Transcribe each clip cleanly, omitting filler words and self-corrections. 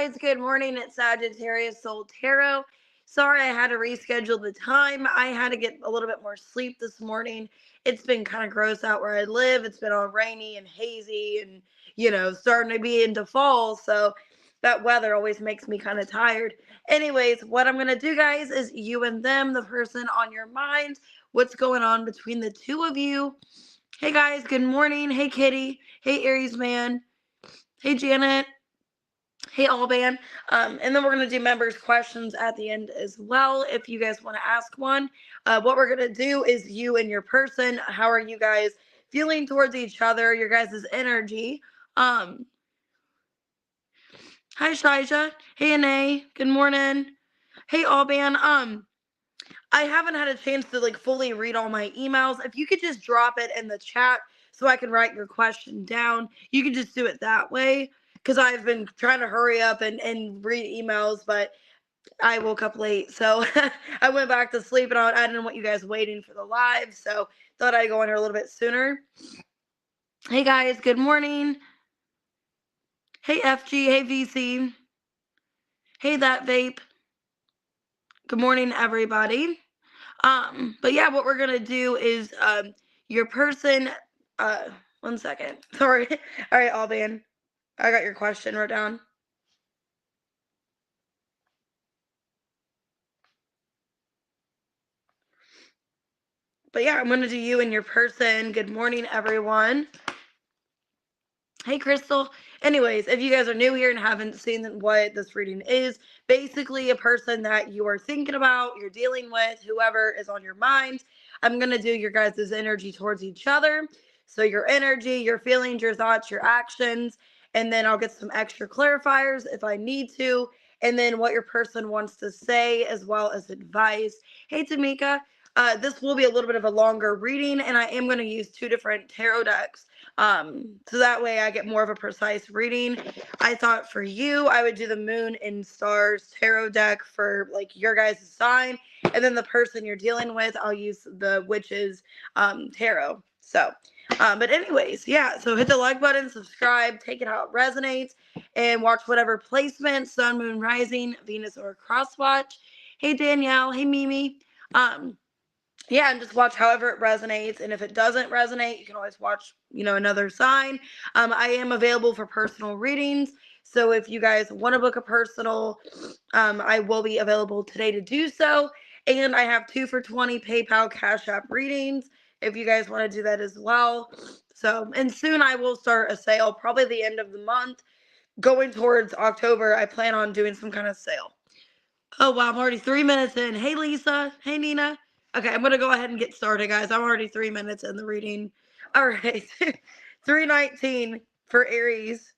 guys, good morning. It's Sagittarius Soul Tarot. Sorry I had to reschedule the time. I had to get a little bit more sleep this morning. It's been kind of gross out where I live. It's been all rainy and hazy and, starting to be into fall. So that weather always makes me kind of tired. Anyways, what I'm going to do, guys, is you and them, the person on your mind, what's going on between the two of you. Hey, guys, good morning. Hey, Kitty. Hey, Aries man. Hey, Janet. Hey, Alban. And then we're going to do members' questions at the end as well if you guys want to ask one. What we're going to do is you and your person. How are you guys feeling towards each other, your guys' energy? Hi, Shaija. Hey, Anae. Good morning. Hey, Alban. I haven't had a chance to fully read all my emails. If you could just drop it in the chat so I can write your question down, you can just do it that way. Because I've been trying to hurry up and read emails, but I woke up late. So I went back to sleep, and I didn't want you guys waiting for the live. So thought I'd go in here a little bit sooner. Hey, guys. Good morning. Hey, FG. Hey, VC. Hey, That Vape. Good morning, everybody. But yeah, what we're going to do is your person... one second. Sorry. All right, Alban. I got your question wrote down. But yeah, I'm going to do you and your person. Good morning, everyone. Hey, Crystal. Anyways, if you guys are new here and haven't seen what this reading is, basically a person that you are thinking about, you're dealing with, whoever is on your mind. I'm going to do your guys' energy towards each other. So your energy, your feelings, your thoughts, your actions, and then I'll get some extra clarifiers if I need to, and then what your person wants to say as well as advice. Hey, Tamika. This will be a little bit of a longer reading, and I am going to use 2 different tarot decks. So that way I get more of a precise reading. I thought for you, I would do the Moon and Stars tarot deck for your guys' sign, and then the person you're dealing with, I'll use the Witches tarot. So, but anyways, yeah, so hit the like button, subscribe, take it how it resonates, and watch whatever placement, Sun, Moon, Rising, Venus, or Cross watch. Hey, Danielle. Hey, Mimi. Yeah, and just watch however it resonates. And if it doesn't resonate, you can always watch, another sign. I am available for personal readings. So if you guys want to book a personal, I will be available today to do so. And I have 2 for $20 PayPal Cash App readings if you guys want to do that as well. So, and soon I will start a sale, probably the end of the month. Going towards October, I plan on doing some kind of sale. Oh, wow, I'm already 3 minutes in. Hey, Lisa. Hey, Nina. Okay, I'm going to go ahead and get started, guys. I'm already 3 minutes in the reading. All right. 319 for Aries.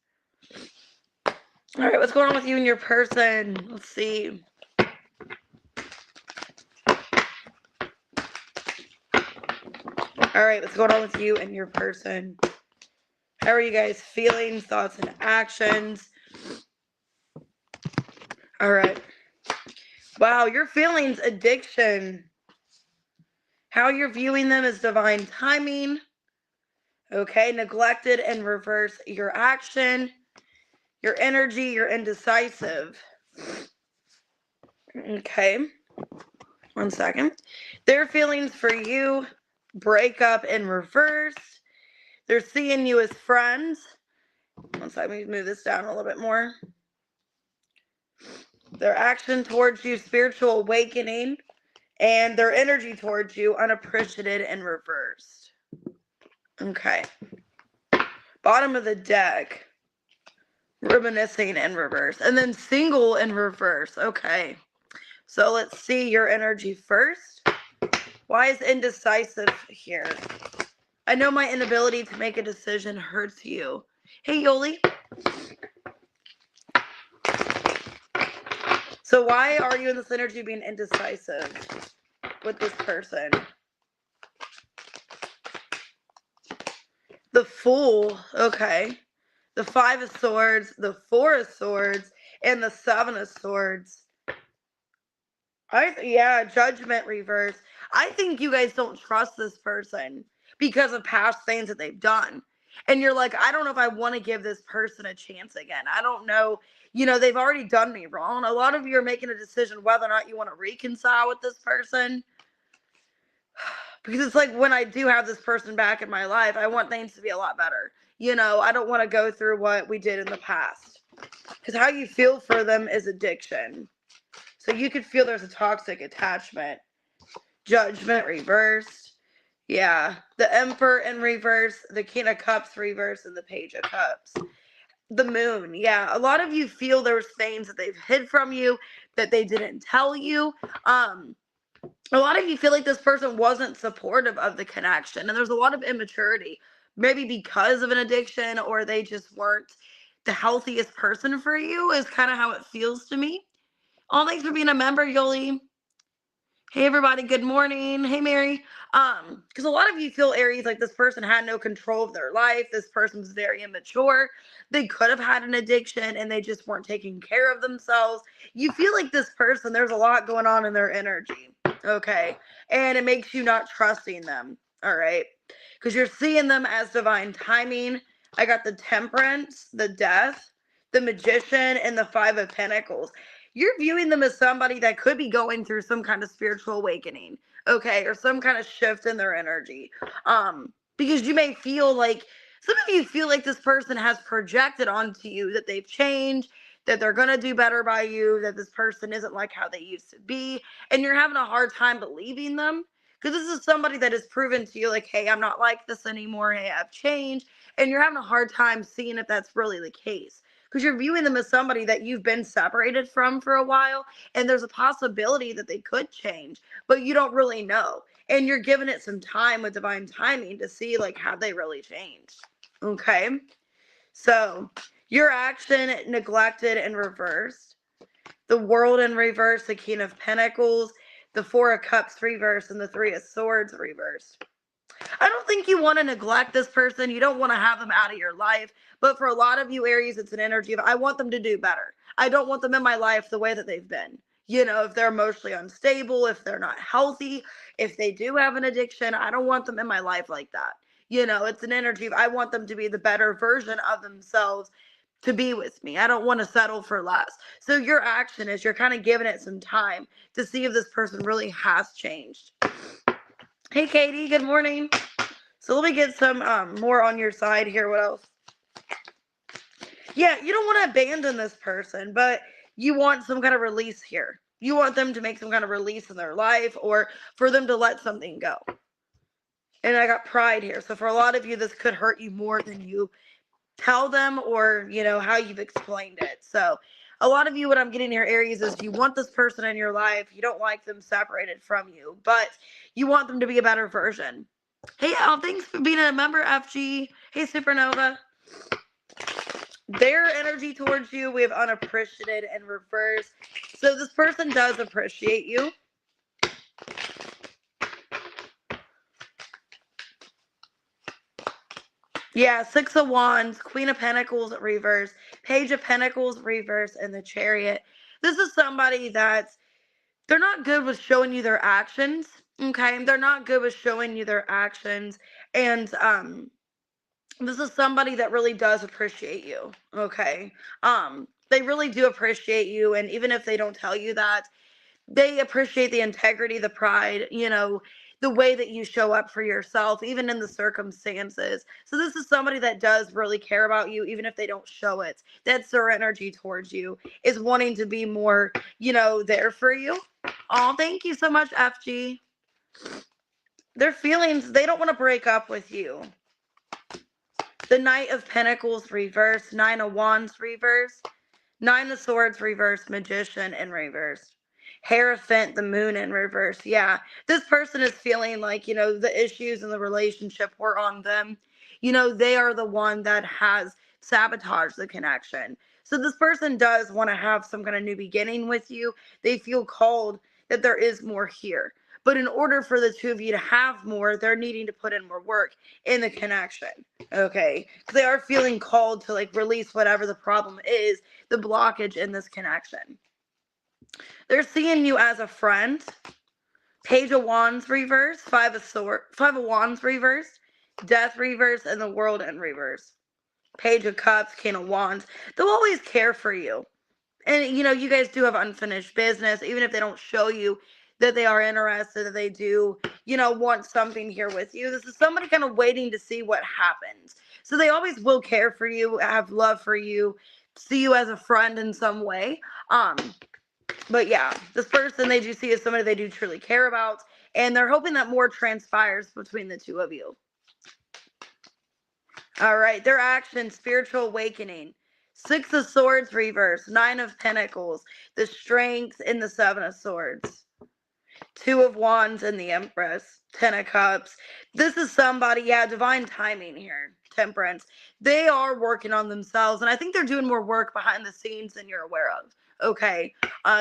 All right, what's going on with you and your person? Let's see. All right, what's going on with you and your person? How are you guys feeling? Thoughts and actions? All right. Wow, your feelings, addiction. How you're viewing them is divine timing. Okay, neglected and reverse your action. Your energy, you're indecisive. Okay, 1 second. Their feelings for you, break up in reverse. They're seeing you as friends. 1 second, let me move this down a little bit more. Their action towards you, spiritual awakening. And their energy towards you, unappreciated and reversed. Okay. Bottom of the deck. Reminiscing in reverse. And then single in reverse. Okay. So let's see your energy first. Why is indecisive here? I know my inability to make a decision hurts you. Hey, Yoli. So why are you in this energy being indecisive with this person? The Fool. Okay. The 5 of Swords, the 4 of Swords, and the 7 of Swords. Yeah, Judgment reverse. I think you guys don't trust this person because of past things that they've done. And you're like, I don't know if I want to give this person a chance again. I don't know. they've already done me wrong. A lot of you are making a decision whether or not you want to reconcile with this person. Because it's like, when I do have this person back in my life, I want things to be a lot better. I don't want to go through what we did in the past. Because how you feel for them is addiction. So you could feel there's a toxic attachment. Judgment reversed. Yeah. The Emperor in reverse, the King of Cups reversed, and the Page of Cups. The Moon. Yeah. A lot of you feel there's things that they've hid from you, that they didn't tell you. A lot of you feel like this person wasn't supportive of the connection, and there's a lot of immaturity, maybe because of an addiction, or they just weren't the healthiest person for you, is kind of how it feels to me. Oh, thanks for being a member, Yoli. Hey everybody, good morning. Hey Mary. Because a lot of you feel, Aries, like this person had no control of their life. This person was very immature. They could have had an addiction and they just weren't taking care of themselves. You feel like this person, there's a lot going on in their energy. Okay. And it makes you not trusting them. All right. Because you're seeing them as divine timing. I got the Temperance, the Death, the Magician, and the Five of Pentacles. You're viewing them as somebody that could be going through some kind of spiritual awakening, okay, or some kind of shift in their energy. Because you may feel like, some of you feel like this person has projected onto you that they've changed, that they're going to do better by you, that this person isn't like how they used to be, and you're having a hard time believing them. Because this is somebody that has proven to you, like, hey, I'm not like this anymore. Hey, I've changed. And you're having a hard time seeing if that's really the case. Because you're viewing them as somebody that you've been separated from for a while. And there's a possibility that they could change. But you don't really know. And you're giving it some time with divine timing to see, like, how they really changed. Okay? So, your action neglected and reversed. The World in reverse, the King of Pentacles, the Four of Cups reversed, and the Three of Swords reversed. I don't think you want to neglect this person. You don't want to have them out of your life. But for a lot of you, Aries, it's an energy of, I want them to do better. I don't want them in my life the way that they've been. If they're emotionally unstable, if they're not healthy, if they do have an addiction, I don't want them in my life like that. It's an energy of, I want them to be the better version of themselves to be with me. I don't want to settle for less. So your action is, you're kind of giving it some time to see if this person really has changed. Hey, Katie, good morning. So let me get some more on your side here. What else? Yeah, you don't want to abandon this person, but you want some kind of release here. You want them to make some kind of release in their life, or for them to let something go. And I got Pride here. So for a lot of you, this could hurt you more than you tell them, or, how you've explained it. So a lot of you, what I'm getting here, Aries, is you want this person in your life. You don't like them separated from you, but you want them to be a better version. Hey, Al, thanks for being a member, FG. Hey, Supernova. Their energy towards you, we have unappreciated and reverse. So this person does appreciate you. Yeah, Six of Wands, Queen of Pentacles, reverse, Page of Pentacles, reverse, and the Chariot. This is somebody that's, they're not good with showing you their actions, okay? They're not good with showing you their actions, and this is somebody that really does appreciate you, okay? They really do appreciate you, and even if they don't tell you that, they appreciate the integrity, the pride, the way that you show up for yourself, even in the circumstances. So this is somebody that does really care about you, even if they don't show it. That's their energy towards you, is wanting to be more, there for you. Oh, thank you so much, FG. Their feelings, they don't want to break up with you. The Knight of Pentacles reverse, Nine of Wands reverse, Nine of Swords reverse, Magician in reverse. Hierophant, the Moon in reverse. Yeah, this person is feeling like, the issues in the relationship were on them. They are the one that has sabotaged the connection. So this person does want to have some kind of new beginning with you. They feel called that there is more here. But in order for the two of you to have more, they're needing to put in more work in the connection. Okay? Because they are feeling called to, like, release whatever the problem is, the blockage in this connection. They're seeing you as a friend. Page of Wands reverse, Five of Wands reverse, Death reverse, and the World in reverse. Page of Cups, King of Wands. They'll always care for you. And, you know, you guys do have unfinished business, even if they don't show you that they are interested, that they do, you know, want something here with you. This is somebody kind of waiting to see what happens. So they always will care for you, have love for you, see you as a friend in some way. But yeah, this person they do see as somebody they do truly care about, and they're hoping that more transpires between the two of you. All right, their action, spiritual awakening. 6 of Swords reverse, 9 of Pentacles, the Strength, and the 7 of Swords. 2 of Wands and the Empress, 10 of Cups. This is somebody, yeah, divine timing here, Temperance. They are working on themselves, and I think they're doing more work behind the scenes than you're aware of. Okay,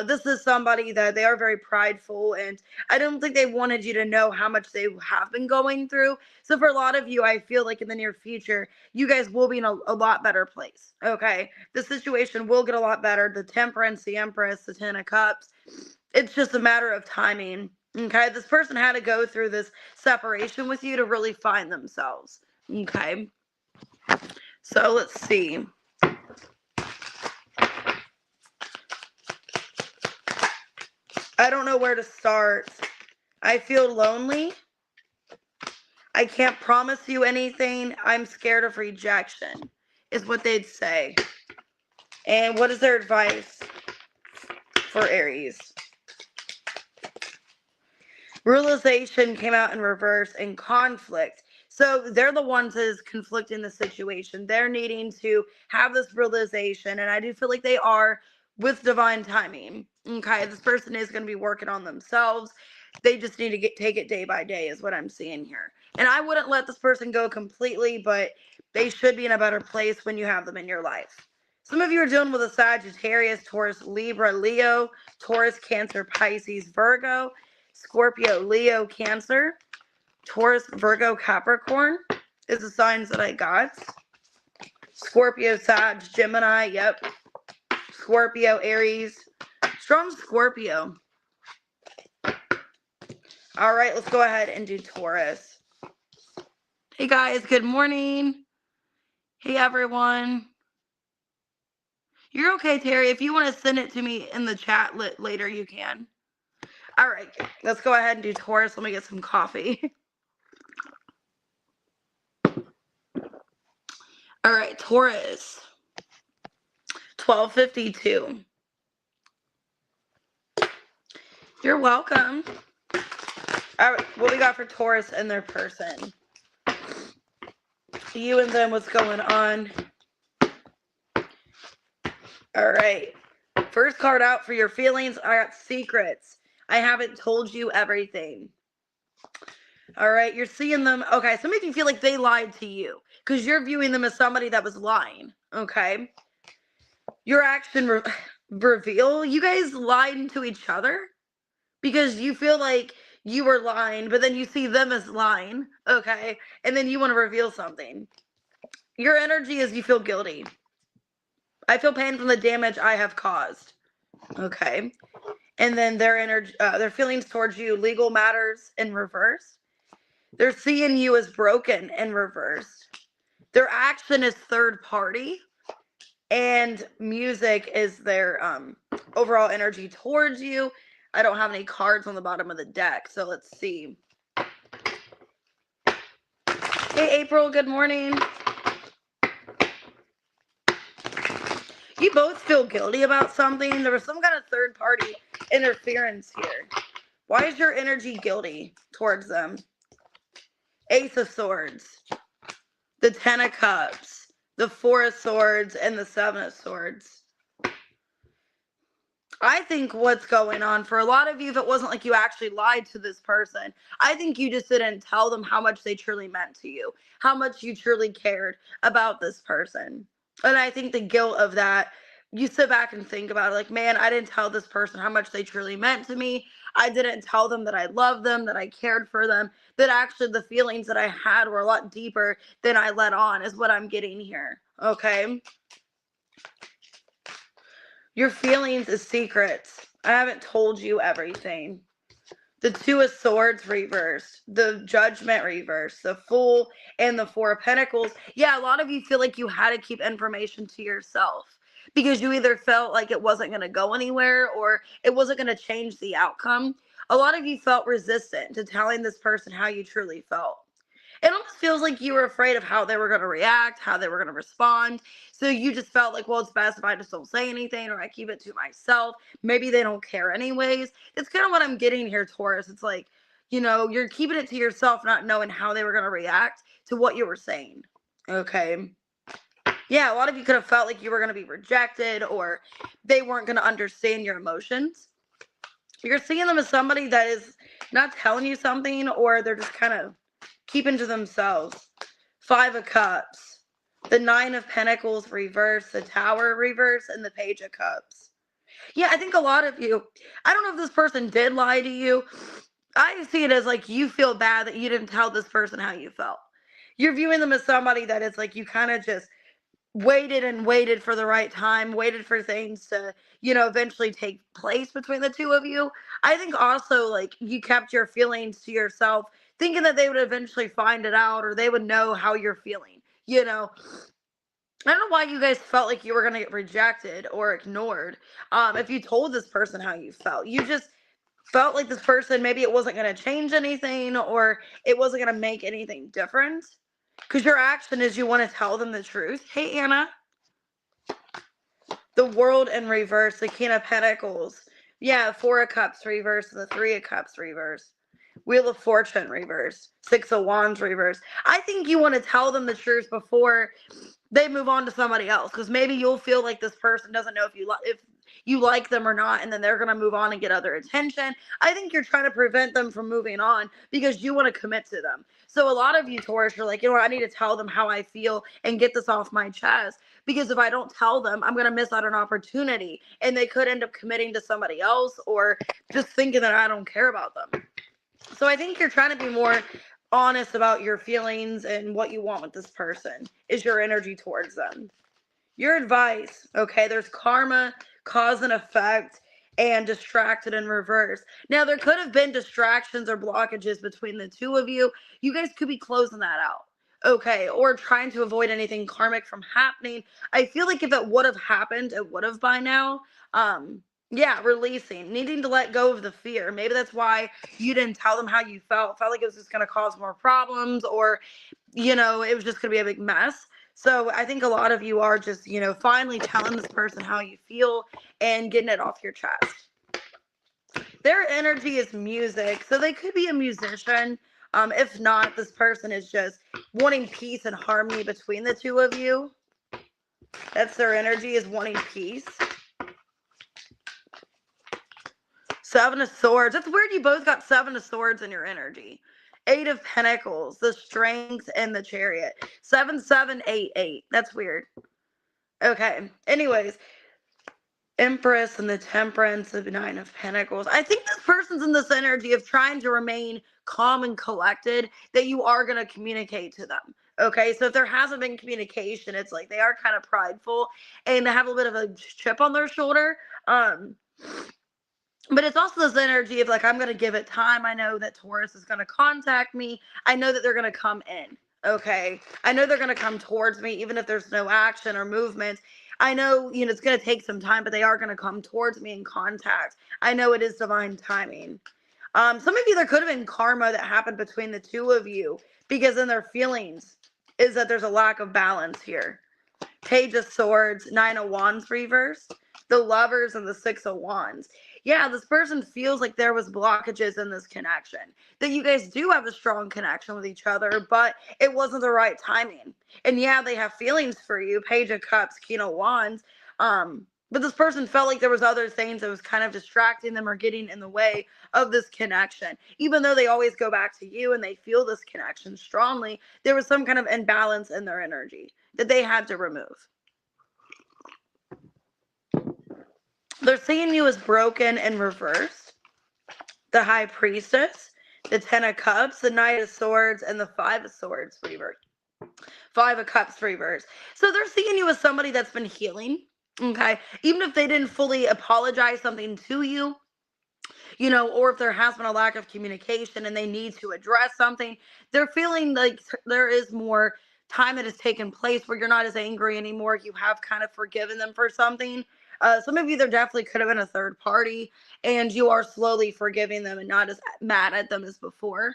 this is somebody that they are very prideful, and I don't think they wanted you to know how much they have been going through. So for a lot of you, I feel like in the near future, you guys will be in a lot better place. Okay, the situation will get a lot better. The Temperance, the Empress, the 10 of Cups. It's just a matter of timing. Okay, this person had to go through this separation with you to really find themselves. Okay, so let's see. I don't know where to start. I feel lonely. I can't promise you anything. I'm scared of rejection, is what they'd say. And what is their advice for Aries? Realization came out in reverse, and conflict. So they're the ones that is conflicting the situation. They're needing to have this realization, and I do feel like they are with divine timing. Okay, this person is going to be working on themselves. They just need to take it day by day is what I'm seeing here. And I wouldn't let this person go completely, but they should be in a better place when you have them in your life. Some of you are dealing with a Sagittarius, Taurus, Libra, Leo, Taurus, Cancer, Pisces, Virgo, Scorpio, Leo, Cancer, Taurus, Virgo, Capricorn is the signs that I got. Scorpio, Sag, Gemini, yep. Scorpio, Aries. Strong Scorpio. All right, let's go ahead and do Taurus. Hey guys, good morning. Hey everyone. You're okay, Terry. If you want to send it to me in the chat later, you can. All right, let's go ahead and do Taurus. Let me get some coffee. All right, Taurus. 1252. You're welcome. All right, what we got for Taurus and their person? You and them, what's going on? All right. First card out for your feelings. I got secrets. I haven't told you everything. All right, you're seeing them. Okay, some of you feel like they lied to you because you're viewing them as somebody that was lying. Okay. Your action reveal. You guys lied to each other because you feel like you were lying, but then you see them as lying. Okay. And then you want to reveal something. Your energy is you feel guilty. I feel pain from the damage I have caused. Okay. And then their energy, their feelings towards you, legal matters in reverse. They're seeing you as broken in reverse. Their action is third party, and music is their overall energy towards you. I don't have any cards on the bottom of the deck, so let's see. Hey, April, good morning. You both feel guilty about something. There was some kind of third party interference here. Why is your energy guilty towards them? Ace of Swords, the 10 of Cups, the 4 of Swords, and the 7 of Swords. I think what's going on for a lot of you, if it wasn't like you actually lied to this person, I think you just didn't tell them how much they truly meant to you, how much you truly cared about this person. And I think the guilt of that, you sit back and think about it like, man, I didn't tell this person how much they truly meant to me. I didn't tell them that I loved them, that I cared for them, that actually the feelings that I had were a lot deeper than I let on, is what I'm getting here. Okay. Your feelings is secrets. I haven't told you everything. The 2 of Swords reversed, the Judgment reversed, the Fool, and the 4 of Pentacles. Yeah, a lot of you feel like you had to keep information to yourself because you either felt like it wasn't going to go anywhere or it wasn't going to change the outcome. A lot of you felt resistant to telling this person how you truly felt. It almost feels like you were afraid of how they were going to react, how they were going to respond. So you just felt like, well, it's best if I just don't say anything or I keep it to myself. Maybe they don't care anyways. It's kind of what I'm getting here, Taurus. It's like, you're keeping it to yourself, not knowing how they were going to react to what you were saying. Okay. Yeah, a lot of you could have felt like you were going to be rejected or they weren't going to understand your emotions. You're seeing them as somebody that is not telling you something, or they're just kind of keeping to themselves. 5 of Cups, the 9 of Pentacles reverse, the Tower reverse, and the Page of Cups. Yeah, I think a lot of you, I don't know if this person did lie to you. I see it as like you feel bad that you didn't tell this person how you felt. You're viewing them as somebody that is like you kind of just waited and waited for the right time, waited for things to, eventually take place between the two of you. I think also like you kept your feelings to yourself, thinking that they would eventually find it out or they would know how you're feeling. I don't know why you guys felt like you were going to get rejected or ignored. If you told this person how you felt, you just felt like this person, maybe it wasn't going to change anything or it wasn't going to make anything different. Because your action is you want to tell them the truth. Hey, Anna. The World in reverse, the King of Pentacles. Yeah, 4 of Cups reverse, and the 3 of Cups reverse. Wheel of Fortune reverse. 6 of Wands reverse. I think you want to tell them the truth before they move on to somebody else. Because maybe you'll feel like this person doesn't know if you like them or not, and then they're going to move on and get other attention. I think you're trying to prevent them from moving on because you want to commit to them. So a lot of you, Taurus, you're like, I need to tell them how I feel and get this off my chest. Because if I don't tell them, I'm going to miss out on an opportunity. And they could end up committing to somebody else or just thinking that I don't care about them. So I think you're trying to be more honest about your feelings and what you want with this person is your energy towards them. Your advice, okay, there's karma, cause and effect, and distracted in reverse. Now, there could have been distractions or blockages between the two of you. You guys could be closing that out, okay, or trying to avoid anything karmic from happening. I feel like if it would have happened, it would have by now. Yeah, releasing, needing to let go of the fear. Maybe that's why you didn't tell them how you felt like it was just going to cause more problems or, it was just going to be a big mess. So I think a lot of you are just, finally telling this person how you feel and getting it off your chest. Their energy is music. So they could be a musician. If not, this person is just wanting peace and harmony between the two of you. That's their energy, is wanting peace. 7 of Swords. That's weird you both got 7 of Swords in your energy. 8 of Pentacles, the Strength, and the Chariot. 7, 7, 8, 8. That's weird. Okay. Anyways, Empress and the Temperance, the 9 of Pentacles. I think this person's in this energy of trying to remain calm and collected, that you are going to communicate to them. Okay, so if there hasn't been communication, it's like they are kind of prideful and they have a bit of a chip on their shoulder. But it's also this energy of like, I'm going to give it time. I know that Taurus is going to contact me. I know that they're going to come in. Okay. I know they're going to come towards me, even if there's no action or movement. I know, it's going to take some time, but they are going to come towards me in contact. I know it is divine timing. Some of you, there could have been karma that happened between the two of you because in their feelings is that there's a lack of balance here. Page of Swords, 9 of Wands reversed, the Lovers, and the 6 of Wands. Yeah, this person feels like there was blockages in this connection. That you guys do have a strong connection with each other, but it wasn't the right timing. And yeah, they have feelings for you. Page of Cups, King of Wands. But this person felt like there was other things that was kind of distracting them or getting in the way of this connection. Even though they always go back to you and they feel this connection strongly, there was some kind of imbalance in their energy that they had to remove. They're seeing you as broken and reversed. The High Priestess, the 10 of Cups, the Knight of Swords, and the 5 of Swords reversed. 5 of Cups reversed. So they're seeing you as somebody that's been healing. Okay. Even if they didn't fully apologize something to you, or if there has been a lack of communication and they need to address something, they're feeling like there is more time that has taken place where you're not as angry anymore. You have kind of forgiven them for something. Some of you, there definitely could have been a third party, and you are slowly forgiving them and not as mad at them as before.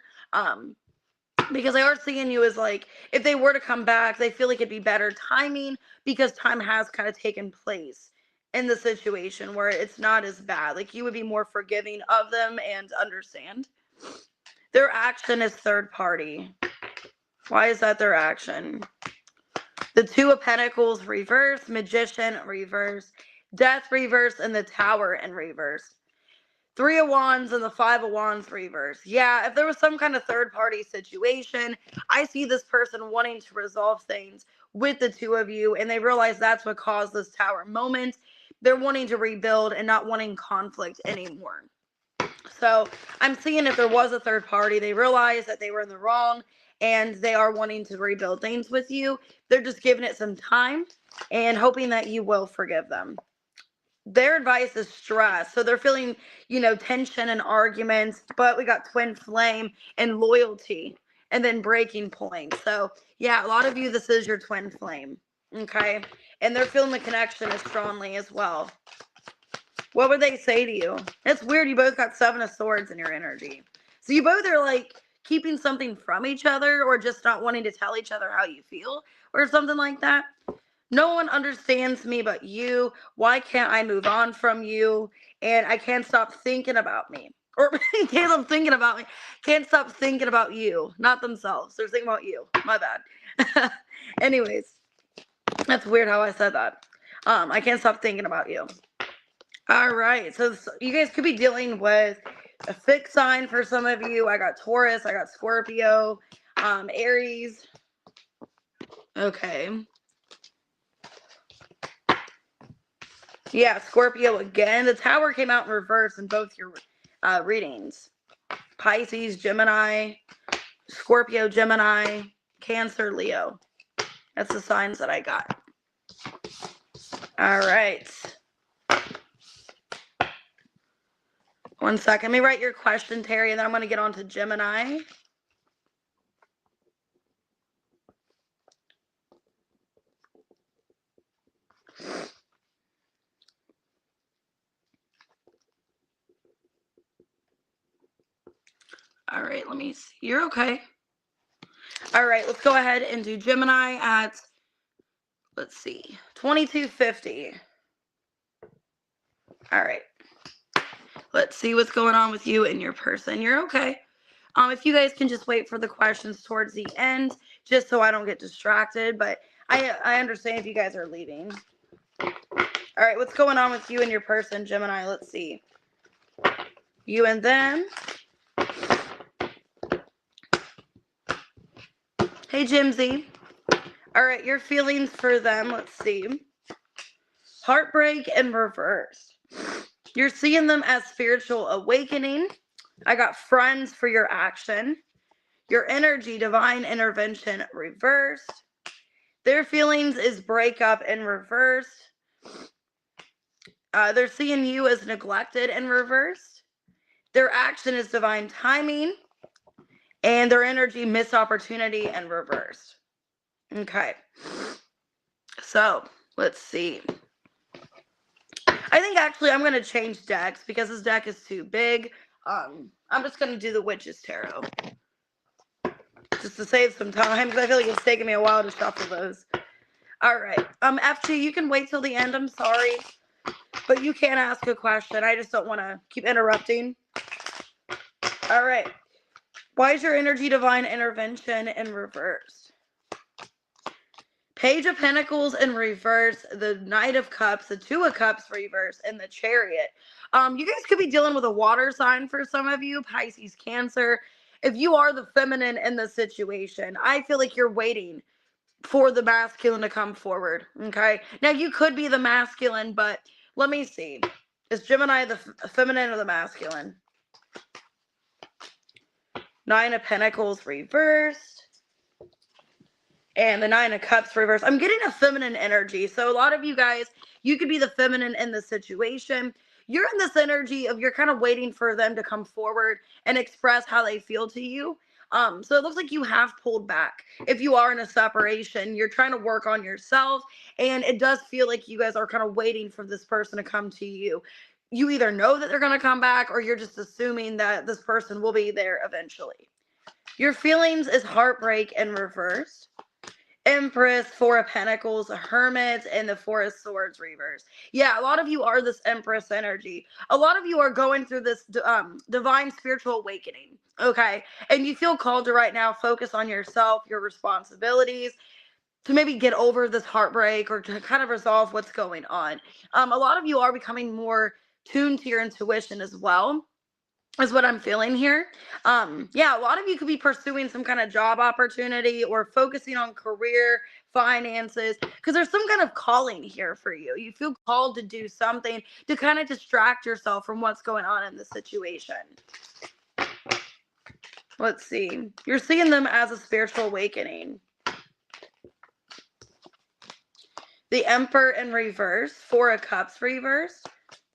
Because they are seeing you as like, if they were to come back, they feel like it'd be better timing because time has kind of taken place in the situation where it's not as bad. Like, you would be more forgiving of them and understand. Their action is third party. Why is that their action? The Two of Pentacles reverse, Magician reverse, Death reverse, and the Tower in reverse. Three of Wands and the Five of Wands reverse. Yeah, if there was some kind of third party situation, I see this person wanting to resolve things with the two of you, and they realize that's what caused this Tower moment. They're wanting to rebuild and not wanting conflict anymore. So I'm seeing if there was a third party, they realize that they were in the wrong and they are wanting to rebuild things with you. They're just giving it some time and hoping that you will forgive them. Their advice is stress. So they're feeling, tension and arguments, but we got twin flame and loyalty and then breaking point. So yeah, a lot of you, this is your twin flame. Okay. And they're feeling the connection as strongly as well. What would they say to you? It's weird. You both got Seven of Swords in your energy. So you both are like keeping something from each other or just not wanting to tell each other how you feel or something like that. No one understands me but you. Why can't I move on from you? And I can't stop thinking about me. Or can't stop thinking about me. Can't stop thinking about you. Not themselves. They're thinking about you. My bad. Anyways, that's weird how I said that. I can't stop thinking about you. All right. So you guys could be dealing with a fixed sign for some of you. I got Taurus. I got Scorpio. Aries. Okay. Yeah, Scorpio again. The Tower came out in reverse in both your readings. Pisces, Gemini, Scorpio, Gemini, Cancer, Leo. That's the signs that I got. All right. 1 second. Let me write your question, Terry, and then I'm going to get on to Gemini. All right, let me see. You're okay. All right, let's go ahead and do Gemini at, let's see, 2250. All right. Let's see what's going on with you and your person. You're okay. If you guys can just wait for the questions towards the end, just so I don't get distracted. But I understand if you guys are leaving. All right, what's going on with you and your person, Gemini? Let's see. You and them. Hey, Jimsy. All right, your feelings for them. Let's see. Heartbreak in reverse. You're seeing them as spiritual awakening. I got friends for your action. Your energy, divine intervention, reversed. Their feelings is breakup in reverse. They're seeing you as neglected in reverse. Their action is divine timing. And their energy, missed opportunity and reversed. Okay. So, let's see. I think actually I'm going to change decks because this deck is too big. I'm just going to do the Witch's Tarot. Just to save some time because I feel like it's taking me a while to shuffle those. All right. FG, you can wait till the end. I'm sorry. But you can ask a question. I just don't want to keep interrupting. All right. Why is your energy divine intervention in reverse? Page of Pentacles in reverse, the Knight of Cups, the Two of Cups reverse, and the Chariot. You guys could be dealing with a water sign for some of you, Pisces, Cancer. If you are the feminine in the situation, I feel like you're waiting for the masculine to come forward, okay? Now, you could be the masculine, but let me see. Is Gemini the feminine or the masculine? Nine of Pentacles reversed. And the Nine of Cups reversed. I'm getting a feminine energy. So a lot of you guys, you could be the feminine in the situation. You're in this energy of you're kind of waiting for them to come forward and express how they feel to you. So it looks like you have pulled back. If you are in a separation, you're trying to work on yourself, and it does feel like you guys are kind of waiting for this person to come to you. You either know that they're going to come back, or you're just assuming that this person will be there eventually. Your feelings is heartbreak in reverse. Empress, Four of Pentacles, a Hermit, and the Four of Swords reverse. Yeah, a lot of you are this Empress energy. A lot of you are going through this divine spiritual awakening, okay? And you feel called to right now focus on yourself, your responsibilities, to maybe get over this heartbreak or to kind of resolve what's going on. A lot of you are becoming more tuned to your intuition as well, is what I'm feeling here. Yeah, a lot of you could be pursuing some kind of job opportunity or focusing on career, finances, because there's some kind of calling here for you. You feel called to do something to kind of distract yourself from what's going on in the situation. Let's see. You're seeing them as a spiritual awakening. The Emperor in reverse, Four of Cups reverse,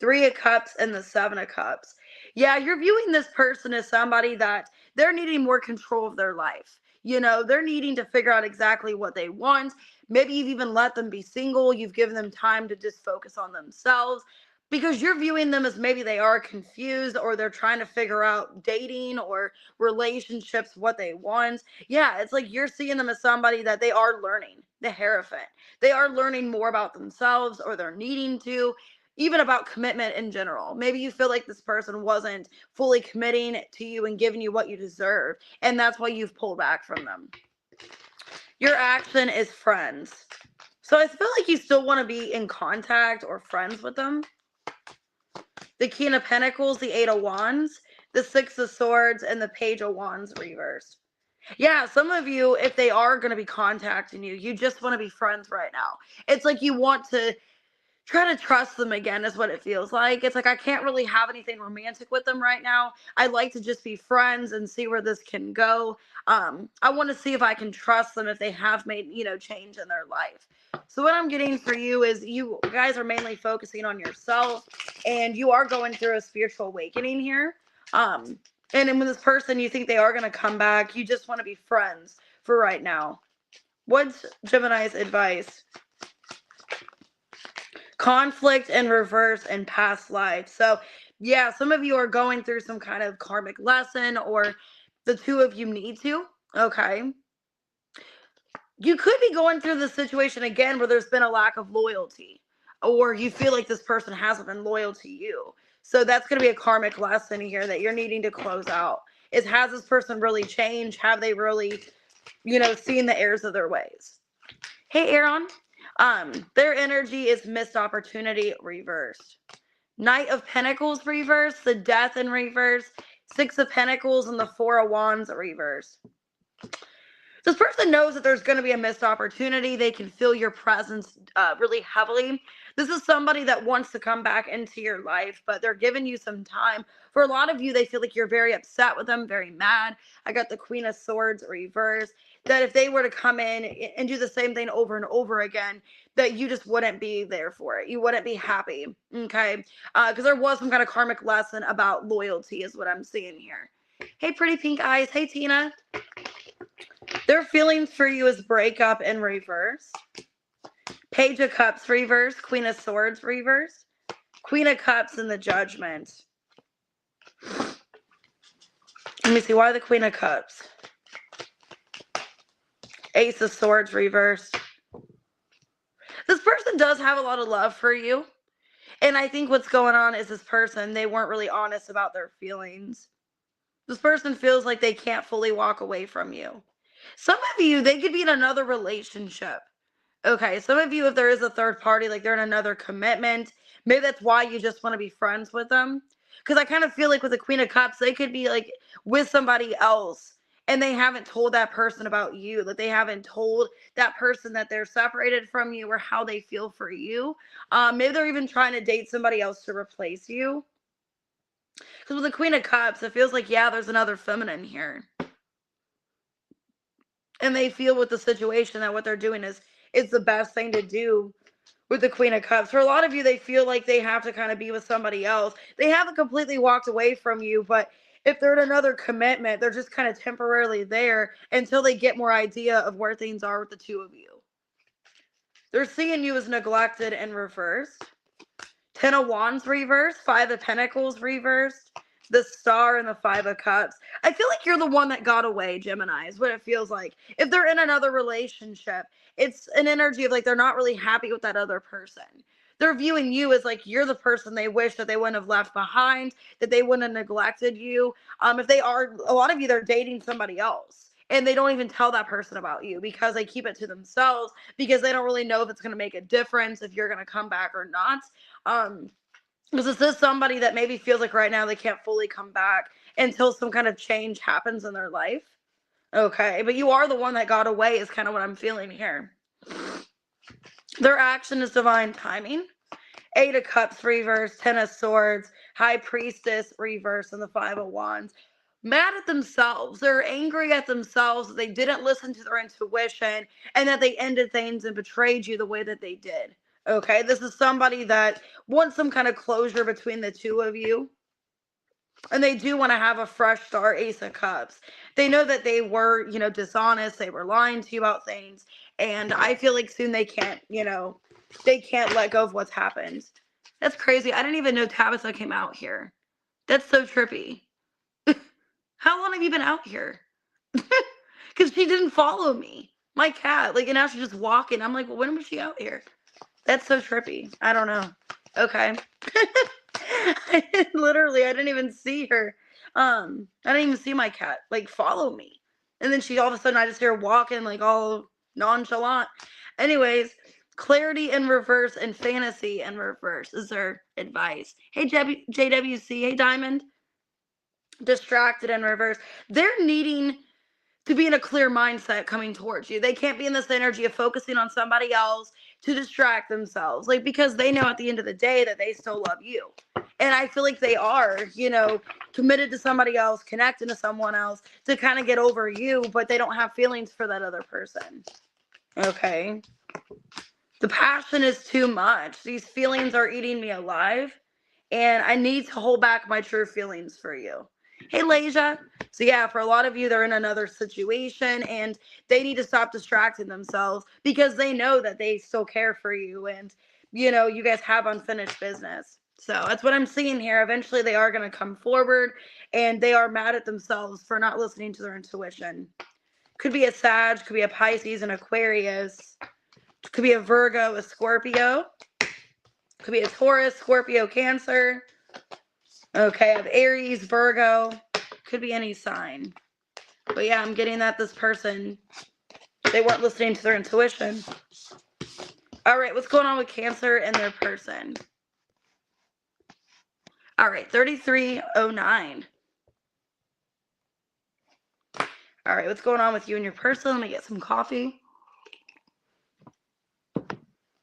Three of Cups, and the Seven of Cups. Yeah, you're viewing this person as somebody that they're needing more control of their life. You know, they're needing to figure out exactly what they want. Maybe you've even let them be single. You've given them time to just focus on themselves because you're viewing them as maybe they are confused or they're trying to figure out dating or relationships, what they want. Yeah, it's like you're seeing them as somebody that they are learning, the Hierophant. They are learning more about themselves, or they're needing to, even about commitment in general. Maybe you feel like this person wasn't fully committing to you and giving you what you deserve, and that's why you've pulled back from them. Your action is friends. So I feel like you still want to be in contact or friends with them. The King of Pentacles, the Eight of Wands, the Six of Swords, and the Page of Wands reversed. Yeah, some of you, if they are going to be contacting you, you just want to be friends right now. It's like you want to try to trust them again, is what it feels like. It's like I can't really have anything romantic with them right now. I'd like to just be friends and see where this can go. I want to see if I can trust them if they have made, change in their life. So what I'm getting for you is you guys are mainly focusing on yourself, and you are going through a spiritual awakening here. And then with this person, you think they are going to come back. You just want to be friends for right now. What's Gemini's advice? Conflict in reverse and past life. So, yeah, some of you are going through some kind of karmic lesson, or the two of you need to. Okay. You could be going through this situation again where there's been a lack of loyalty, or you feel like this person hasn't been loyal to you. So that's going to be a karmic lesson here that you're needing to close out. Has this person really changed? Have they really, seen the errors of their ways? Hey, Aaron. Their energy is missed opportunity reversed. Knight of Pentacles reversed, the Death in reverse, Six of Pentacles, and the Four of Wands reversed. This person knows that there's going to be a missed opportunity. They can feel your presence really heavily. This is somebody that wants to come back into your life, but they're giving you some time. For a lot of you, they feel like you're very upset with them, very mad. I got the Queen of Swords reversed. That if they were to come in and do the same thing over and over again, that you just wouldn't be there for it. You wouldn't be happy, okay? Because there was some kind of karmic lesson about loyalty is what I'm seeing here. Hey, pretty pink eyes. Hey, Tina. Their feelings for you is breakup in reverse. Page of Cups reverse. Queen of Swords reverse. Queen of Cups and the Judgment. Let me see. Why the Queen of Cups? Ace of Swords reverse. This person does have a lot of love for you. And I think what's going on is this person, they weren't really honest about their feelings. This person feels like they can't fully walk away from you. Some of you, they could be in another relationship. Okay, some of you, if there is a third party, like they're in another commitment, maybe that's why you just want to be friends with them. Because I kind of feel like with the Queen of Cups, they could be like with somebody else, and they haven't told that person about you. That they haven't told that person that they're separated from you or how they feel for you. Maybe they're even trying to date somebody else to replace you. Because with the Queen of Cups, it feels like, yeah, there's another feminine here. And they feel with the situation that what they're doing is the best thing to do with the Queen of Cups. For a lot of you, they feel like they have to kind of be with somebody else. They haven't completely walked away from you, but if they're in another commitment, they're just kind of temporarily there until they get more idea of where things are with the two of you. They're seeing you as neglected and reversed. 10 of Wands reversed, 5 of Pentacles reversed, the Star and the 5 of Cups. I feel like you're the one that got away, Gemini, is what it feels like. If they're in another relationship, it's an energy of like they're not really happy with that other person. They're viewing you as like you're the person they wish that they wouldn't have left behind, that they wouldn't have neglected you. If they are, a lot of you, they're dating somebody else. And they don't even tell that person about you because they keep it to themselves because they don't really know if it's going to make a difference, if you're going to come back or not. Because this is somebody that maybe feels like right now they can't fully come back until some kind of change happens in their life. Okay, but you are the one that got away is kind of what I'm feeling here. Their action is divine timing. 8 of Cups reverse, 10 of Swords, High Priestess reverse, and the 5 of Wands. Mad at themselves. They're angry at themselves that they didn't listen to their intuition and that they ended things and betrayed you the way that they did. Okay, this is somebody that wants some kind of closure between the two of you. And they do want to have a fresh start. Ace of Cups. They know that they were, dishonest. They were lying to you about things. And I feel like soon they can't, they can't let go of what's happened. That's crazy. I didn't even know Tabitha came out here. That's so trippy. How long have you been out here? Because she didn't follow me. My cat. Like, and now she's just walking. I'm like, well, when was she out here? That's so trippy. I don't know. Okay. Literally, I didn't even see her. I didn't even see my cat, like, follow me. And then she, all of a sudden, I just hear her walking, like, all nonchalant. Anyways, clarity in reverse and fantasy in reverse is their advice. Hey, JWC. Hey, Diamond. Distracted in reverse. They're needing to be in a clear mindset coming towards you. They can't be in this energy of focusing on somebody else to distract themselves. Like, because they know at the end of the day that they still love you. And I feel like they are, committed to somebody else, connecting to someone else to kind of get over you, but they don't have feelings for that other person. Okay. The passion is too much. These feelings are eating me alive. And I need to hold back my true feelings for you. Hey, Lasia. So yeah, for a lot of you, they're in another situation and they need to stop distracting themselves because they know that they still care for you and, you guys have unfinished business. So that's what I'm seeing here. Eventually they are going to come forward and they are mad at themselves for not listening to their intuition. Could be a Sag, could be a Pisces, an Aquarius, could be a Virgo, a Scorpio, could be a Taurus, Scorpio, Cancer. Okay, I have Aries, Virgo. Could be any sign. But yeah, I'm getting that this person, they weren't listening to their intuition. All right, what's going on with Cancer and their person? All right, 3309. All right, what's going on with you and your person? Let me get some coffee.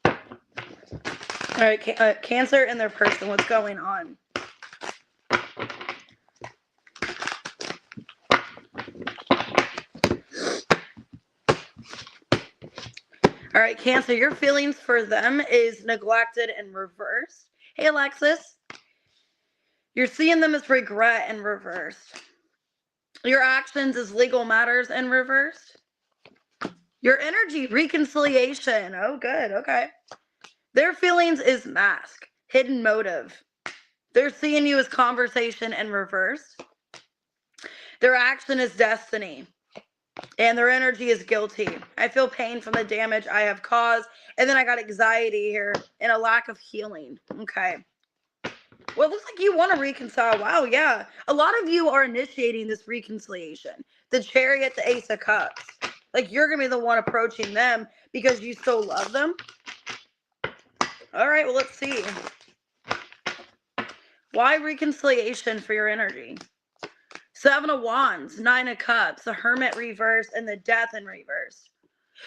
All right, Cancer and their person, what's going on? All right, Cancer, your feelings for them is neglected and reversed. Hey, Alexis. You're seeing them as regret and reversed. Your actions as legal matters and reversed. Your energy, reconciliation. Oh, good. Okay. Their feelings is mask, hidden motive. They're seeing you as conversation and reversed. Their action is destiny. And their energy is guilty. I feel pain from the damage I have caused. And then I got anxiety here and a lack of healing. Okay. Well, it looks like you want to reconcile. Wow, yeah. A lot of you are initiating this reconciliation. The Chariot, the Ace of Cups. Like, you're going to be the one approaching them because you so love them. All right, well, let's see. Why reconciliation for your energy? 7 of Wands, 9 of Cups, the Hermit reverse, and the Death in reverse.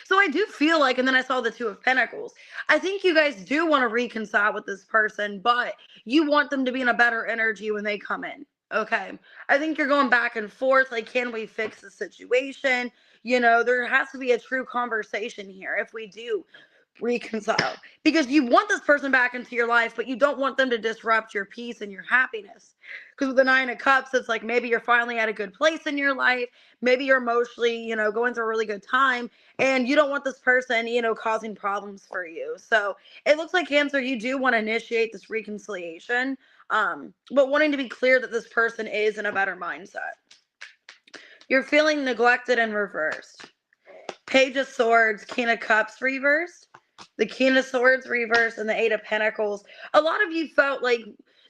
So I do feel like, and then I saw the 2 of Pentacles. I think you guys do want to reconcile with this person, but you want them to be in a better energy when they come in. Okay. I think you're going back and forth. Like, can we fix the situation? There has to be a true conversation here if we do reconcile, because you want this person back into your life, but you don't want them to disrupt your peace and your happiness. Because with the Nine of Cups, it's like maybe you're finally at a good place in your life. Maybe you're emotionally, going through a really good time, and you don't want this person, causing problems for you. So it looks like, Cancer, you do want to initiate this reconciliation, but wanting to be clear that this person is in a better mindset. You're feeling neglected and reversed. Page of Swords, King of Cups reversed, the King of Swords reversed, and the Eight of Pentacles. A lot of you felt like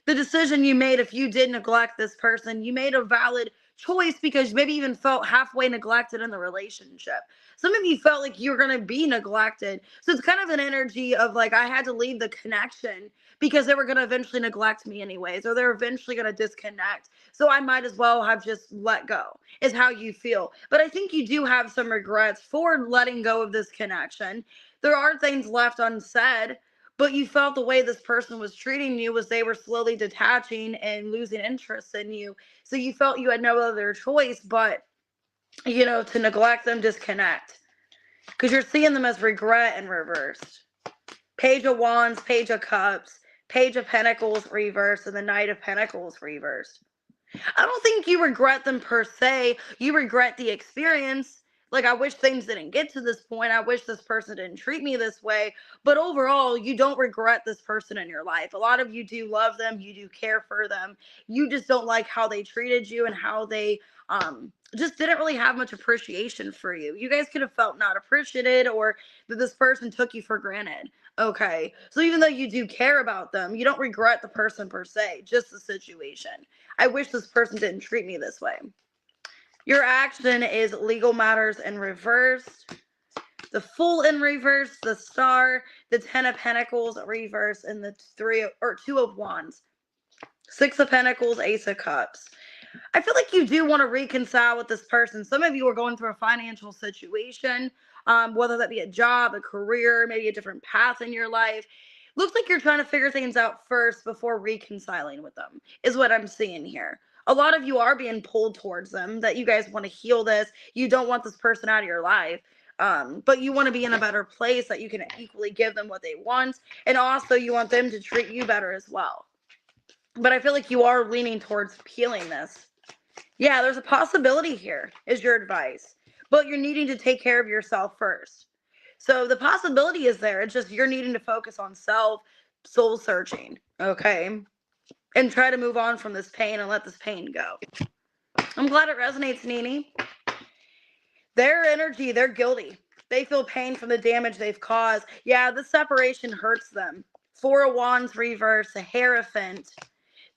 the decision you made, if you did neglect this person, you made a valid choice, because maybe even felt halfway neglected in the relationship. Some of you felt like you were going to be neglected. So it's kind of an energy of like, I had to leave the connection because they were going to eventually neglect me anyways, or they're eventually going to disconnect. So I might as well have just let go, is how you feel. But I think you do have some regrets for letting go of this connection. There are things left unsaid, but you felt the way this person was treating you was they were slowly detaching and losing interest in you. So you felt you had no other choice but, to neglect them, disconnect. Because you're seeing them as regret in reversed. Page of Wands, Page of Cups, Page of Pentacles reversed, and the Knight of Pentacles reversed. I don't think you regret them per se. You regret the experience. Like, I wish things didn't get to this point. I wish this person didn't treat me this way. But overall, you don't regret this person in your life. A lot of you do love them. You do care for them. You just don't like how they treated you and how they just didn't really have much appreciation for you. You guys could have felt not appreciated, or that this person took you for granted. Okay. So even though you do care about them, you don't regret the person per se, just the situation. I wish this person didn't treat me this way. Your action is legal matters in reverse. The Fool in reverse, the Star, the Ten of Pentacles reverse, and the Two of Wands. Six of Pentacles, Ace of Cups. I feel like you do want to reconcile with this person. Some of you are going through a financial situation, whether that be a job, a career, maybe a different path in your life. Looks like you're trying to figure things out first before reconciling with them, is what I'm seeing here. A lot of you are being pulled towards them, that you guys want to heal this. You don't want this person out of your life, but you want to be in a better place that you can equally give them what they want. And also you want them to treat you better as well. But I feel like you are leaning towards healing this. Yeah, there's a possibility here, is your advice. But you're needing to take care of yourself first. So the possibility is there. It's just you're needing to focus on soul searching, okay? And try to move on from this pain and let this pain go. I'm glad it resonates, Nini. Their energy, they're guilty. They feel pain from the damage they've caused. Yeah, this separation hurts them. Four of Wands reverse, a Hierophant,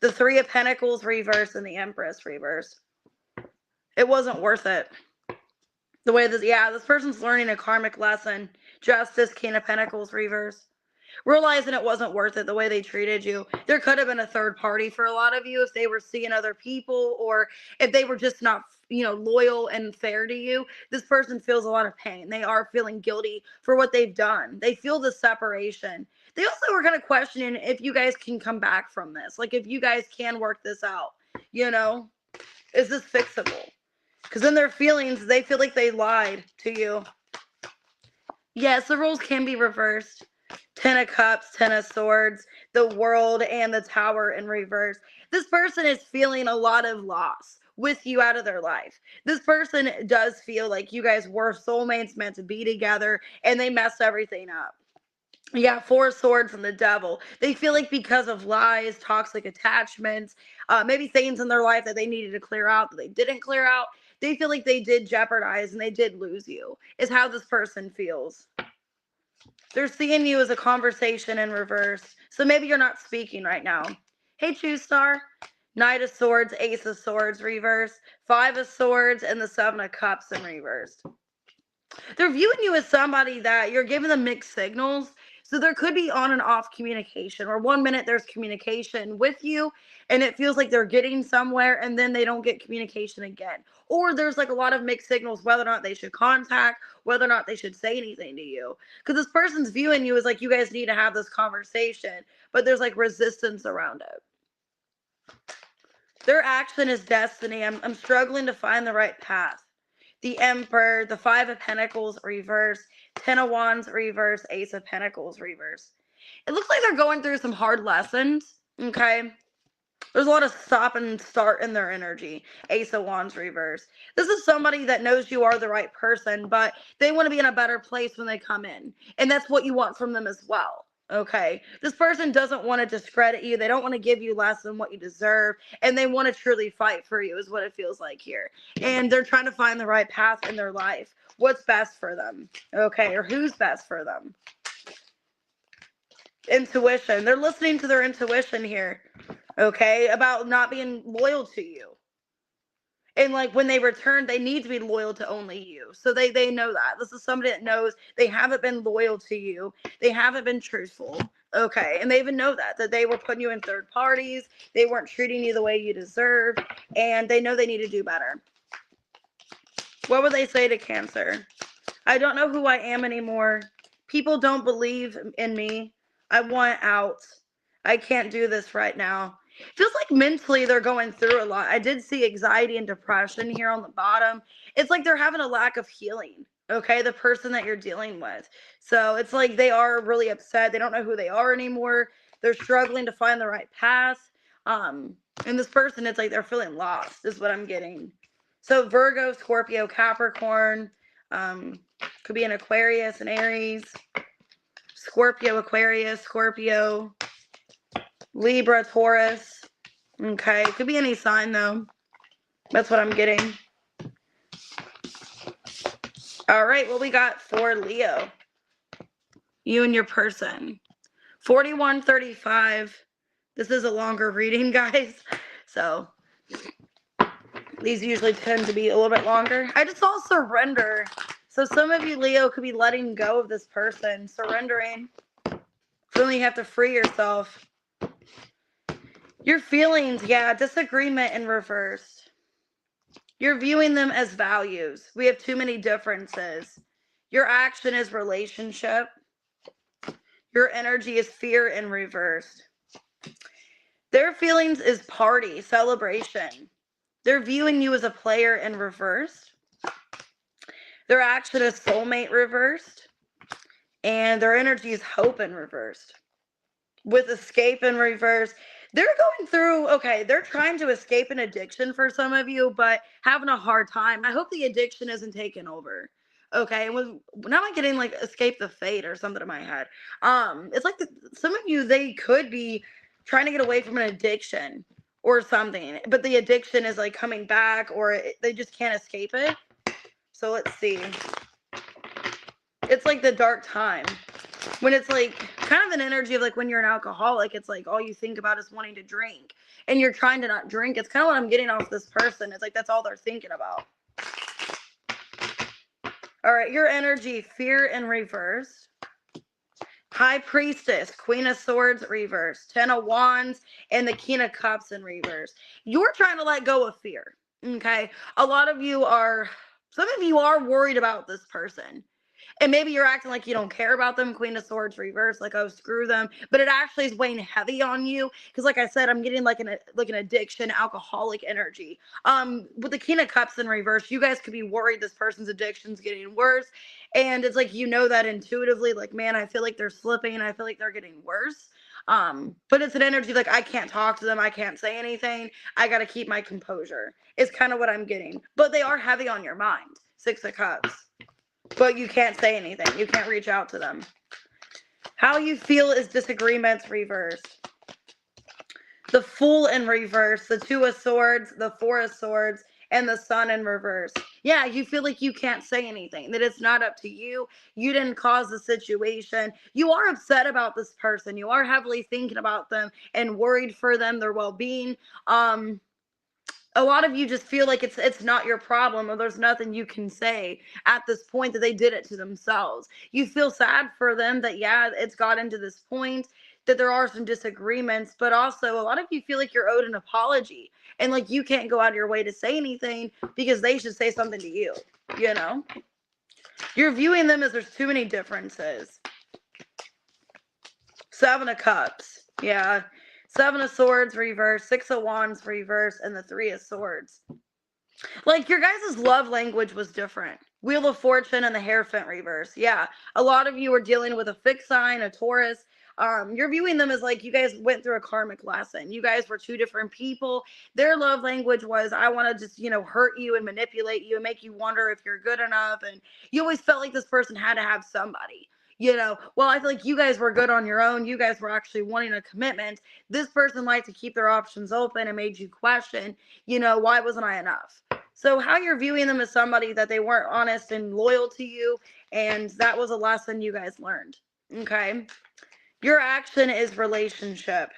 the Three of Pentacles reverse, and the Empress reverse. It wasn't worth it. The way this person's learning a karmic lesson. Justice, King of Pentacles reverse. Realizing it wasn't worth it, the way they treated you. There could have been a third party for a lot of you if they were seeing other people, or if they were just not, loyal and fair to you. This person feels a lot of pain. They are feeling guilty for what they've done. They feel the separation. They also were kind of questioning if you guys can come back from this. Like, if you guys can work this out, is this fixable? Because in their feelings, they feel like they lied to you. Yes, the roles can be reversed. Ten of Cups, Ten of Swords, the World, and the Tower in reverse. This person is feeling a lot of loss with you out of their life. This person does feel like you guys were soulmates meant to be together, and they messed everything up. Yeah, Four of Swords and the Devil. They feel like because of lies, toxic attachments, maybe things in their life that they needed to clear out that they didn't clear out, they feel like they did jeopardize and they did lose you, is how this person feels. They're seeing you as a conversation in reverse. So maybe you're not speaking right now. Hey, Choose Star. Knight of Swords, Ace of Swords, reverse. Five of Swords, and the Seven of Cups in reverse. They're viewing you as somebody that you're giving them mixed signals. So there could be on and off communication, or 1 minute there's communication with you and it feels like they're getting somewhere, and then they don't get communication again. Or there's like a lot of mixed signals whether or not they should contact, whether or not they should say anything to you. Because this person's viewing you as like, you guys need to have this conversation, but there's like resistance around it. Their action is destiny. I'm struggling to find the right path. the Emperor, the Five of Pentacles reverse, Ten of Wands reverse, Ace of Pentacles reverse. It looks like they're going through some hard lessons, okay? There's a lot of stop and start in their energy. Ace of Wands reverse. This is somebody that knows you are the right person, but they want to be in a better place when they come in. And that's what you want from them as well. Okay. This person doesn't want to discredit you. They don't want to give you less than what you deserve. And they want to truly fight for you, is what it feels like here. And they're trying to find the right path in their life. What's best for them? Okay. Or who's best for them? Intuition. They're listening to their intuition here. Okay, about not being loyal to you. And like when they return, they need to be loyal to only you. So they know that. This is somebody that knows they haven't been loyal to you. They haven't been truthful. Okay, and they even know that they were putting you in third parties. They weren't treating you the way you deserve. And they know they need to do better. What would they say to Cancer? I don't know who I am anymore. People don't believe in me. I want out. I can't do this right now. Feels like mentally they're going through a lot. I did see anxiety and depression here on the bottom. It's like they're having a lack of healing. Okay, the person that you're dealing with. So it's like they are really upset. They don't know who they are anymore. They're struggling to find the right path. And this person, it's like they're feeling lost, is what I'm getting. So Virgo, Scorpio, Capricorn, could be an Aquarius, an Aries, Scorpio, Aquarius, Scorpio, Libra, Taurus. Okay, could be any sign though. That's what I'm getting. All right, what we got for Leo? You and your person. 4135. This is a longer reading, guys. So these usually tend to be a little bit longer. I just saw surrender. So some of you, Leo, could be letting go of this person, surrendering. Feeling you have to free yourself. Your feelings, yeah, disagreement in reverse. You're viewing them as values. We have too many differences. Your action is relationship. Your energy is fear in reverse. Their feelings is party, celebration. They're viewing you as a player in reverse. Their action is soulmate reversed. And their energy is hope in reversed. With escape in reverse. They're going through, okay, they're trying to escape an addiction for some of you, but having a hard time. I hope the addiction isn't taken over. Okay, now I'm getting like escape the fate or something in my head. It's like some of you, they could be trying to get away from an addiction or something, but the addiction is like coming back, or they just can't escape it. So let's see. It's like the dark time. When it's like kind of an energy of like when you're an alcoholic, it's like all you think about is wanting to drink and you're trying to not drink. It's kind of what I'm getting off this person. It's like that's all they're thinking about. All right, your energy, fear in reverse. High Priestess, Queen of Swords reverse, Ten of Wands, and the King of Cups in reverse. You're trying to let go of fear, okay? A lot of you are, some of you are worried about this person. And maybe you're acting like you don't care about them. Queen of Swords reverse, like, oh, screw them. But it actually is weighing heavy on you. Because like I said, I'm getting like an addiction, alcoholic energy. With the King of Cups in reverse, you guys could be worried this person's addiction's getting worse. And it's like, you know that intuitively, like, man, I feel like they're slipping. I feel like they're getting worse. But it's an energy like, I can't talk to them. I can't say anything. I got to keep my composure. It's kind of what I'm getting. But they are heavy on your mind. Six of Cups. But you can't say anything. You can't reach out to them. How you feel is disagreements reversed. The Fool in reverse. The Two of Swords. The Four of Swords. And the Sun in reverse. Yeah, you feel like you can't say anything. That it's not up to you. You didn't cause the situation. You are upset about this person. You are heavily thinking about them and worried for them, their well-being. A lot of you just feel like it's not your problem, or there's nothing you can say at this point, that they did it to themselves. You feel sad for them that, yeah, it's gotten to this point, that there are some disagreements, but also a lot of you feel like you're owed an apology, and like you can't go out of your way to say anything because they should say something to you, you know? You're viewing them as there's too many differences. Seven of Cups. Yeah. Seven of Swords reverse, Six of Wands reverse, and the Three of Swords. Like, your guys' love language was different. Wheel of Fortune and the Hierophant reverse. Yeah. A lot of you are dealing with a fixed sign, a Taurus. You're viewing them as like you guys went through a karmic lesson. You guys were two different people. Their love language was, I want to just, hurt you and manipulate you and make you wonder if you're good enough. And you always felt like this person had to have somebody. Well, I feel like you guys were good on your own. You guys were actually wanting a commitment. This person liked to keep their options open and made you question, why wasn't I enough? So how you're viewing them as somebody that they weren't honest and loyal to you, and that was a lesson you guys learned. Okay. Your action is relationship.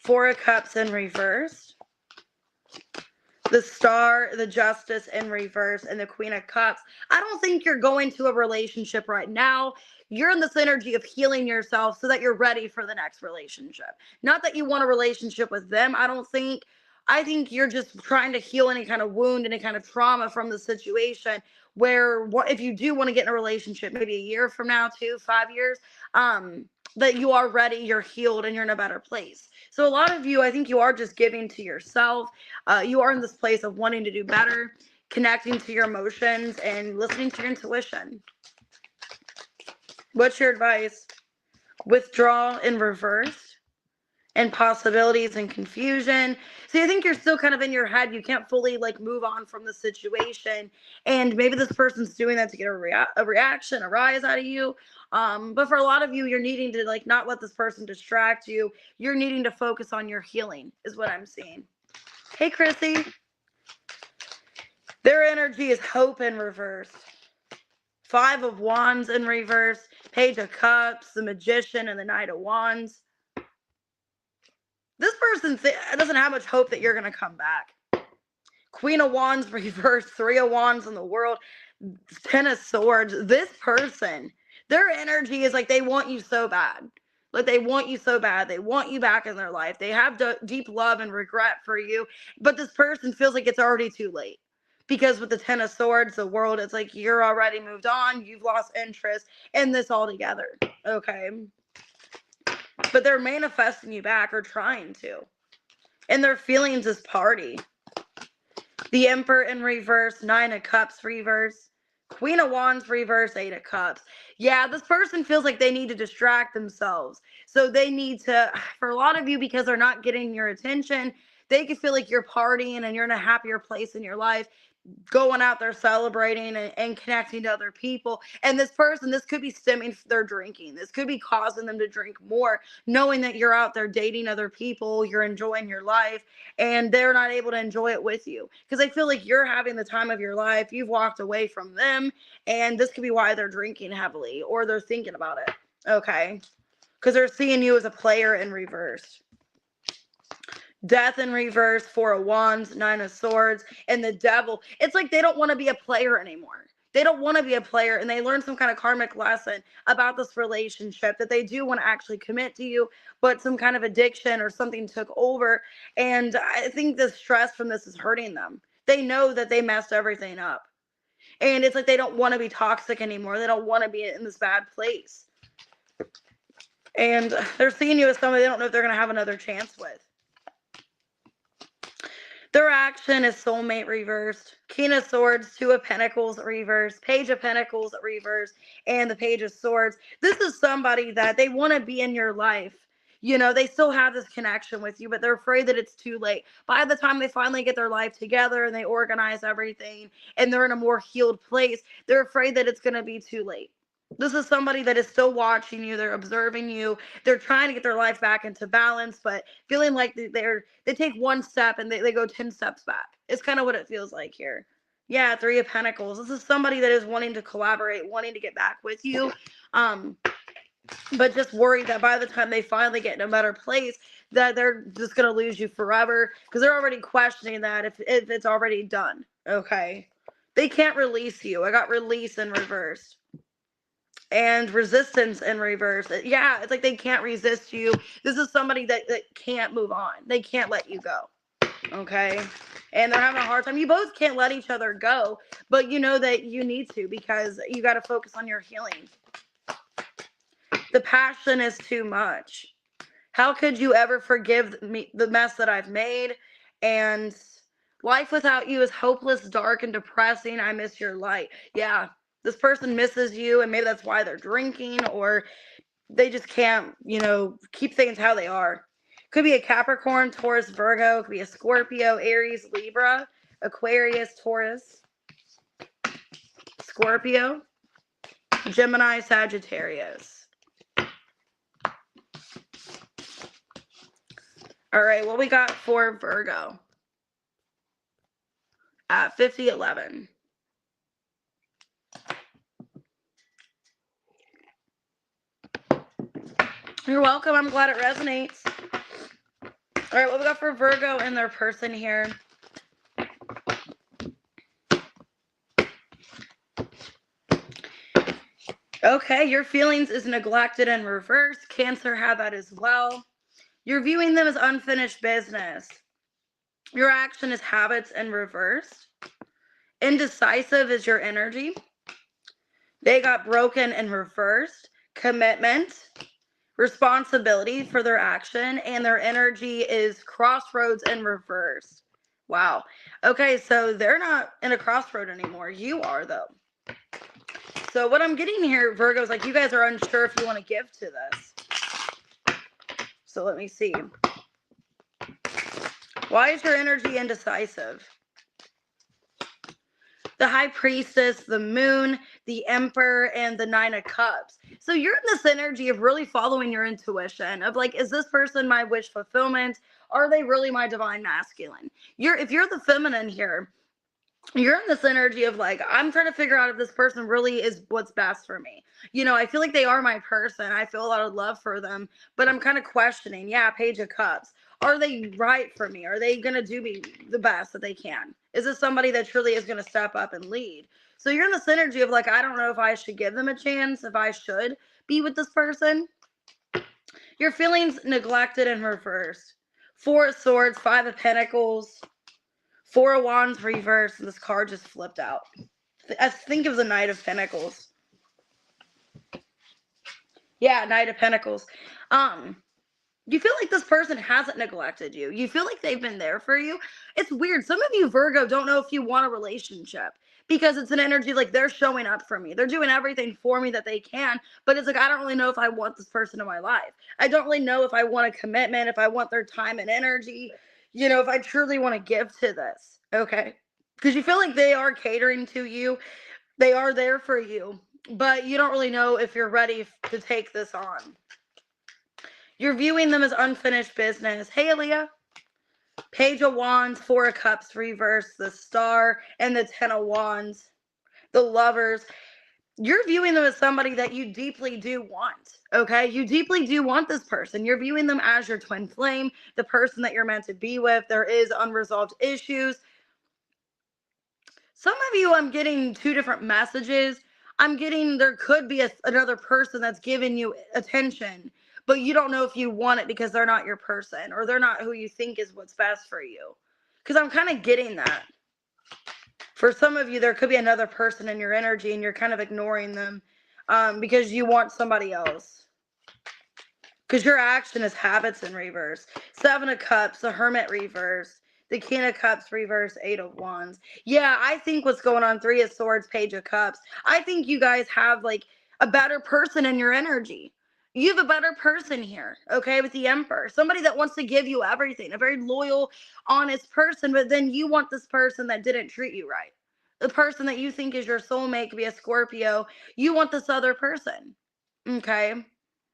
Four of Cups in reverse. The Star, the Justice in reverse, and the Queen of Cups. I don't think you're going to a relationship right now. You're in this energy of healing yourself so that you're ready for the next relationship. Not that you want a relationship with them, I don't think. I think you're just trying to heal any kind of wound, any kind of trauma from the situation where if you do want to get in a relationship, maybe a year from now, 5 years, that you are ready, you're healed, and you're in a better place. So a lot of you, I think you are just giving to yourself. You are in this place of wanting to do better, connecting to your emotions, and listening to your intuition. What's your advice? Withdraw in reverse, and possibilities and confusion. See, I think you're still kind of in your head. You can't fully move on from the situation, and maybe this person's doing that to get a reaction, a rise out of you. But for a lot of you, you're needing to not let this person distract you. You're needing to focus on your healing, is what I'm seeing. Hey, Chrissy. Their energy is hope in reverse. Five of Wands in reverse. Page of Cups, the Magician, and the Knight of Wands. This person doesn't have much hope that you're going to come back. Queen of Wands reverse. Three of Wands in the world. Ten of Swords. This person, their energy is they want you so bad. They want you so bad. They want you back in their life. They have deep love and regret for you. But this person feels like it's already too late. Because with the Ten of Swords, the world, it's you're already moved on. You've lost interest in this altogether. Okay. But they're manifesting you back, or trying to. And their feelings is party. The Emperor in reverse. Nine of Cups reverse. Queen of Wands reverse. Eight of Cups. Yeah, this person feels like they need to distract themselves. So they need to, for a lot of you, because they're not getting your attention, they can feel like you're partying and you're in a happier place in your life, going out there celebrating and connecting to other people. And this person, this could be stemming from their drinking. This could be causing them to drink more, knowing that you're out there dating other people, you're enjoying your life, and they're not able to enjoy it with you. Because I feel like you're having the time of your life. You've walked away from them, and this could be why they're drinking heavily, or they're thinking about it. Okay. Because they're seeing you as a player in reverse. Death in reverse. Four of Wands, Nine of Swords, and the Devil. It's they don't want to be a player anymore. They don't want to be a player, and they learn some kind of karmic lesson about this relationship that they do want to actually commit to you, but some kind of addiction or something took over. And I think the stress from this is hurting them. They know that they messed everything up. And it's they don't want to be toxic anymore. They don't want to be in this bad place. And they're seeing you as somebody they don't know if they're going to have another chance with. Their action is soulmate reversed. King of Swords, Two of Pentacles reversed. Page of Pentacles reversed. And the Page of Swords. This is somebody that they want to be in your life. They still have this connection with you, but they're afraid that it's too late. By the time they finally get their life together and they organize everything and they're in a more healed place, they're afraid that it's going to be too late. This is somebody that is still watching you. They're observing you. They're trying to get their life back into balance, but feeling like they take one step and they go 10 steps back. It's kind of what it feels like here. Yeah, Three of Pentacles. This is somebody that is wanting to collaborate, wanting to get back with you, but just worried that by the time they finally get in a better place, that they're just going to lose you forever, because they're already questioning that if it's already done. Okay. They can't release you. I got release in reverse. And resistance in reverse. Yeah, it's they can't resist you. This is somebody that can't move on. They can't let you go. Okay? And they're having a hard time. You both can't let each other go, but you know that you need to, because you got to focus on your healing. The passion is too much. How could you ever forgive me the mess that I've made? And Life without you is hopeless, dark, and depressing. I miss your light. Yeah, this person misses you, and maybe that's why they're drinking, or they just can't, keep things how they are. Could be a Capricorn, Taurus, Virgo. Could be a Scorpio, Aries, Libra, Aquarius, Taurus, Scorpio, Gemini, Sagittarius. All right, what we got for Virgo at 5011. You're welcome. I'm glad it resonates. All right, what we got for Virgo and their person here. Okay, your feelings is neglected and reversed. Cancer had that as well. You're viewing them as unfinished business. Your action is habits and reversed. Indecisive is your energy. They got broken and reversed. Commitment, responsibility for their action, and their energy is crossroads and reversed. Wow. Okay, so they're not in a crossroad anymore. You are, though. So what I'm getting here, Virgo, is like you guys are unsure if you want to give to this. So let me see. Why is your energy indecisive? The High Priestess, the Moon, the Emperor, and the Nine of Cups. So you're in this energy of really following your intuition of like, is this person my wish fulfillment? Are they really my divine masculine? If you're the feminine here, you're in this energy of like, I'm trying to figure out if this person really is what's best for me. I feel like they are my person. I feel a lot of love for them, but I'm kind of questioning. Yeah, Page of Cups. Are they right for me? Are they going to do me the best that they can? Is this somebody that truly is going to step up and lead? So you're in this energy of like, I don't know if I should give them a chance, if I should be with this person. Your feelings neglected and reversed. Four of Swords, Five of Pentacles, Four of Wands reversed, and this card just flipped out. I think it was a Knight of Pentacles. Yeah, Knight of Pentacles. You feel like this person hasn't neglected you. You feel like they've been there for you. It's weird. Some of you, Virgo, don't know if you want a relationship because it's an energy like they're showing up for me. They're doing everything for me that they can, but it's like, I don't really know if I want this person in my life. I don't really know if I want a commitment, if I want their time and energy, if I truly want to give to this. Okay. Because you feel like they are catering to you. They are there for you, but you don't really know if you're ready to take this on. You're viewing them as unfinished business. Hey, Leah. Page of Wands, Four of Cups reversed, the Star, and the Ten of Wands. The Lovers. You're viewing them as somebody that you deeply do want, okay? You deeply do want this person. You're viewing them as your twin flame, the person that you're meant to be with. There is unresolved issues. Some of you, I'm getting two different messages. I'm getting there could be another person that's giving you attention, but you don't know if you want it because they're not your person or they're not who you think is what's best for you. Because I'm kind of getting that. For some of you, there could be another person in your energy and you're kind of ignoring them because you want somebody else. Because your action is habits in reverse. Seven of Cups, the Hermit reverse. The King of Cups reverse, Eight of Wands. Yeah, I think what's going on, Three of Swords, Page of Cups. I think you guys have like a better person in your energy. You have a better person here, okay, with the Emperor. Somebody that wants to give you everything. A very loyal, honest person, but then you want this person that didn't treat you right. The person that you think is your soulmate could be a Scorpio. You want this other person, okay?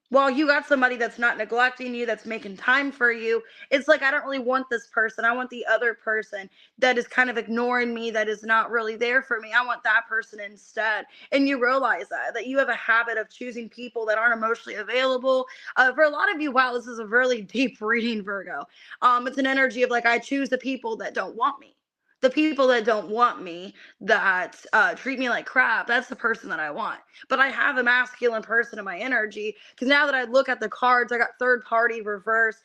Well, you got somebody that's not neglecting you, that's making time for you. It's like, I don't really want this person. I want the other person that is kind of ignoring me, that is not really there for me. I want that person instead. And you realize that you have a habit of choosing people that aren't emotionally available. For a lot of you, wow, this is a really deep reading, Virgo. It's an energy of like, I choose the people that don't want me. The people that don't want me, that treat me like crap, that's the person that I want. But I have a masculine person in my energy because now that I look at the cards, I got third party reverse,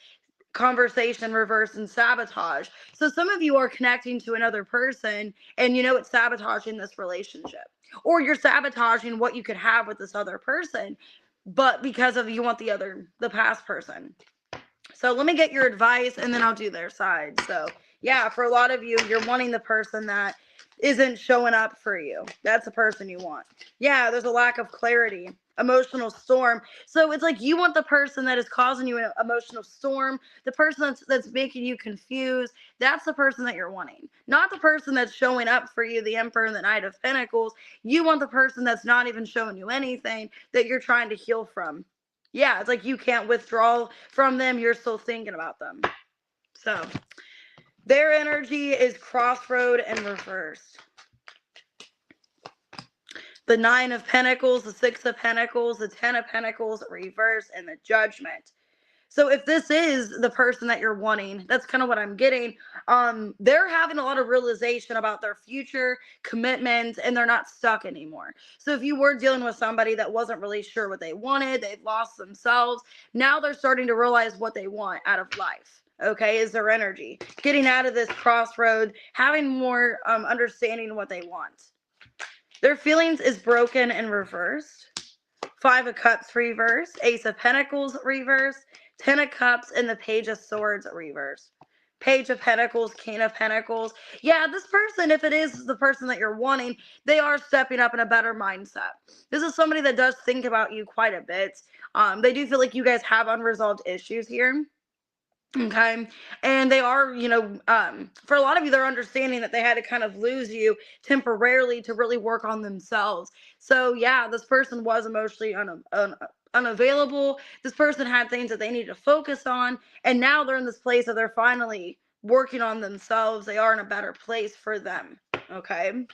conversation reverse, and sabotage. So some of you are connecting to another person and it's sabotaging this relationship. Or you're sabotaging what you could have with this other person, but because of you want the past person. So let me get your advice and then I'll do their side. So Yeah, for a lot of you, you're wanting the person that isn't showing up for you. That's the person you want. Yeah, there's a lack of clarity, emotional storm. So it's like you want the person that is causing you an emotional storm, the person that's making you confused. That's the person that you're wanting, not the person that's showing up for you, the Emperor and the Knight of Pentacles. You want the person that's not even showing you anything, that you're trying to heal from. Yeah, it's like you can't withdraw from them. You're still thinking about them. So their energy is crossroad and reversed. The 9 of Pentacles, the 6 of Pentacles, the 10 of Pentacles reverse, and the Judgment. So if this is the person that you're wanting, that's kind of what I'm getting. They're having a lot of realization about their future commitments, and they're not stuck anymore. So if you were dealing with somebody that wasn't really sure what they wanted, they've lost themselves, now they're starting to realize what they want out of life. Okay, is their energy getting out of this crossroad, having more understanding what they want. Their feelings is broken and reversed. 5 of Cups reverse, Ace of Pentacles reverse, 10 of Cups, and the Page of Swords reverse. Page of Pentacles, King of Pentacles. Yeah, this person, if it is the person that you're wanting, they are stepping up in a better mindset. This is somebody that does think about you quite a bit. They do feel like you guys have unresolved issues here. Okay. And they are, for a lot of you, they're understanding that they had to kind of lose you temporarily to really work on themselves. So, yeah, this person was emotionally unavailable. This person had things that they needed to focus on. And now they're in this place that they're finally working on themselves. They are in a better place for them. Okay.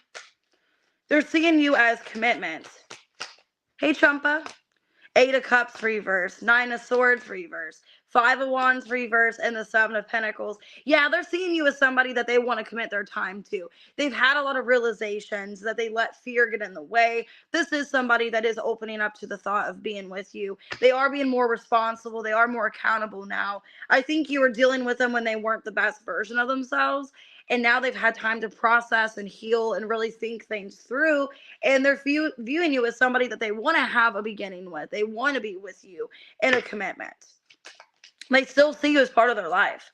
They're seeing you as commitment. Hey, Chumpa. 8 of Cups reverse, 9 of Swords reverse, 5 of Wands reverse, and the 7 of Pentacles. Yeah, they're seeing you as somebody that they want to commit their time to. They've had a lot of realizations that they let fear get in the way. This is somebody that is opening up to the thought of being with you. They are being more responsible. They are more accountable now. I think you were dealing with them when they weren't the best version of themselves. And now they've had time to process and heal and really think things through. And they're viewing you as somebody that they want to have a beginning with. They want to be with you in a commitment. They still see you as part of their life.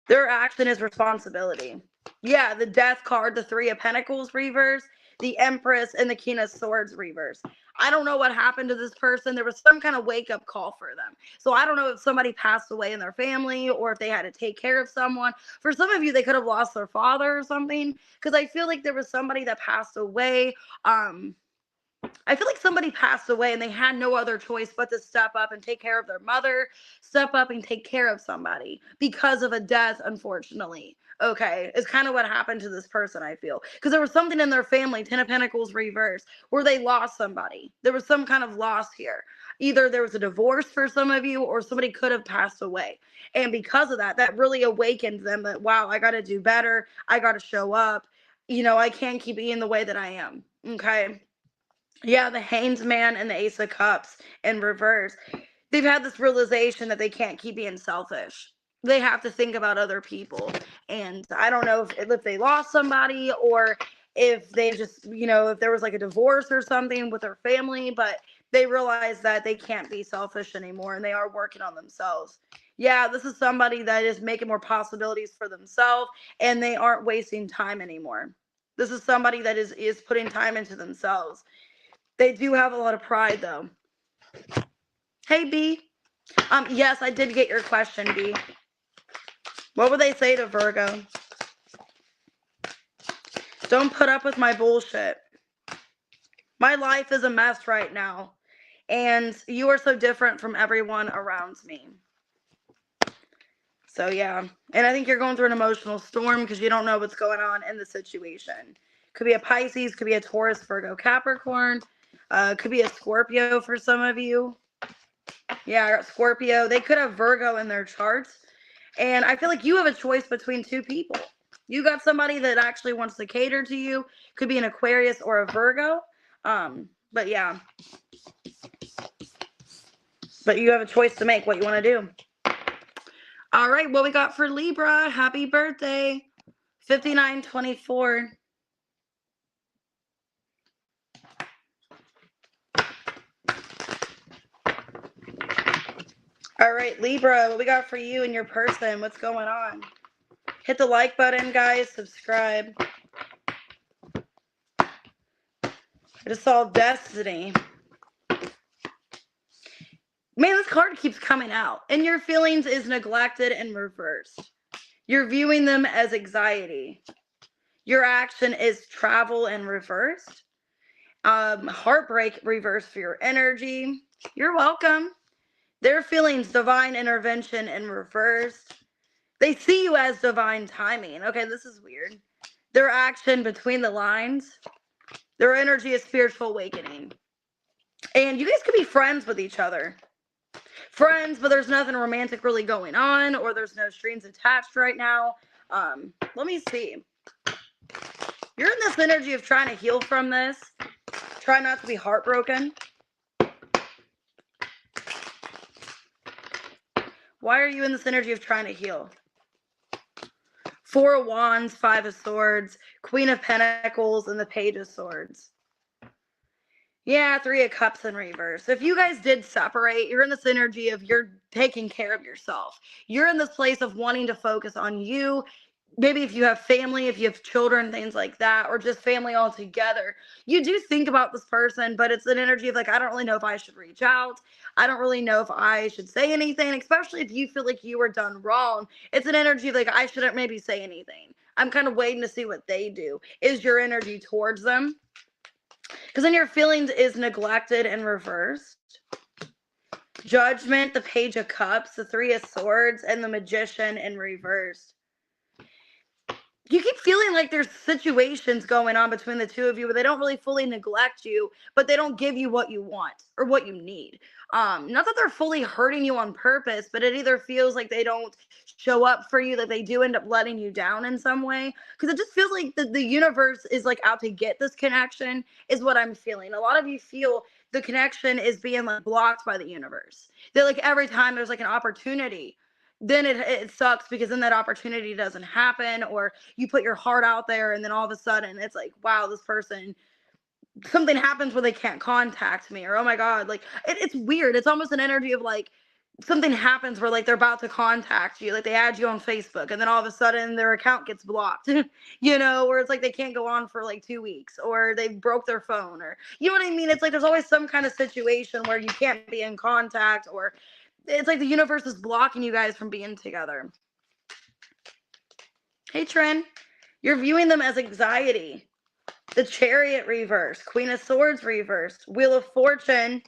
Their action is responsibility. Yeah, the Death card, the 3 of Pentacles reverse, the Empress, and the King of Swords reverse. I don't know what happened to this person. There was some kind of wake-up call for them. So I don't know if somebody passed away in their family or if they had to take care of someone. For some of you, they could have lost their father or something, because I feel like there was somebody that passed away. I feel like somebody passed away and they had no other choice but to step up and take care of their mother, step up and take care of somebody because of a death, unfortunately. Okay, it's kind of what happened to this person, I feel. Because there was something in their family, 10 of Pentacles reverse, where they lost somebody. There was some kind of loss here. Either there was a divorce for some of you or somebody could have passed away. And because of that, that really awakened them that, wow, I got to do better. I got to show up. I can't keep being the way that I am. Okay. Yeah, the Hanged Man and the Ace of Cups in reverse. They've had this realization that they can't keep being selfish. They have to think about other people. And I don't know if they lost somebody or if they just, if there was like a divorce or something with their family, but they realize that they can't be selfish anymore and they are working on themselves. Yeah, this is somebody that is making more possibilities for themselves and they aren't wasting time anymore. This is somebody that is putting time into themselves. They do have a lot of pride, though. Hey, B. Yes, I did get your question, B. What would they say to Virgo? Don't put up with my bullshit. My life is a mess right now, and you are so different from everyone around me. So, yeah. And I think you're going through an emotional storm because you don't know what's going on in the situation. Could be a Pisces, could be a Taurus, Virgo, Capricorn. Could be a Scorpio for some of you. Yeah, I got Scorpio. They could have Virgo in their charts. And I feel like you have a choice between two people. You got somebody that actually wants to cater to you. Could be an Aquarius or a Virgo. But yeah. But you have a choice to make what you want to do. All right, what we got for Libra? Happy birthday. 5924. All right, Libra, what we got for you and your person? What's going on? Hit the like button, guys. Subscribe. I just saw Destiny. Man, this card keeps coming out. And your feelings is neglected and reversed. You're viewing them as anxiety. Your action is travel and reversed. Heartbreak reversed for your energy. You're welcome. Their feelings, divine intervention and reversed. They see you as divine timing. Okay, this is weird. Their action between the lines. Their energy is spiritual awakening. And you guys could be friends with each other. Friends, but there's nothing romantic really going on, or there's no strings attached right now. Let me see. You're in this energy of trying to heal from this. Try not to be heartbroken. Why are you in this energy of trying to heal? Four of Wands, Five of Swords, Queen of Pentacles, and the Page of Swords. Yeah, Three of Cups in reverse. If you guys did separate, you're in this energy of you're taking care of yourself. You're in this place of wanting to focus on you. Maybe if you have family, if you have children, things like that, or just family altogether, you do think about this person, but it's an energy of like, I don't really know if I should reach out. I don't really know if I should say anything, especially if you feel like you were done wrong. It's an energy of like, I shouldn't maybe say anything. I'm kind of waiting to see what they do. Is your energy towards them? Because then your feelings is neglected and reversed. Judgment, the Page of Cups, the Three of Swords, and the Magician in reverse. You keep feeling like there's situations going on between the two of you where they don't really fully neglect you, but they don't give you what you want or what you need. Not that they're fully hurting you on purpose, but it either feels like they don't show up for you, that they do end up letting you down in some way. Because it just feels like the universe is like out to get this connection, is what I'm feeling. A lot of you feel the connection is being like blocked by the universe. That like every time there's like an opportunity, then it sucks, because then that opportunity doesn't happen, or you put your heart out there and then all of a sudden it's like, wow, this person, something happens where they can't contact me, or oh my god, like it's weird. It's almost an energy of like something happens where like they're about to contact you, like they add you on Facebook and then all of a sudden their account gets blocked. You know, where it's like they can't go on for like 2 weeks, or they broke their phone, or you know what I mean. It's like there's always some kind of situation where you can't be in contact, or it's like the universe is blocking you guys from being together. Hey, Trin, you're viewing them as anxiety. The Chariot reversed, Queen of Swords reversed, Wheel of Fortune,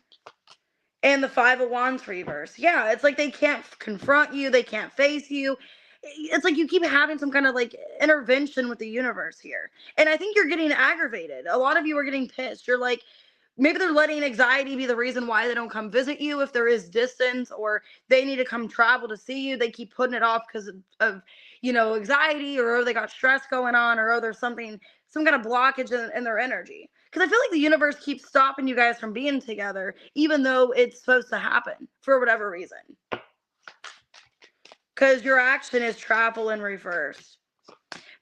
and the Five of Wands reversed. Yeah, it's like they can't confront you. They can't face you. It's like you keep having some kind of like intervention with the universe here. And I think you're getting aggravated. A lot of you are getting pissed. You're like, maybe they're letting anxiety be the reason why they don't come visit you if there is distance, or they need to come travel to see you. They keep putting it off because of you know, anxiety, or oh, they got stress going on, or oh, there's something, some kind of blockage in their energy. Because I feel like the universe keeps stopping you guys from being together, even though it's supposed to happen for whatever reason. Because your action is travel in reverse.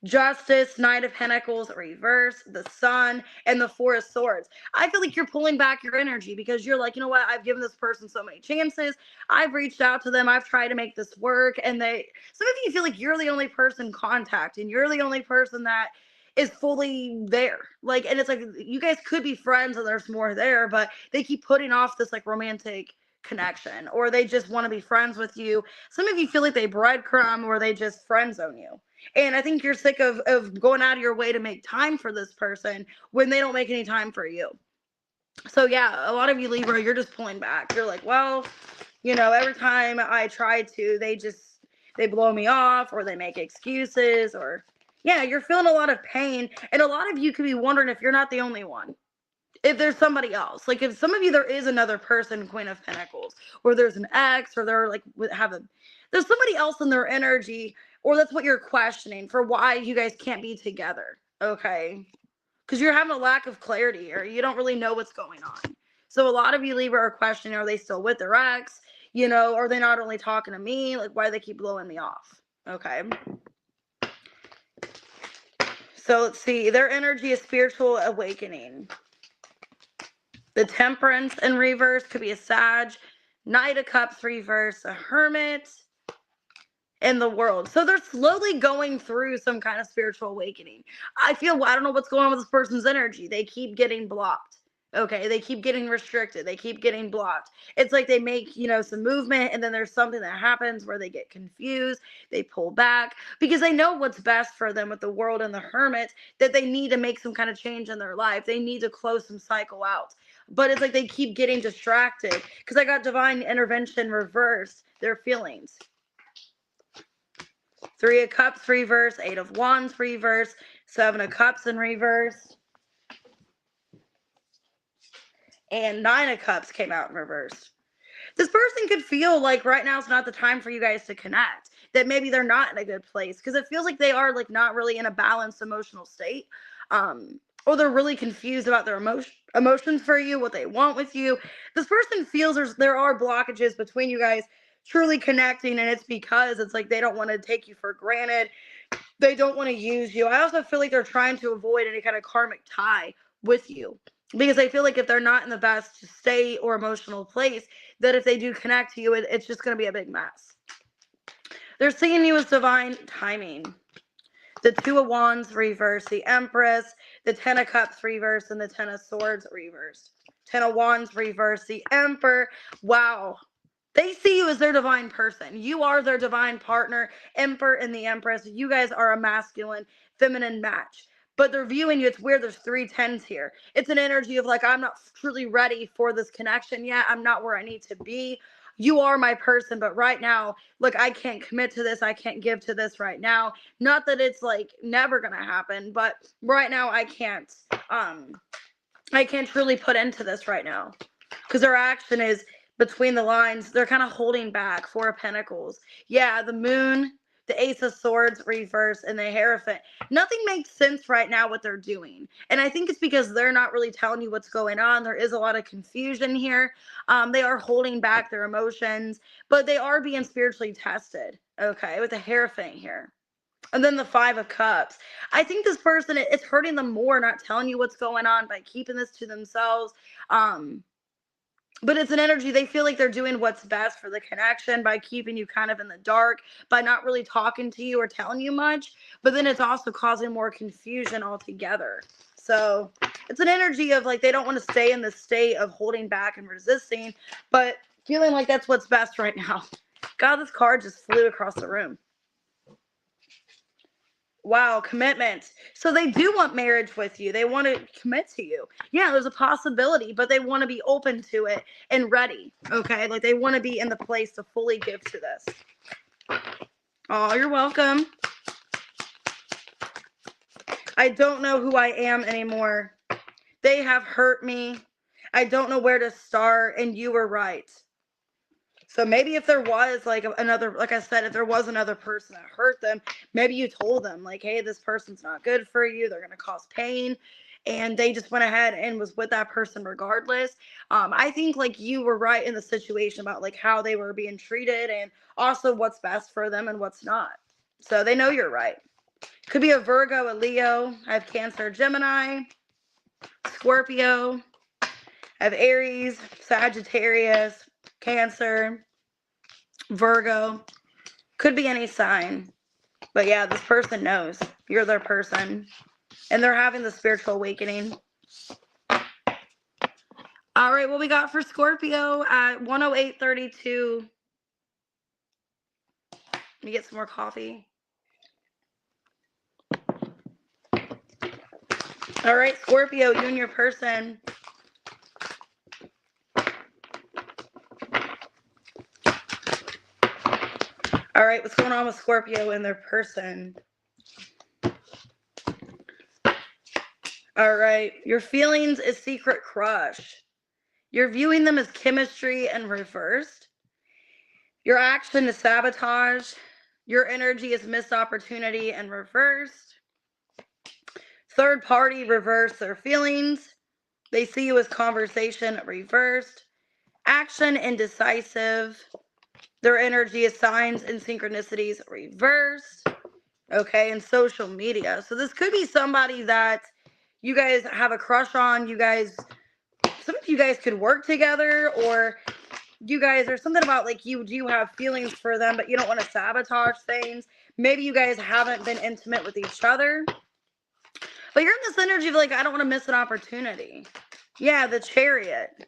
Justice, Knight of Pentacles reverse, the Sun, and the Four of Swords. I feel like you're pulling back your energy because you're like, you know what? I've given this person so many chances. I've reached out to them. I've tried to make this work. And some of you feel like you're the only person contacting. You're the only person that is fully there. Like, and it's like, you guys could be friends and there's more there, but they keep putting off this like romantic connection, or they just want to be friends with you. Some of you feel like they breadcrumb, or they just friend zone you. And I think you're sick of going out of your way to make time for this person when they don't make any time for you. So yeah, a lot of you Libra, you're just pulling back. You're like, well, you know, every time I try to, they blow me off, or they make excuses, or yeah, you're feeling a lot of pain. And a lot of you could be wondering if you're not the only one. If there's somebody else, like if some of you, there is another person, Queen of Pentacles, or there's an ex, or they're like there's somebody else in their energy, or that's what you're questioning for why you guys can't be together. Okay, because you're having a lack of clarity, or you don't really know what's going on. So a lot of you Libra are questioning, are they still with their ex? You know, are they not only talking to me? Like, why do they keep blowing me off? Okay. So let's see. Their energy is spiritual awakening. The Temperance in reverse could be a Sag. Knight of Cups reverse, a Hermit. in the world. So they're slowly going through some kind of spiritual awakening. I don't know what's going on with this person's energy. They keep getting blocked. Okay, they keep getting restricted. They keep getting blocked. It's like they make, some movement, and then there's something that happens where they get confused. They pull back because they know what's best for them with the world and the hermit, that they need to make some kind of change in their life. They need to close some cycle out. But it's like they keep getting distracted because I got divine intervention reversed their feelings. 3 of Cups reverse, 8 of Wands reverse, 7 of Cups in reverse, and 9 of Cups came out in reverse. This person could feel like right now is not the time for you guys to connect, that maybe they're not in a good place because it feels like they are like not really in a balanced emotional state, or they're really confused about their emotions for you, what they want with you. This person feels there are blockages between you guys truly connecting, and it's because it's like they don't want to take you for granted. They don't want to use you. I also feel like they're trying to avoid any kind of karmic tie with you because they feel like if they're not in the best state or emotional place, that if they do connect to you, it's just going to be a big mess. They're seeing you as divine timing. The 2 of Wands reverse, the Empress, the 10 of Cups reverse, and the 10 of Swords reverse. 10 of Wands reverse, the Emperor. Wow. They see you as their divine person. You are their divine partner, Emperor and the Empress. You guys are a masculine, feminine match. But they're viewing you. It's weird. There's 3 10s here. It's an energy of like, I'm not truly ready for this connection yet. I'm not where I need to be. You are my person, but right now, look, I can't commit to this. I can't give to this right now. Not that it's like never gonna happen, but right now I can't truly put into this right now. Because their action is between the lines. They're kind of holding back. 4 of Pentacles. Yeah, the Moon, the Ace of Swords reverse, and the Hierophant. Nothing makes sense right now what they're doing. And I think it's because they're not really telling you what's going on. There is a lot of confusion here. They are holding back their emotions, but they are being spiritually tested, okay, with the Hierophant here. And then the 5 of Cups. I think this person, it's hurting them more not telling you what's going on by keeping this to themselves. But it's an energy, they feel like they're doing what's best for the connection by keeping you kind of in the dark, by not really talking to you or telling you much. But then it's also causing more confusion altogether. So it's an energy of like they don't want to stay in the state of holding back and resisting, but feeling like that's what's best right now. God, this card just flew across the room. Wow, commitment. So they do want marriage with you. They want to commit to you. Yeah, there's a possibility, but they want to be open to it and ready. Okay, like they want to be in the place to fully give to this. Oh, you're welcome. I don't know who I am anymore. They have hurt me. I don't know where to start, and you were right. So maybe if there was like another, like I said, if there was another person that hurt them, maybe you told them like, hey, this person's not good for you. They're going to cause pain. And they just went ahead and was with that person regardless. I think like you were right in the situation about like how they were being treated and also what's best for them and what's not. So they know you're right. Could be a Virgo, a Leo. I have Cancer, Gemini, Scorpio. I have Aries, Sagittarius, Cancer, Virgo. Could be any sign. But yeah, this person knows you're their person. And they're having the spiritual awakening. All right, what we got for Scorpio at 108.32. Let me get some more coffee. All right, Scorpio, you and your person. All right, what's going on with Scorpio and their person? All right, your feelings is secret crush. You're viewing them as chemistry and reversed. Your action is sabotage. Your energy is missed opportunity and reversed. Third party reverse their feelings. They see you as conversation reversed. Action indecisive. Their energy is signs and synchronicities reversed. Okay, and social media. So this could be somebody that you guys have a crush on. Some of you guys could work together, or you guys, there's something about like you do have feelings for them, but you don't want to sabotage things. Maybe you guys haven't been intimate with each other, but you're in this energy of like, I don't want to miss an opportunity. Yeah, the Chariot.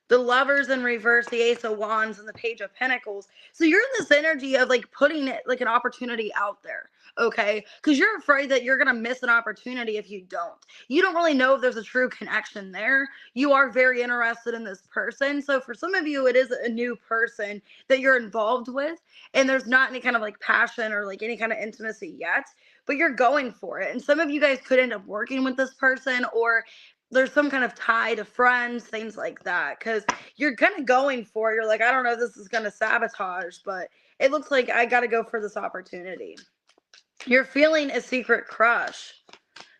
The Lovers in reverse, the Ace of Wands, and the Page of Pentacles. So you're in this energy of like putting it like an opportunity out there, okay? Because you're afraid that you're going to miss an opportunity if you don't. You don't really know if there's a true connection there. You are very interested in this person. So for some of you, it is a new person that you're involved with, and there's not any kind of like passion or like any kind of intimacy yet, but you're going for it. And some of you guys could end up working with this person, or there's some kind of tie to friends, things like that, because you're kind of going for it. You're like, I don't know if this is going to sabotage, but it looks like I got to go for this opportunity. You're feeling a secret crush.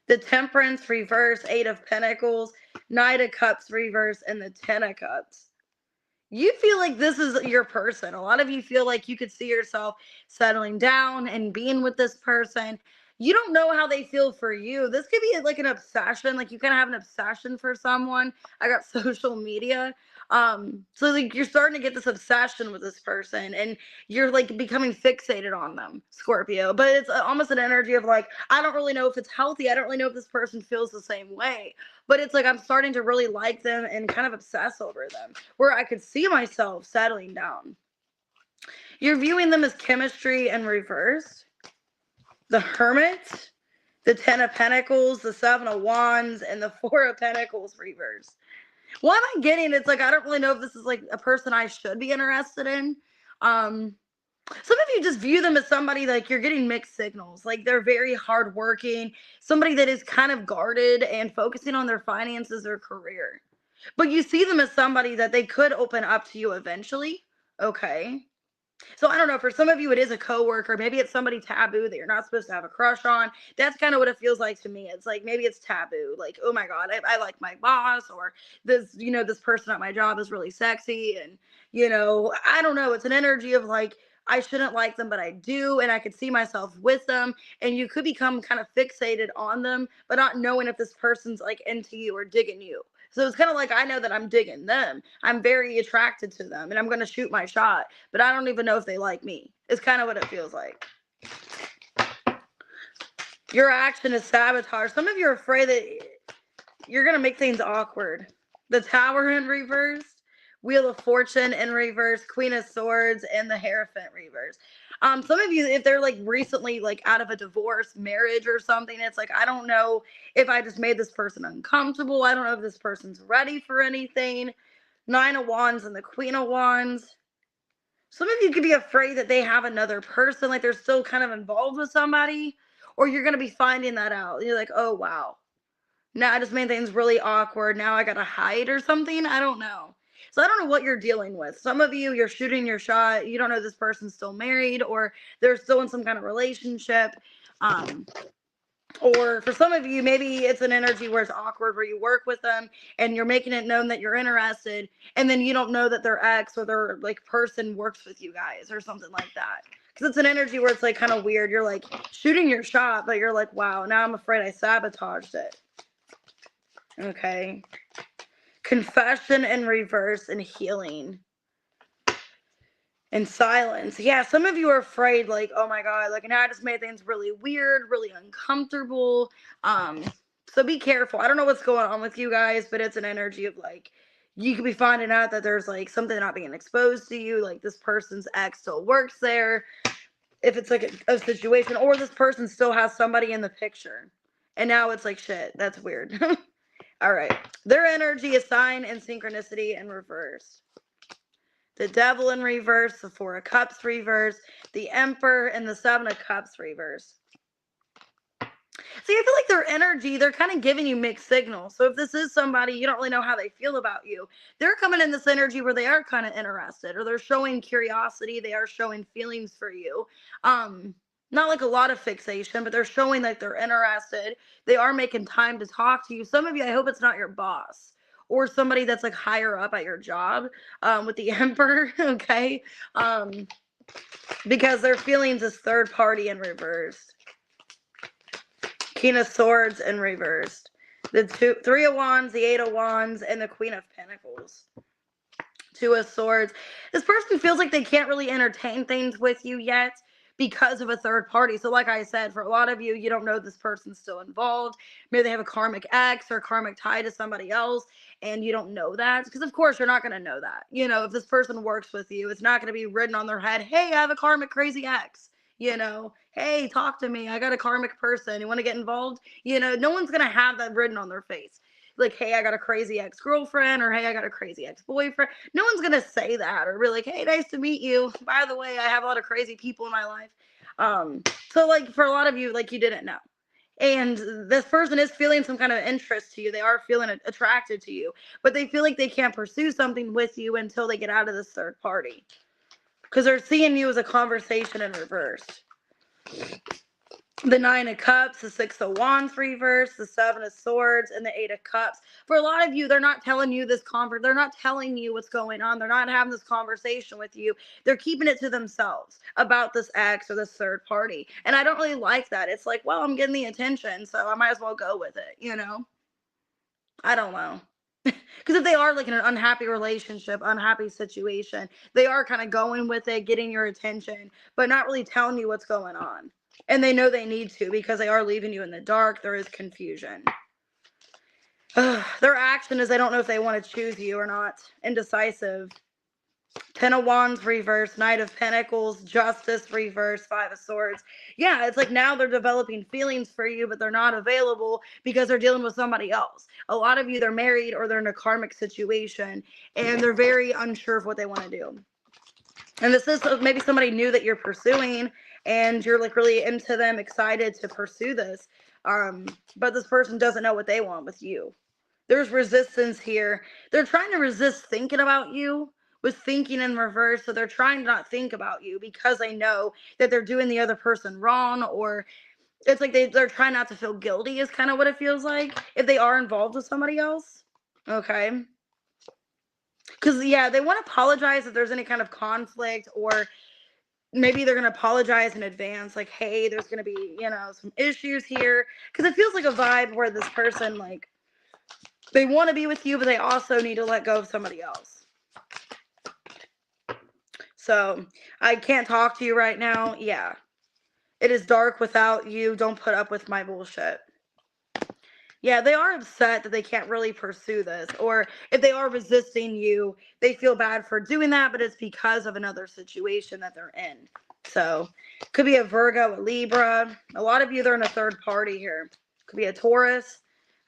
The Temperance reverse, 8 of Pentacles, Knight of Cups reverse, and the 10 of Cups. You feel like this is your person. A lot of you feel like you could see yourself settling down and being with this person. You don't know how they feel for you. This could be like an obsession. Like you kind of have an obsession for someone. I got social media. So like you're starting to get this obsession with this person, and you're like becoming fixated on them, Scorpio. But it's almost an energy of like, I don't really know if it's healthy. I don't really know if this person feels the same way. But it's like I'm starting to really like them and kind of obsess over them, where I could see myself settling down. You're viewing them as chemistry in reverse. The Hermit, the 10 of Pentacles, the 7 of Wands, and the 4 of Pentacles reverse. What am I getting? It's like I don't really know if this is like a person I should be interested in. Some of you just view them as somebody like you're getting mixed signals. Like they're very hardworking, somebody that is kind of guarded and focusing on their finances or career. But you see them as somebody that they could open up to you eventually. Okay. So I don't know, for some of you, it is a coworker. Maybe it's somebody taboo that you're not supposed to have a crush on. That's kind of what it feels like to me. It's like, maybe it's taboo. Like, oh my God, I like my boss, or this, this person at my job is really sexy. And, I don't know. It's an energy of like, I shouldn't like them, but I do. And I could see myself with them. And you could become kind of fixated on them, but not knowing if this person's like into you or digging you. So it's kind of like, I know that I'm digging them. I'm very attracted to them, and I'm going to shoot my shot, but I don't even know if they like me. It's kind of what it feels like. Your action is sabotage. Some of you are afraid that you're going to make things awkward. The Tower in reverse, Wheel of Fortune in reverse, Queen of Swords, and the Hierophant reverse. Some of you, if they're like recently like out of a divorce, marriage or something, it's like, I don't know if I just made this person uncomfortable. I don't know if this person's ready for anything. 9 of Wands and the Queen of Wands. Some of you could be afraid that they have another person, like they're still kind of involved with somebody, or you're going to be finding that out. You're like, oh, wow. Now I just made things really awkward. Now I got to hide or something. I don't know. So I don't know what you're dealing with. Some of you, you're shooting your shot. You don't know this person's still married, or they're still in some kind of relationship. Or for some of you, maybe it's an energy where it's awkward, where you work with them and you're making it known that you're interested, and then you don't know that their ex or their like person works with you guys or something like that. Because it's an energy where it's like kind of weird. You're like shooting your shot, but you're like, wow, now I'm afraid I sabotaged it. Okay. Confession in reverse and healing. And silence. Yeah, some of you are afraid, like, oh my God, like now I just made things really weird, really uncomfortable. So be careful. I don't know what's going on with you guys, but it's an energy of like, you could be finding out that there's like something not being exposed to you, like this person's ex still works there, if it's like a situation, or this person still has somebody in the picture. And now it's like, shit, that's weird. All right. Their energy is sign and synchronicity in reverse. The Devil in reverse, the 4 of Cups reverse, the Emperor, and the 7 of Cups reverse. See, I feel like their energy, they're kind of giving you mixed signals. So if this is somebody, you don't really know how they feel about you. They're coming in this energy where they are kind of interested, or they're showing curiosity. They are showing feelings for you. Not like a lot of fixation, but they're showing like they're interested. They are making time to talk to you. Some of you, I hope it's not your boss or somebody that's like higher up at your job, with the Emperor, okay? Because their feelings is third party in reverse. King of Swords in reversed. The 3 of Wands, the 8 of Wands, and the Queen of Pentacles. Two of Swords. This person feels like they can't really entertain things with you yet because of a third party. So like I said, for a lot of you, you don't know this person's still involved. Maybe they have a karmic ex or a karmic tie to somebody else, and you don't know that. Because of course you're not going to know that. You know, if this person works with you, it's not going to be written on their head, hey, I have a karmic crazy ex. You know, hey, talk to me. I got a karmic person. You want to get involved? You know, no one's going to have that written on their face. Like, hey, I got a crazy ex-girlfriend, or hey, I got a crazy ex-boyfriend. No one's going to say that, or be like, hey, nice to meet you. By the way, I have a lot of crazy people in my life. So like for a lot of you, like you didn't know. And this person is feeling some kind of interest to you. They are feeling attracted to you, but they feel like they can't pursue something with you until they get out of this third party. Because they're seeing you as a conversation in reverse. The Nine of Cups, the Six of Wands reverse, the Seven of Swords, and the Eight of Cups. For a lot of you, they're not telling you this they're not telling you what's going on. They're not having this conversation with you. They're keeping it to themselves about this ex or this third party. And I don't really like that. It's like, well, I'm getting the attention, so I might as well go with it, you know? I don't know. Because if they are like in an unhappy relationship, unhappy situation, they are kind of going with it, getting your attention, but not really telling you what's going on. And they know they need to because they are leaving you in the dark. There is confusion. Their action is they don't know if they want to choose you or not. Indecisive. Ten of Wands reverse, Knight of Pentacles, Justice reverse, Five of Swords. Yeah, it's like now they're developing feelings for you, but they're not available because they're dealing with somebody else. A lot of you, they're married or they're in a karmic situation, and they're very unsure of what they want to do. And this is maybe somebody new that you're pursuing, and you're like really into them, excited to pursue this. But this person doesn't know what they want with you. There's resistance here. They're trying to resist thinking about you with thinking in reverse. So they're trying to not think about you because they know that they're doing the other person wrong, or it's like they're trying not to feel guilty is kind of what it feels like if they are involved with somebody else. Okay. Because, yeah, they want to apologize if there's any kind of conflict, or maybe they're going to apologize in advance. Like, hey, there's going to be, you know, some issues here. Because it feels like a vibe where this person, like, they want to be with you, but they also need to let go of somebody else. So, I can't talk to you right now. Yeah. It is dark without you. Don't put up with my bullshit. Yeah, they are upset that they can't really pursue this. Or if they are resisting you, they feel bad for doing that, but it's because of another situation that they're in. So, could be a Virgo, a Libra. A lot of you, they're in a third party here. Could be a Taurus,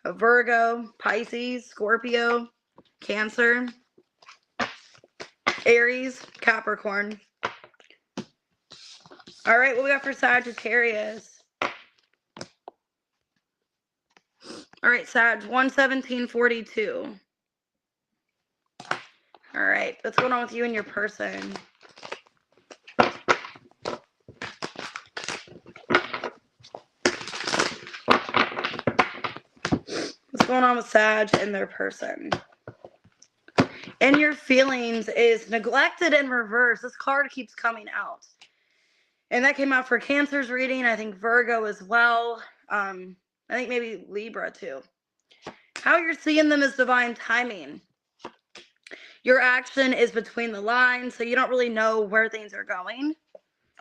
a Virgo, Pisces, Scorpio, Cancer, Aries, Capricorn. All right, what we got for Sagittarius? All right, Sag, 11742. All right, what's going on with you and your person? What's going on with Sag and their person? And your feelings is neglected in reverse. This card keeps coming out. And that came out for Cancer's reading. I think Virgo as well. I think maybe Libra too. How you're seeing them is divine timing. Your action is between the lines, so you don't really know where things are going.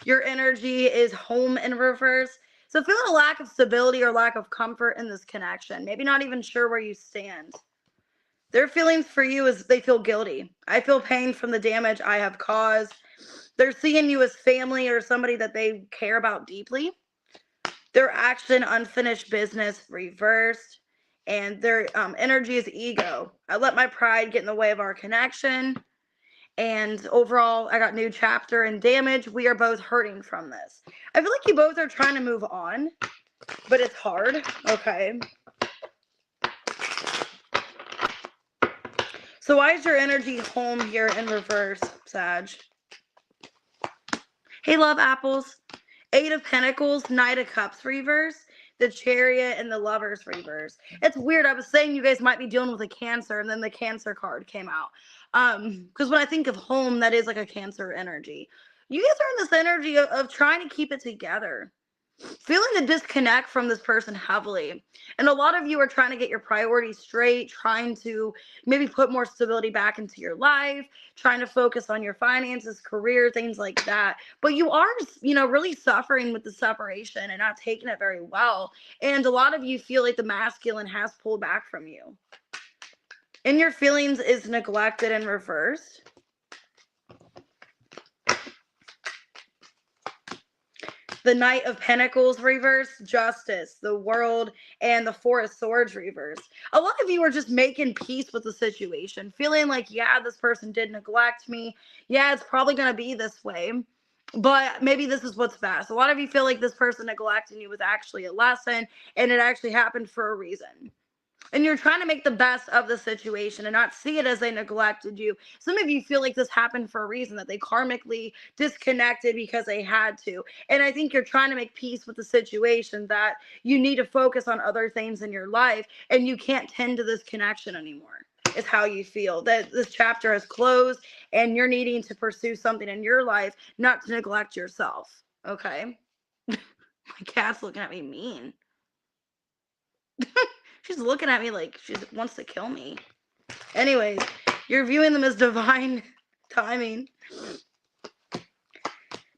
Your energy is home in reverse. So feeling a lack of stability or lack of comfort in this connection. Maybe not even sure where you stand. Their feelings for you is they feel guilty. I feel pain from the damage I have caused. They're seeing you as family or somebody that they care about deeply. Their action, unfinished business, reversed. And their energy is ego. I let my pride get in the way of our connection. And overall, I got new chapter and damage. We are both hurting from this. I feel like you both are trying to move on, but it's hard. Okay. So why is your energy home here in reverse, Sag? Hey, love apples. Eight of Pentacles, Knight of Cups reverse, the Chariot, and the Lovers reverse. It's weird. I was saying you guys might be dealing with a Cancer, and then the Cancer card came out. Because when I think of home, that is like a Cancer energy. You guys are in this energy of trying to keep it together. feeling the disconnect from this person heavily. And a lot of you are trying to get your priorities straight, trying to maybe put more stability back into your life, trying to focus on your finances, career, things like that. But you are, really suffering with the separation and not taking it very well. And a lot of you feel like the masculine has pulled back from you. And your feelings is neglected and reversed. The Knight of Pentacles reverse, Justice, the World, and the Four of Swords reverse. A lot of you are just making peace with the situation, feeling like, yeah, this person did neglect me. Yeah, it's probably going to be this way, but maybe this is what's best. A lot of you feel like this person neglecting you was actually a lesson, and it actually happened for a reason. And you're trying to make the best of the situation and not see it as they neglected you. Some of you feel like this happened for a reason, that they karmically disconnected because they had to. And I think you're trying to make peace with the situation, that you need to focus on other things in your life and you can't tend to this connection anymore, is how you feel. That this chapter is closed and you're needing to pursue something in your life, not to neglect yourself. Okay? My cat's looking at me mean. She's looking at me like she wants to kill me. Anyways, you're viewing them as divine timing.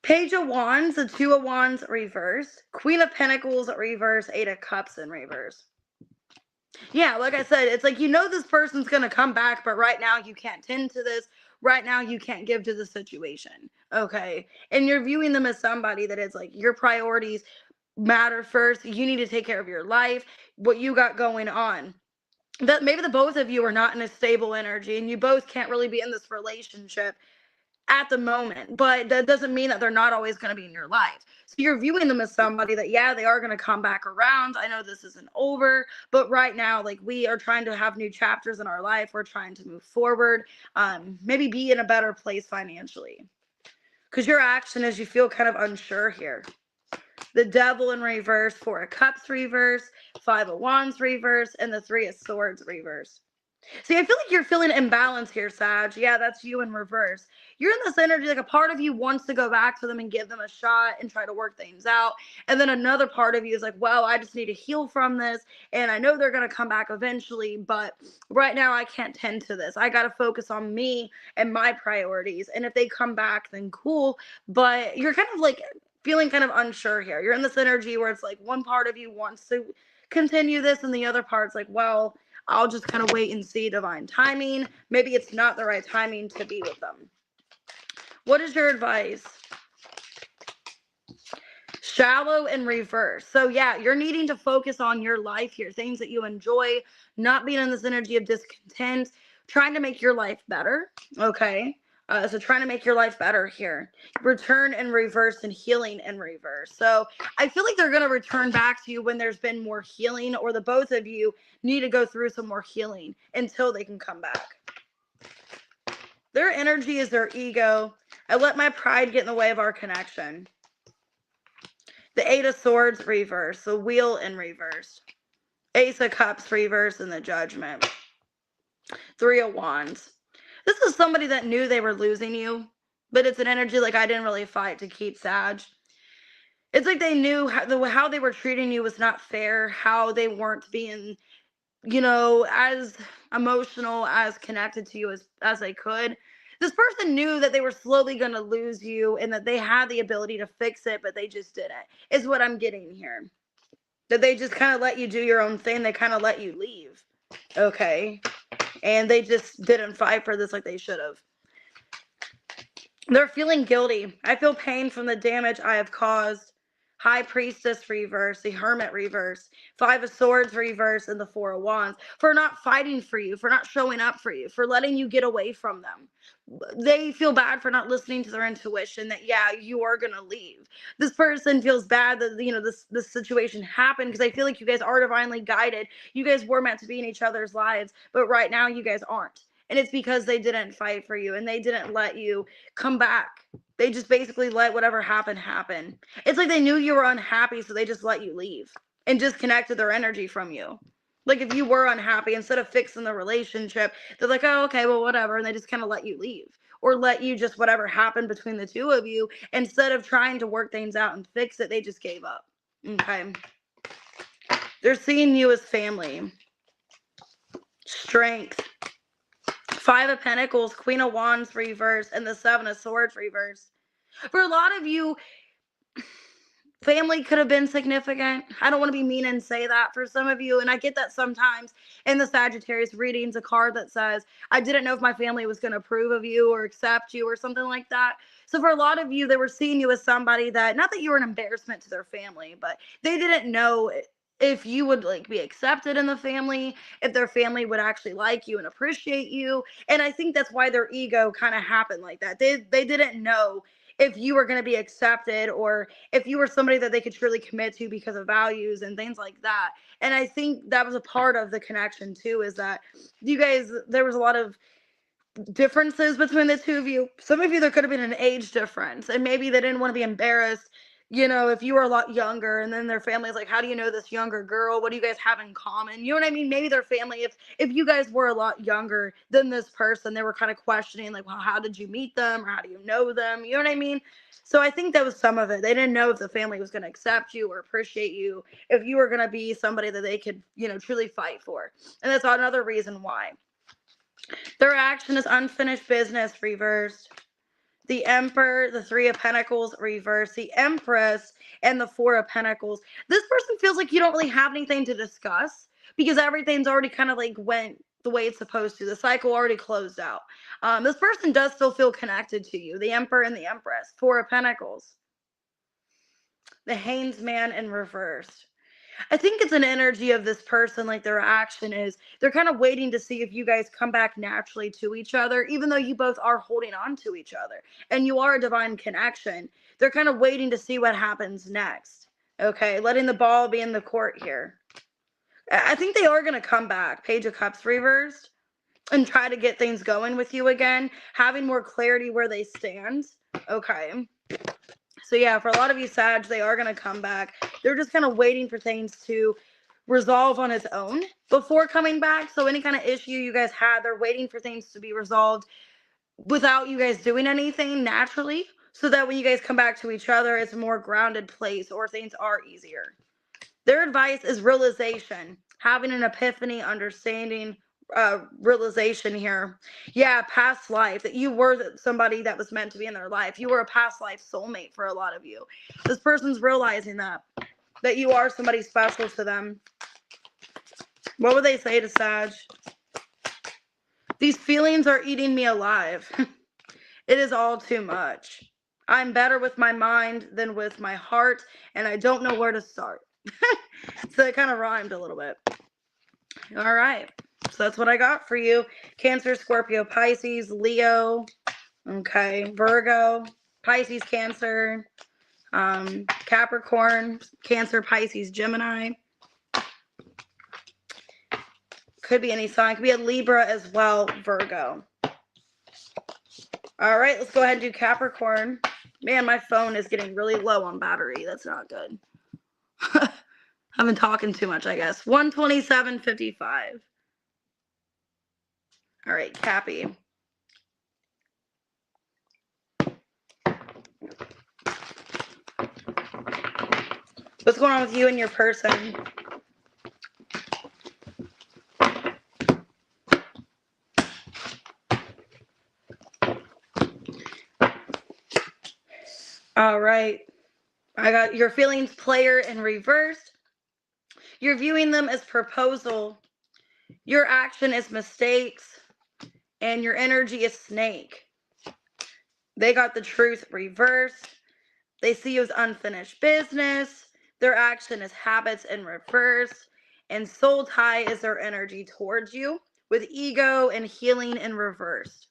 Page of Wands, the Two of Wands reverse. Queen of Pentacles reverse. Eight of Cups in reverse. Yeah, like I said, it's like, this person's going to come back, but right now you can't tend to this. Right now you can't give to the situation. Okay? And you're viewing them as somebody that is like, your priorities matter first. You need to take care of your life, what you got going on. That maybe the both of you are not in a stable energy and you both can't really be in this relationship at the moment, but that doesn't mean that they're not always going to be in your life. So you're viewing them as somebody that, yeah, they are going to come back around. I know this isn't over, but right now, like, we are trying to have new chapters in our life. We're trying to move forward, maybe be in a better place financially, because your action is you feel kind of unsure here. The Devil in reverse, Four of Cups reverse, Five of Wands reverse, and the Three of Swords reverse. See, I feel like you're feeling imbalance here, Sag. Yeah, that's you in reverse. You're in this energy, like a part of you wants to go back to them and give them a shot and try to work things out. And then another part of you is like, well, I just need to heal from this. And I know they're going to come back eventually, but right now I can't tend to this. I got to focus on me and my priorities. And if they come back, then cool. But you're kind of like feeling kind of unsure here. You're in this energy where it's like one part of you wants to continue this and the other part's like, well, I'll just kind of wait and see divine timing. Maybe it's not the right timing to be with them. What is your advice? Shallow in reverse. So yeah, you're needing to focus on your life here, things that you enjoy, not being in this energy of discontent, trying to make your life better. Okay. So trying to make your life better here. Return in reverse and healing in reverse. So I feel like they're going to return back to you when there's been more healing, or the both of you need to go through some more healing until they can come back. Their energy is their ego. I let my pride get in the way of our connection. The Eight of Swords reverse. The Wheel in reverse. Ace of Cups reverse, and the Judgment. Three of Wands. This is somebody that knew they were losing you, but it's an energy like, I didn't really fight to keep, Sag. It's like they knew how they were treating you was not fair, how they weren't being, as emotional, as connected to you as they could. This person knew that they were slowly going to lose you and that they had the ability to fix it, but they just didn't, is what I'm getting here. That they just kind of let you do your own thing. They kind of let you leave. Okay. And they just didn't fight for this like they should have. They're feeling guilty. I feel pain from the damage I have caused. High Priestess reverse, the Hermit reverse, Five of Swords reverse, and the Four of Wands, for not fighting for you, for not showing up for you, for letting you get away from them. They feel bad for not listening to their intuition that, yeah, you are going to leave. This person feels bad that, this situation happened, because I feel like you guys are divinely guided. You guys were meant to be in each other's lives, but right now you guys aren't. And it's because they didn't fight for you and they didn't let you come back. They just basically let whatever happened happen. It's like they knew you were unhappy, so they just let you leave and disconnected their energy from you. Like, if you were unhappy, instead of fixing the relationship, they're like, oh, okay, well, whatever. And they just kind of let you leave, or let you just whatever happened between the two of you. Instead of trying to work things out and fix it, they just gave up. Okay. They're seeing you as family. Strength. 5 of Pentacles, Queen of Wands reverse, and the 7 of Swords reverse. For a lot of you, family could have been significant. I don't want to be mean and say that for some of you, and I get that sometimes in the Sagittarius readings, a card that says, I didn't know if my family was going to approve of you or accept you or something like that. So for a lot of you, they were seeing you as somebody that, not that you were an embarrassment to their family, but they didn't know if you would like be accepted in the family, if their family would actually like you and appreciate you. And I think that's why their ego kind of happened like that. They didn't know if you were going to be accepted or if you were somebody that they could truly commit to because of values and things like that. And I think that was a part of the connection too, is that you guys, there was a lot of differences between the two of you. Some of you, there could have been an age difference, and maybe they didn't want to be embarrassed, you know, if you were a lot younger, and then their family's like, how do you know this younger girl? What do you guys have in common? You know what I mean? Maybe their family, if you guys were a lot younger than this person, they were kind of questioning, like, well, how did you meet them, or how do you know them? You know what I mean? So I think that was some of it. They didn't know if the family was going to accept you or appreciate you, if you were going to be somebody that they could, you know, truly fight for. And that's another reason why. Their action is unfinished business reversed. The Emperor, the 3 of Pentacles reversed, the Empress, and the 4 of Pentacles. This person feels like you don't really have anything to discuss because everything's already kind of like went the way it's supposed to. The cycle already closed out. This person does still feel connected to you. The Emperor and the Empress, 4 of Pentacles. The Hanged Man in reverse. I think it's an energy of this person, like their action is, they're kind of waiting to see if you guys come back naturally to each other, even though you both are holding on to each other and you are a divine connection. They're kind of waiting to see what happens next. Okay, letting the ball be in the court here. I think they are going to come back. Page of Cups reversed, and try to get things going with you again, having more clarity where they stand. Okay. So yeah, for a lot of you Sag, they are going to come back. They're just kind of waiting for things to resolve on its own before coming back. So any kind of issue you guys had, they're waiting for things to be resolved without you guys doing anything naturally, so that when you guys come back to each other, it's a more grounded place or things are easier. Their advice is realization, having an epiphany, understanding, realization here. Yeah, past life, that you were somebody that was meant to be in their life. You were a past life soulmate for a lot of you. This person's realizing that you are somebody special to them. What would they say to Sag? These feelings are eating me alive. It is all too much. I'm better with my mind than with my heart, and I don't know where to start. So it kind of rhymed a little bit. All right. So that's what I got for you. Cancer, Scorpio, Pisces, Leo, okay, Virgo, Pisces, Cancer, Capricorn, Cancer, Pisces, Gemini. Could be any sign. Could be a Libra as well, Virgo. All right, let's go ahead and do Capricorn. Man, my phone is getting really low on battery. That's not good. I've been talking too much, I guess. 127.55. All right, Cappy. What's going on with you and your person? All right. I got your feelings player in reverse. You're viewing them as proposal. Your action is mistakes. And your energy is snake. They got the truth reversed. They see you as unfinished business. Their action is habits in reverse. And soul tie is their energy towards you, with ego and healing in reverse.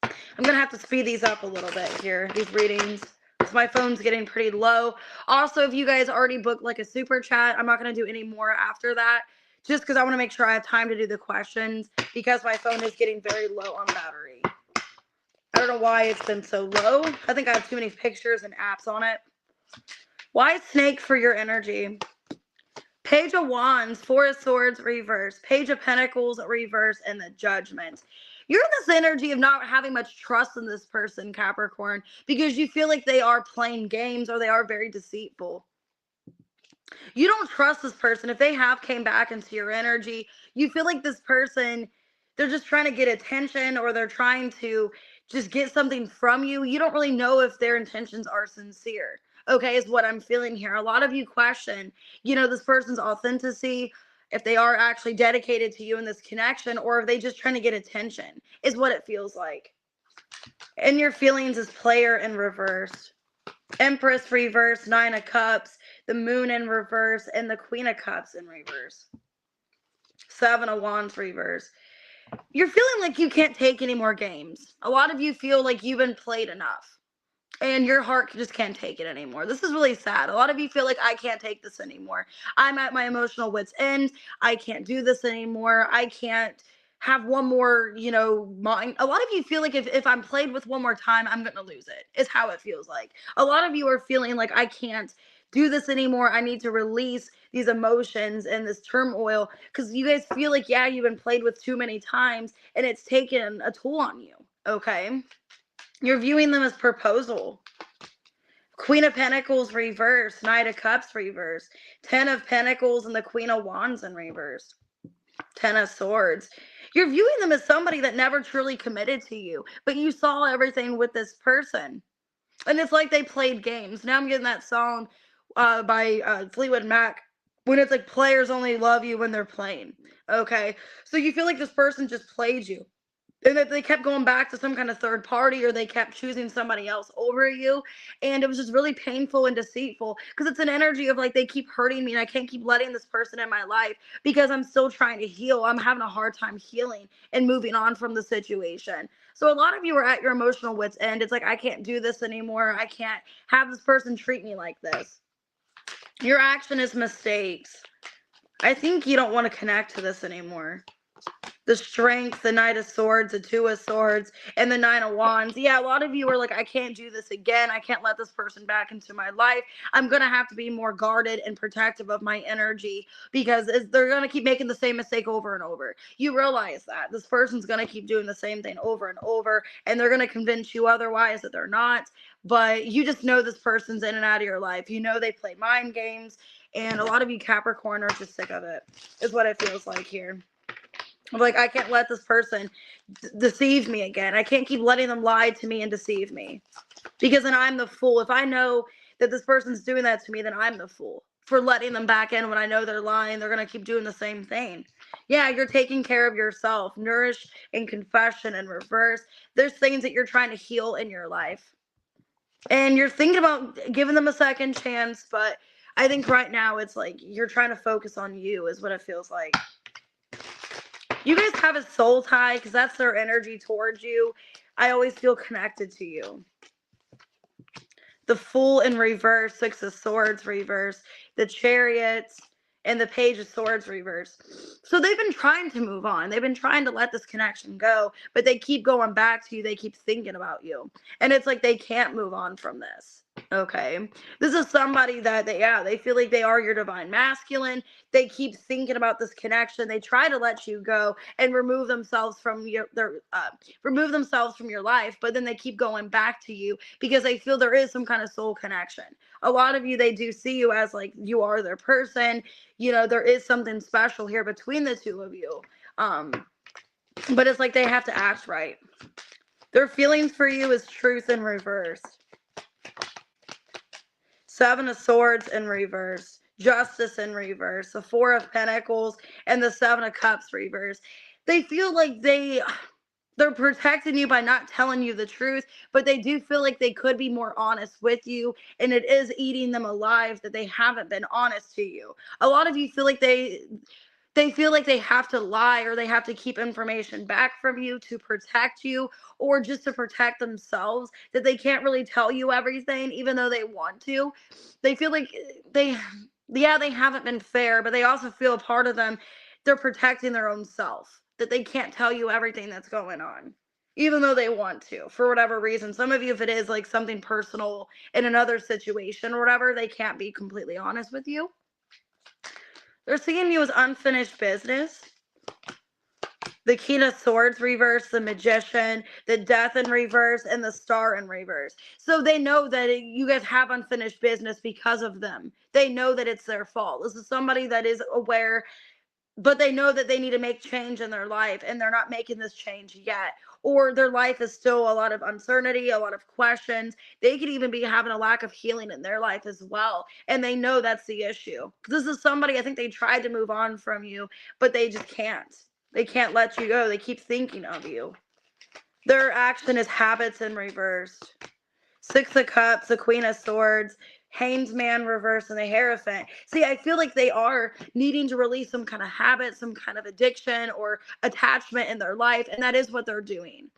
I'm going to have to speed these up a little bit here, these readings, because my phone's getting pretty low. Also, if you guys already booked like a super chat, I'm not going to do any more after that, just because I want to make sure I have time to do the questions, because my phone is getting very low on battery. I don't know why it's been so low. I think I have too many pictures and apps on it. Why snake for your energy? Page of Wands, 4 of Swords, reverse. Page of Pentacles, reverse, and the Judgment. You're in this energy of not having much trust in this person, Capricorn, because you feel like they are playing games or they are very deceitful. You don't trust this person. If they have came back into your energy, you feel like this person, they're just trying to get attention, or they're trying to just get something from you. You don't really know if their intentions are sincere. Okay, is what I'm feeling here. A lot of you question, this person's authenticity, if they are actually dedicated to you in this connection, or if they just trying to get attention, is what it feels like. And your feelings is player in reverse. Empress reverse, Nine of Cups, the Moon in reverse, and the Queen of Cups in reverse. Seven of Wands reverse. You're feeling like you can't take any more games. A lot of you feel like you've been played enough, and your heart just can't take it anymore. This is really sad. A lot of you feel like, I can't take this anymore. I'm at my emotional wit's end. I can't do this anymore. I can't have one more, mind. A lot of you feel like if I'm played with one more time, I'm going to lose it, is how it feels like. A lot of you are feeling like, I can't do this anymore. I need to release these emotions and this turmoil, because you guys feel like, yeah, you've been played with too many times, and it's taken a toll on you. Okay. You're viewing them as proposal. Queen of Pentacles reverse, Knight of Cups reverse, 10 of Pentacles, and the Queen of Wands in reverse. 10 of Swords. You're viewing them as somebody that never truly committed to you, but you saw everything with this person. And it's like they played games. Now I'm getting that song by Fleetwood Mac, when it's like, players only love you when they're playing. Okay? So you feel like this person just played you, and that they kept going back to some kind of third party, or they kept choosing somebody else over you. And it was just really painful and deceitful, because it's an energy of like, they keep hurting me, and I can't keep letting this person in my life because I'm still trying to heal. I'm having a hard time healing and moving on from the situation. So a lot of you are at your emotional wit's end. It's like, I can't do this anymore. I can't have this person treat me like this. Your action is mistakes. I think you don't want to connect to this anymore. The Strength, the Knight of Swords, the Two of Swords, and the Nine of Wands. Yeah, a lot of you are like, I can't do this again. I can't let this person back into my life. I'm going to have to be more guarded and protective of my energy, because they're going to keep making the same mistake over and over. You realize that this person's going to keep doing the same thing over and over, and they're going to convince you otherwise that they're not. But you just know this person's in and out of your life. You know they play mind games, and a lot of you Capricorn are just sick of it, is what it feels like here. I'm like, I can't let this person deceive me again. I can't keep letting them lie to me and deceive me, because then I'm the fool. If I know that this person's doing that to me, then I'm the fool for letting them back in when I know they're lying. They're going to keep doing the same thing. Yeah, you're taking care of yourself. Nourish in confession and reverse. There's things that you're trying to heal in your life, and you're thinking about giving them a second chance. But I think right now it's like you're trying to focus on you, is what it feels like. You guys have a soul tie, because that's their energy towards you. I always feel connected to you. The Fool in reverse, Six of Swords reverse, the Chariot, and the Page of Swords reverse. So they've been trying to move on. They've been trying to let this connection go, but they keep going back to you. They keep thinking about you. And it's like they can't move on from this. Okay. This is somebody that they feel like they are your divine masculine. They keep thinking about this connection. They try to let you go and remove themselves from your life, but then they keep going back to you because they feel there is some kind of soul connection. A lot of you, they do see you as like you are their person. There is something special here between the two of you. But it's like they have to act right. Their feelings for you is truth in reverse. Seven of Swords in reverse, Justice in reverse, the Four of Pentacles, and the Seven of Cups reverse. They feel like they're protecting you by not telling you the truth, but they do feel like they could be more honest with you, and it is eating them alive that they haven't been honest to you. A lot of you feel like they feel like they have to lie, or they have to keep information back from you to protect you, or just to protect themselves, that they can't really tell you everything even though they want to. They feel like they haven't been fair, but they also feel a part of them, they're protecting their own self, that they can't tell you everything that's going on even though they want to, for whatever reason. Some of you, if it is like something personal in another situation or whatever, they can't be completely honest with you. They're seeing you as unfinished business. The King of Swords reverse, the Magician, the Death in reverse, and the Star in reverse. So they know that you guys have unfinished business because of them. They know that it's their fault. This is somebody that is aware, but they know that they need to make change in their life, and they're not making this change yet. Or their life is still a lot of uncertainty, a lot of questions. They could even be having a lack of healing in their life as well. And they know that's the issue. This is somebody, I think they tried to move on from you, but they just can't. They can't let you go. They keep thinking of you. Their action is habits in reversed. Six of Cups, the Queen of Swords, Hanged Man reverse, and the Hierophant. See, I feel like they are needing to release some kind of habit, some kind of addiction or attachment in their life, and that is what they're doing.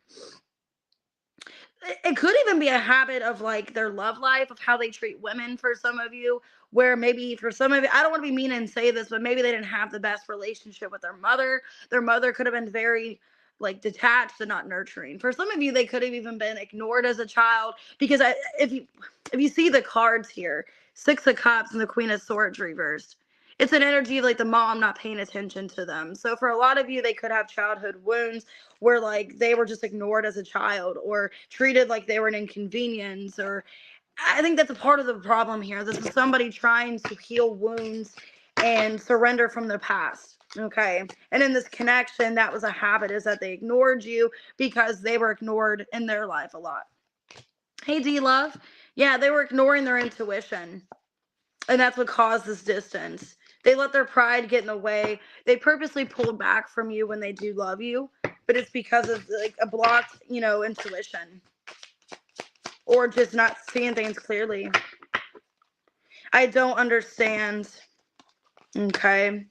It could even be a habit of like their love life, of how they treat women for some of you, where maybe for some of you, I don't want to be mean and say this, but maybe they didn't have the best relationship with their mother. Their mother could have been very like detached and not nurturing. For some of you, they could have even been ignored as a child, because if you see the cards here, Six of Cups and the Queen of Swords reversed, it's an energy of like the mom not paying attention to them. So for a lot of you, they could have childhood wounds where like they were just ignored as a child or treated like they were an inconvenience. Or I think that's a part of the problem here. This is somebody trying to heal wounds and surrender from the past. Okay. And in this connection, that was a habit, is that they ignored you because they were ignored in their life a lot. Hey, D-Love. Yeah, they were ignoring their intuition. And that's what caused this distance. They let their pride get in the way. They purposely pulled back from you when they do love you, but it's because of like a blocked, intuition, or just not seeing things clearly. I don't understand. Okay.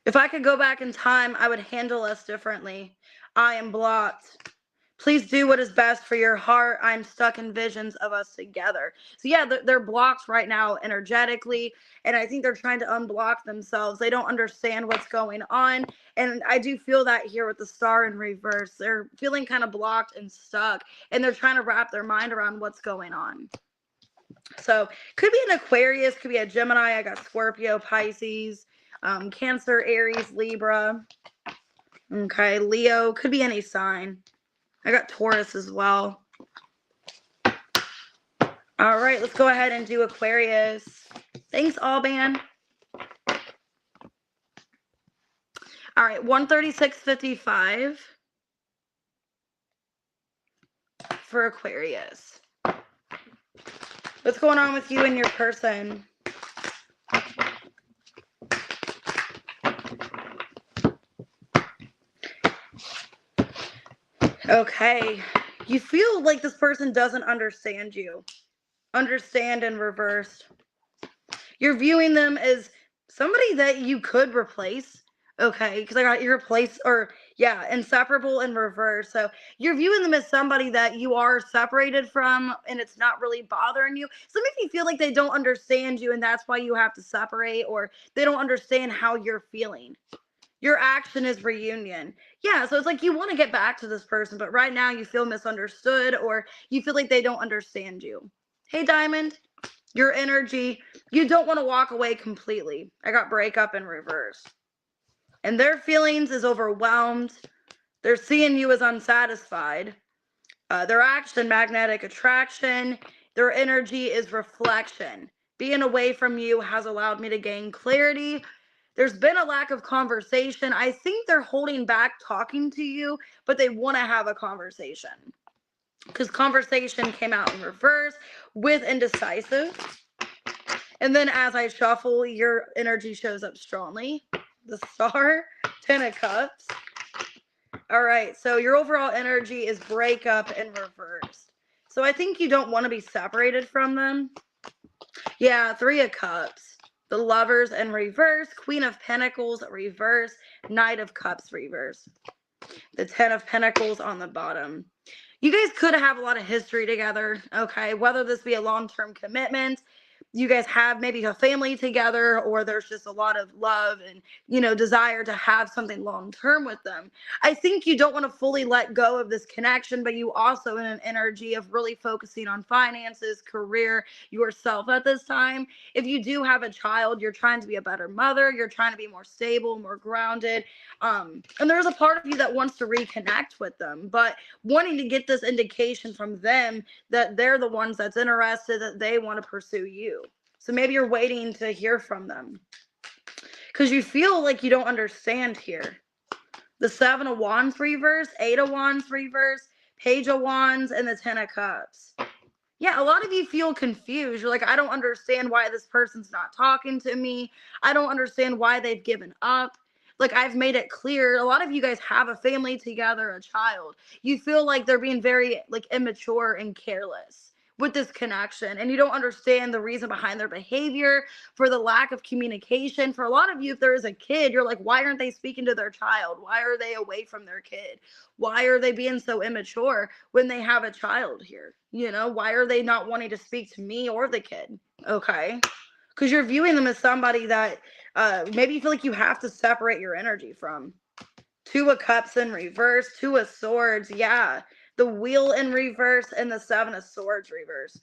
If I could go back in time, I would handle us differently. I am blocked. Please do what is best for your heart. I'm stuck in visions of us together. So yeah, they're blocked right now energetically, and I think they're trying to unblock themselves. They don't understand what's going on, and I do feel that here with the Star in reverse. They're feeling kind of blocked and stuck, and they're trying to wrap their mind around what's going on. So could be an Aquarius, could be a Gemini. I got Scorpio, Pisces, Cancer, Aries, Libra. Okay, Leo, could be any sign. I got Taurus as well. All right, let's go ahead and do Aquarius. Thanks, Alban. All right, 136.55 for Aquarius. What's going on with you and your person? Okay. You feel like this person doesn't understand you. Understand in reverse. You're viewing them as somebody that you could replace. Okay, because I got you replace, or yeah, inseparable in reverse. So you're viewing them as somebody that you are separated from, and it's not really bothering you. Some of you feel like they don't understand you, and that's why you have to separate, or they don't understand how you're feeling. Your action is reunion. Yeah, so it's like you want to get back to this person, but right now you feel misunderstood, or you feel like they don't understand you. Hey, Diamond, your energy, you don't want to walk away completely. I got breakup in reverse. And their feelings is overwhelmed. They're seeing you as unsatisfied. Their action, magnetic attraction. Their energy is reflection. Being away from you has allowed me to gain clarity. There's been a lack of conversation. I think they're holding back talking to you, but they want to have a conversation. Because conversation came out in reverse with indecisive. And then as I shuffle, your energy shows up strongly. The Star, 10 of Cups. All right, so your overall energy is breakup in reverse. So I think you don't want to be separated from them. Yeah, 3 of Cups. The Lovers in reverse. Queen of Pentacles reverse. Knight of Cups reverse. The 10 of Pentacles on the bottom. You guys could have a lot of history together, okay? Whether this be a long-term commitment, you guys have maybe a family together, or there's just a lot of love and, desire to have something long term with them. I think you don't want to fully let go of this connection, but you also in an energy of really focusing on finances, career, yourself at this time. If you do have a child, you're trying to be a better mother, you're trying to be more stable, more grounded. And there's a part of you that wants to reconnect with them, but wanting to get this indication from them that they're the ones that's interested, that they want to pursue you. So maybe you're waiting to hear from them because you feel like you don't understand here. The 7 of Wands reverse, 8 of Wands reverse, Page of Wands, and the 10 of Cups. Yeah, a lot of you feel confused. You're like, I don't understand why this person's not talking to me. I don't understand why they've given up. Like, I've made it clear. A lot of you guys have a family together, a child. You feel like they're being very, like, immature and careless with this connection. And you don't understand the reason behind their behavior, for the lack of communication. For a lot of you, if there is a kid, you're like, why aren't they speaking to their child? Why are they away from their kid? Why are they being so immature when they have a child here? Why are they not wanting to speak to me or the kid? Okay. Because you're viewing them as somebody that maybe you feel like you have to separate your energy from. 2 of Cups in reverse, 2 of Swords. Yeah. The Wheel in reverse and the 7 of Swords reverse.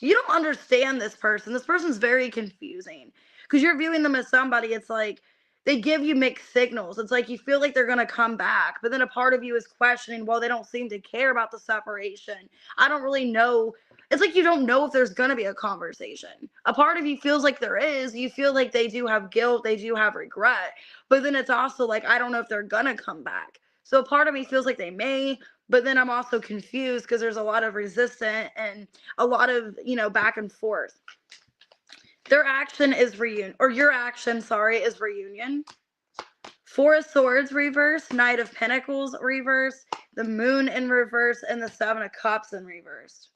You don't understand this person. This person's very confusing because you're viewing them as somebody. It's like they give you mixed signals. It's like you feel like they're going to come back, but then a part of you is questioning, well, they don't seem to care about the separation. I don't really know. It's like you don't know if there's going to be a conversation. A part of you feels like there is. You feel like they do have guilt. They do have regret. But then it's also like, I don't know if they're going to come back. So a part of me feels like they may, but then I'm also confused because there's a lot of resistance and a lot of, back and forth. Their action is reunion, or your action, sorry, is reunion. 4 of Swords reverse, Knight of Pentacles reverse, the Moon in reverse, and the 7 of Cups in reverse.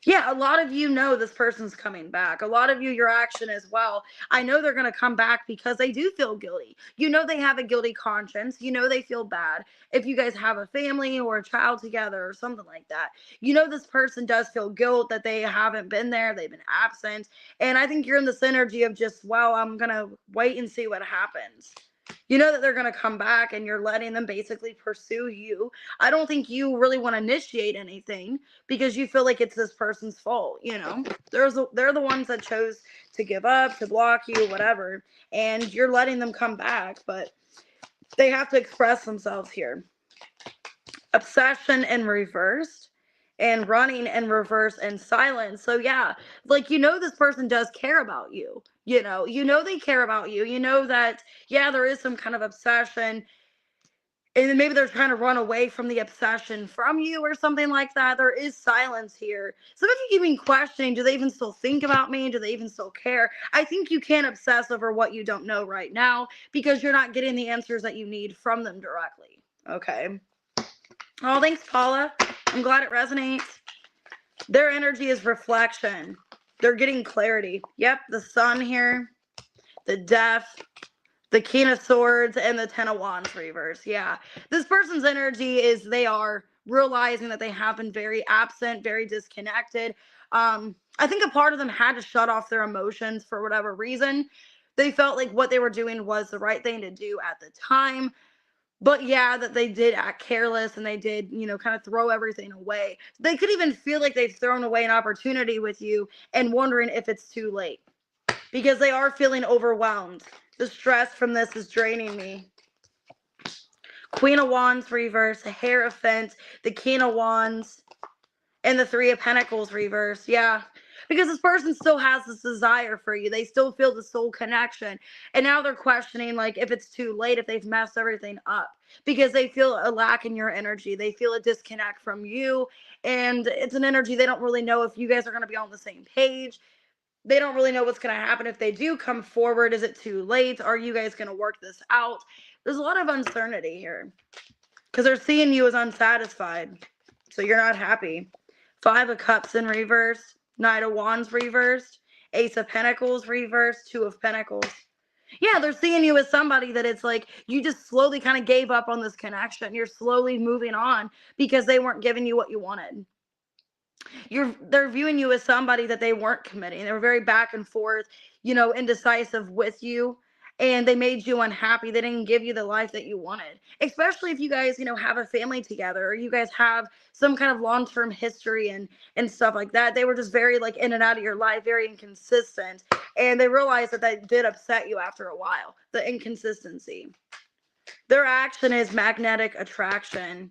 Yeah, a lot of you know this person's coming back. A lot of you, your action as well. I know they're going to come back because they do feel guilty. They have a guilty conscience. They feel bad. If you guys have a family or a child together or something like that, this person does feel guilt that they haven't been there. They've been absent. And I think you're in this energy of just, well, I'm going to wait and see what happens. You know that they're going to come back and you're letting them basically pursue you. I don't think you really want to initiate anything because you feel like it's this person's fault. They're the ones that chose to give up, to block you, whatever. And you're letting them come back, but they have to express themselves here. Obsession in reverse and running in reverse and silence. So yeah, like, this person does care about you. They care about you. That, yeah, there is some kind of obsession. And then maybe they're trying to run away from the obsession from you or something like that. There is silence here. Some of you even questioning, do they even still think about me? Do they even still care? I think you can't obsess over what you don't know right now because you're not getting the answers that you need from them directly. Okay. Oh, thanks, Paula. I'm glad it resonates. Their energy is reflection. They're getting clarity. Yep, the Sun here, the Death, the King of Swords, and the 10 of Wands reverse. Yeah, this person's energy is they are realizing that they have been very absent, very disconnected. I think a part of them had to shut off their emotions for whatever reason. They felt like what they were doing was the right thing to do at the time. But yeah, that they did act careless and they did, kind of throw everything away. They could even feel like they've thrown away an opportunity with you and wondering if it's too late because they are feeling overwhelmed. The stress from this is draining me. Queen of Wands reverse, the Hierophant, the King of Wands, and the 3 of Pentacles reverse. Yeah. Because this person still has this desire for you. They still feel the soul connection. And now they're questioning, like, if it's too late, if they've messed everything up. Because they feel a lack in your energy. They feel a disconnect from you. And it's an energy they don't really know if you guys are going to be on the same page. They don't really know what's going to happen if they do come forward. Is it too late? Are you guys going to work this out? There's a lot of uncertainty here. Because they're seeing you as unsatisfied. So you're not happy. 5 of Cups in reverse. Knight of Wands reversed, Ace of Pentacles reversed, 2 of Pentacles. Yeah, they're seeing you as somebody that it's like you just slowly kind of gave up on this connection. You're slowly moving on because they weren't giving you what you wanted. They're viewing you as somebody that they weren't committing. They were very back and forth, indecisive with you, and they made you unhappy. They didn't give you the life that you wanted. Especially if you guys, have a family together, or you guys have some kind of long-term history and stuff like that. They were just very like in and out of your life, very inconsistent, and they realized that did upset you after a while, the inconsistency. Their action is magnetic attraction.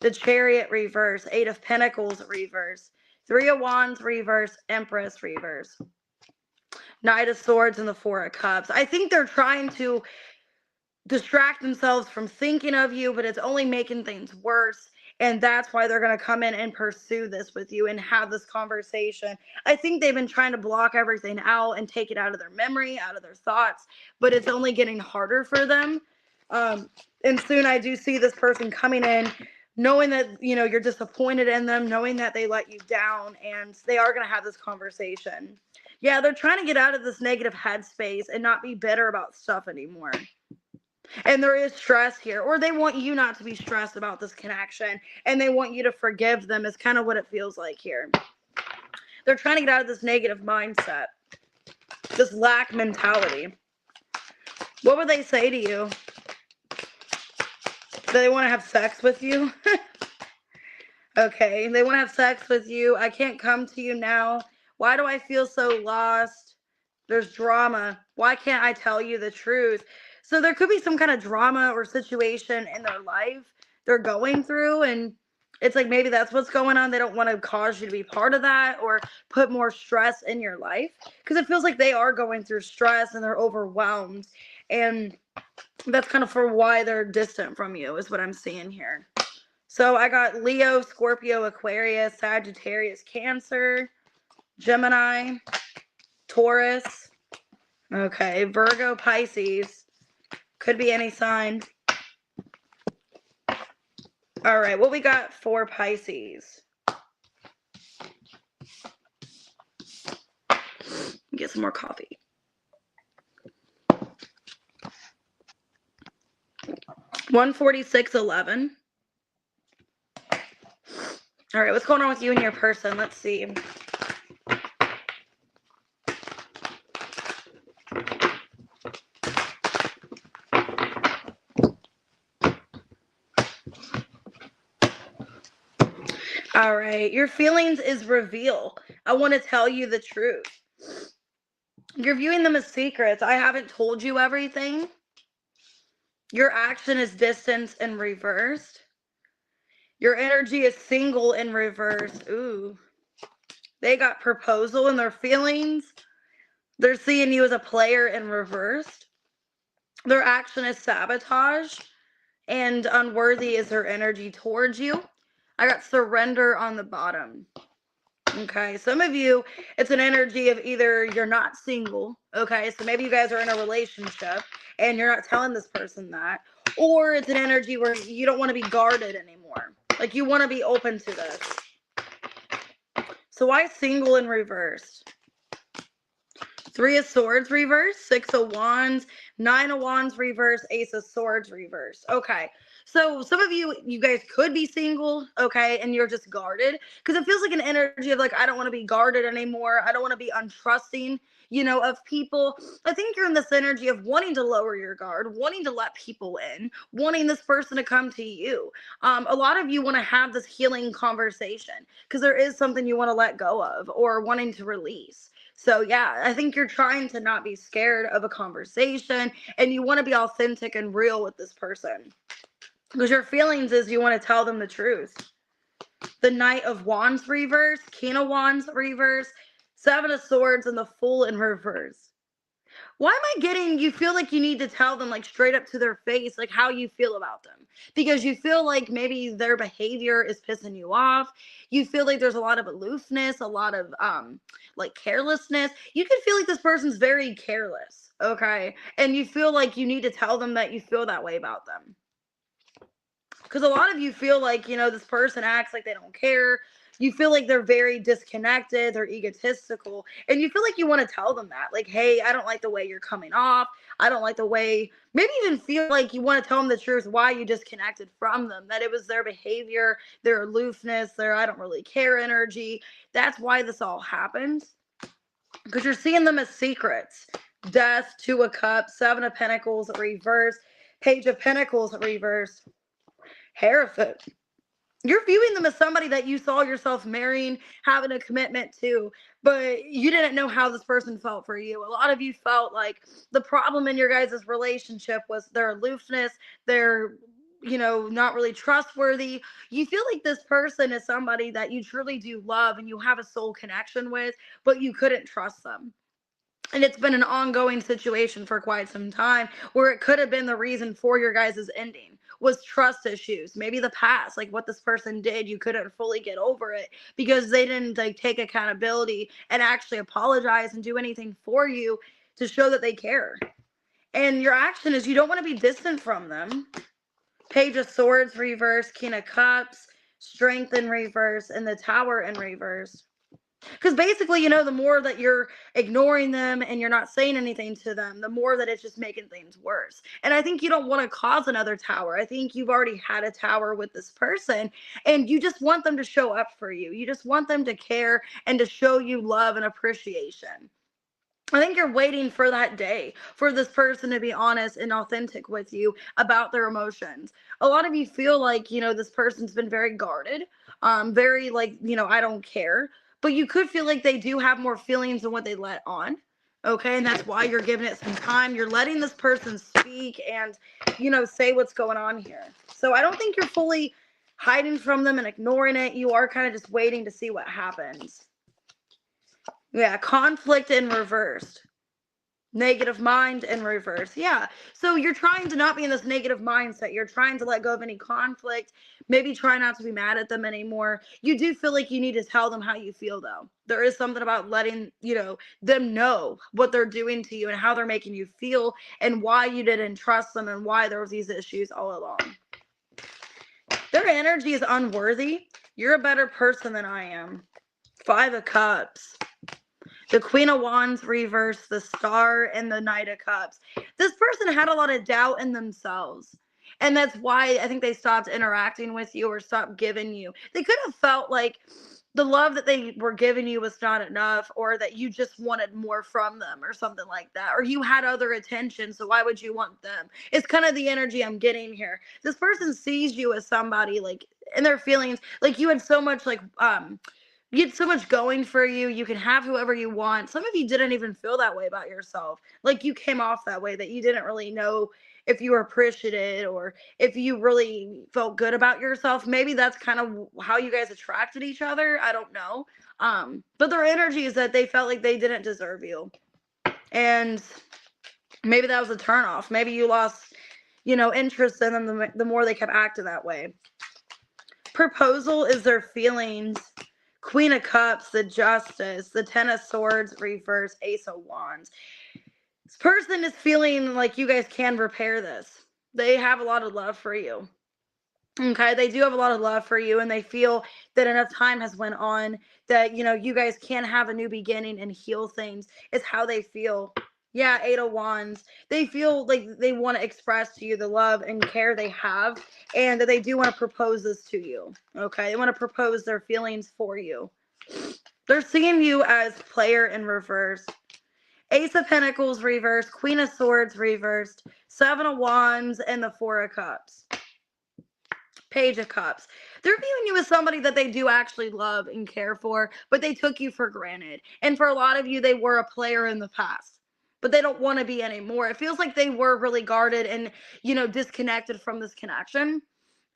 The Chariot reverse, 8 of Pentacles reverse, 3 of Wands reverse, Empress reverse, Knight of Swords, and the 4 of Cups. I think they're trying to distract themselves from thinking of you, but it's only making things worse. And that's why they're going to come in and pursue this with you and have this conversation. I think they've been trying to block everything out and take it out of their memory, out of their thoughts, but it's only getting harder for them. And soon I do see this person coming in, knowing that, you're disappointed in them, knowing that they let you down, and they are going to have this conversation. Yeah, they're trying to get out of this negative headspace and not be bitter about stuff anymore. And there is stress here, or they want you not to be stressed about this connection, and they want you to forgive them, is kind of what it feels like here. They're trying to get out of this negative mindset, this lack mentality. What would they say to you? They want to have sex with you? Okay, they want to have sex with you. I can't come to you now. Why do I feel so lost? There's drama. Why can't I tell you the truth? So there could be some kind of drama or situation in their life they're going through, and it's like maybe that's what's going on. They don't want to cause you to be part of that or put more stress in your life, because it feels like they are going through stress and they're overwhelmed, and that's kind of for why they're distant from you, is what I'm seeing here. So I got Leo, Scorpio, Aquarius, Sagittarius, Cancer, Gemini, Taurus. Okay, Virgo, Pisces. Could be any sign. All right, what we got for Pisces? Get some more coffee. $146.11. All right, what's going on with you and your person? Let's see. All right, your feelings is reveal. I want to tell you the truth. You're viewing them as secrets. I haven't told you everything. Your action is distance and reversed. Your energy is single in reverse. Ooh. They got proposal in their feelings. They're seeing you as a player in reversed. Their action is sabotage. And unworthy is their energy towards you. I got surrender on the bottom. Okay, some of you, it's an energy of either you're not single, okay, so maybe you guys are in a relationship and you're not telling this person that, or it's an energy where you don't want to be guarded anymore. Like, you want to be open to this. So why single in reverse? 3 of Swords reverse, 6 of Wands, 9 of Wands reverse, Ace of Swords reverse. Okay, so some of you guys could be single, okay, and you're just guarded, because it feels like an energy of like, I don't want to be guarded anymore. I don't want to be untrusting, of people. I think you're in this energy of wanting to lower your guard, wanting to let people in, wanting this person to come to you. A lot of you want to have this healing conversation because there is something you want to let go of or wanting to release. So yeah, I think you're trying to not be scared of a conversation, and you want to be authentic and real with this person, because your feelings is you want to tell them the truth. The Knight of Wands reverse, King of Wands reverse, 7 of Swords, and the Fool in reverse. Why am I getting, you feel like you need to tell them like straight up to their face, like how you feel about them, because you feel like maybe their behavior is pissing you off. You feel like there's a lot of aloofness, a lot of like carelessness. You can feel like this person's very careless, okay? And you feel like you need to tell them that you feel that way about them. Because a lot of you feel like, this person acts like they don't care. you feel like they're very disconnected, they're egotistical, and you feel like you want to tell them that, like, hey, I don't like the way you're coming off. I don't like the way, maybe even feel like you want to tell them the truth why you disconnected from them, that it was their behavior, their aloofness, their I don't really care energy. That's why this all happens, because you're seeing them as secrets. Death, Two of Cups, Seven of Pentacles reverse, Page of Pentacles reverse, Hierophant. You're viewing them as somebody that you saw yourself marrying, having a commitment to, but you didn't know how this person felt for you. A lot of you felt like the problem in your guys' relationship was their aloofness, their, not really trustworthy. You feel like this person is somebody that you truly do love and you have a soul connection with, but you couldn't trust them. And it's been an ongoing situation for quite some time, where it could have been the reason for your guys' ending was trust issues. Maybe the past, like what this person did, you couldn't fully get over it because they didn't like take accountability and actually apologize and do anything for you to show that they care. And your action is you don't want to be distant from them. Page of Swords reverse, King of Cups, Strength in reverse, and the Tower in reverse. Because basically, the more that you're ignoring them and you're not saying anything to them, the more that it's just making things worse. And I think you don't want to cause another tower. I think you've already had a tower with this person and you just want them to show up for you. You just want them to care and to show you love and appreciation. I think you're waiting for that day for this person to be honest and authentic with you about their emotions. A lot of you feel like, this person's been very guarded, very like, I don't care. But you could feel like they do have more feelings than what they let on. Okay. And that's why you're giving it some time. You're letting this person speak and, say what's going on here. So I don't think you're fully hiding from them and ignoring it. You are kind of just waiting to see what happens. Yeah, conflict in reversed. Negative mind in reverse. Yeah. So you're trying to not be in this negative mindset. You're trying to let go of any conflict. Maybe try not to be mad at them anymore. You do feel like you need to tell them how you feel, though. There is something about letting, them know what they're doing to you and how they're making you feel and why you didn't trust them and why there was these issues all along. Their energy is unworthy. You're a better person than I am. Five of Cups. The Queen of Wands reverse, the Star, and the Knight of Cups. This person had a lot of doubt in themselves. And that's why I think they stopped interacting with you or stopped giving you. They could have felt like the love that they were giving you was not enough, or that you just wanted more from them or something like that. Or you had other attention, so why would you want them? It's kind of the energy I'm getting here. This person sees you as somebody like in their feelings, like you had so much you get so much going for you. You can have whoever you want. Some of you didn't even feel that way about yourself. Like you came off that way, that you didn't really know if you were appreciated or if you really felt good about yourself. Maybe that's kind of how you guys attracted each other. I don't know. But their energy is that they felt like they didn't deserve you. And maybe that was a turnoff. Maybe you lost, interest in them the more they kept acting that way. Proposal is their feelings. Queen of Cups, the Justice, the Ten of Swords, reverse, Ace of Wands. This person is feeling like you guys can repair this. They have a lot of love for you. Okay, they do have a lot of love for you, and they feel that enough time has went on that, you guys can have a new beginning and heal things. It's how they feel. Yeah, Eight of Wands. They feel like they want to express to you the love and care they have, and that they do want to propose this to you. Okay, they want to propose their feelings for you. They're seeing you as player in reverse. Ace of Pentacles reversed, Queen of Swords reversed, Seven of Wands, and the Four of Cups. Page of Cups. They're viewing you as somebody that they do actually love and care for, but they took you for granted. And for a lot of you, they were a player in the past, but they don't want to be anymore. It feels like they were really guarded and, disconnected from this connection.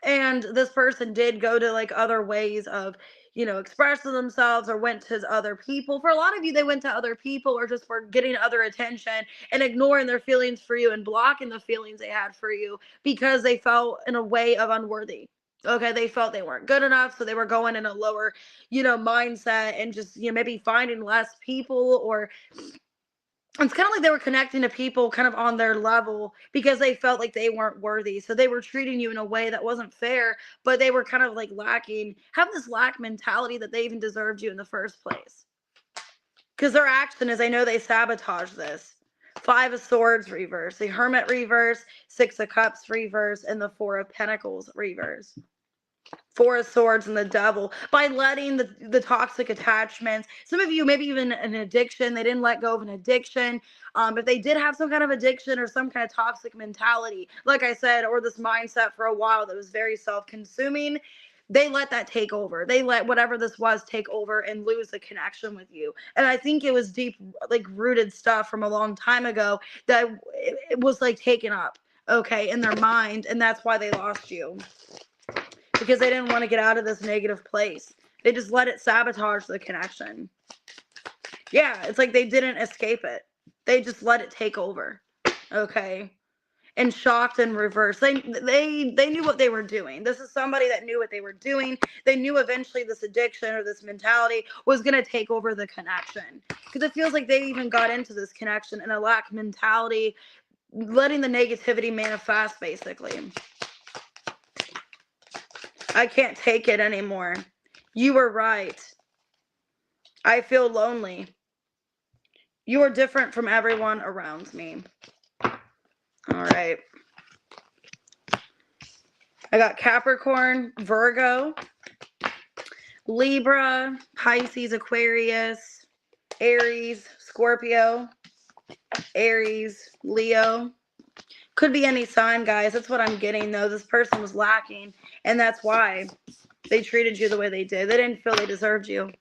And this person did go to like other ways of, expressing themselves or went to other people. For a lot of you, they went to other people or just were getting other attention and ignoring their feelings for you and blocking the feelings they had for you because they felt in a way of unworthy. Okay, they felt they weren't good enough, so they were going in a lower, mindset and just, maybe finding less people or It's kind of like they were connecting to people kind of on their level because they felt like they weren't worthy. So they were treating you in a way that wasn't fair, but they were kind of like lacking, having this lack mentality that they even deserved you in the first place. Because their action is, I know they sabotage this. 5 of Swords reverse, the Hermit reverse, 6 of Cups reverse, and the 4 of Pentacles reverse. 4 of Swords and the Devil, by letting the toxic attachments, some of you maybe even an addiction, they didn't let go of an addiction, but they did have some kind of addiction or some kind of toxic mentality, like I said, or this mindset for a while that was very self-consuming. They let that take over. They let whatever this was take over and lose the connection with you. And I think it was deep, like rooted stuff from a long time ago that it was like taken up, okay, in their mind, and that's why they lost you. Because they didn't want to get out of this negative place. They just let it sabotage the connection. Yeah, it's like they didn't escape it. They just let it take over. Okay? And shocked and reversed. They knew what they were doing. This is somebody that knew what they were doing. They knew eventually this addiction or this mentality was going to take over the connection. Because it feels like they even got into this connection in a lack mentality, letting the negativity manifest, basically. I can't take it anymore. You were right. I feel lonely. You are different from everyone around me. All right. I got Capricorn, Virgo, Libra, Pisces, Aquarius, Aries, Scorpio, Aries, Leo. Could be any sign, guys. That's what I'm getting, though. This person was lacking, and that's why they treated you the way they did. They didn't feel they deserved you.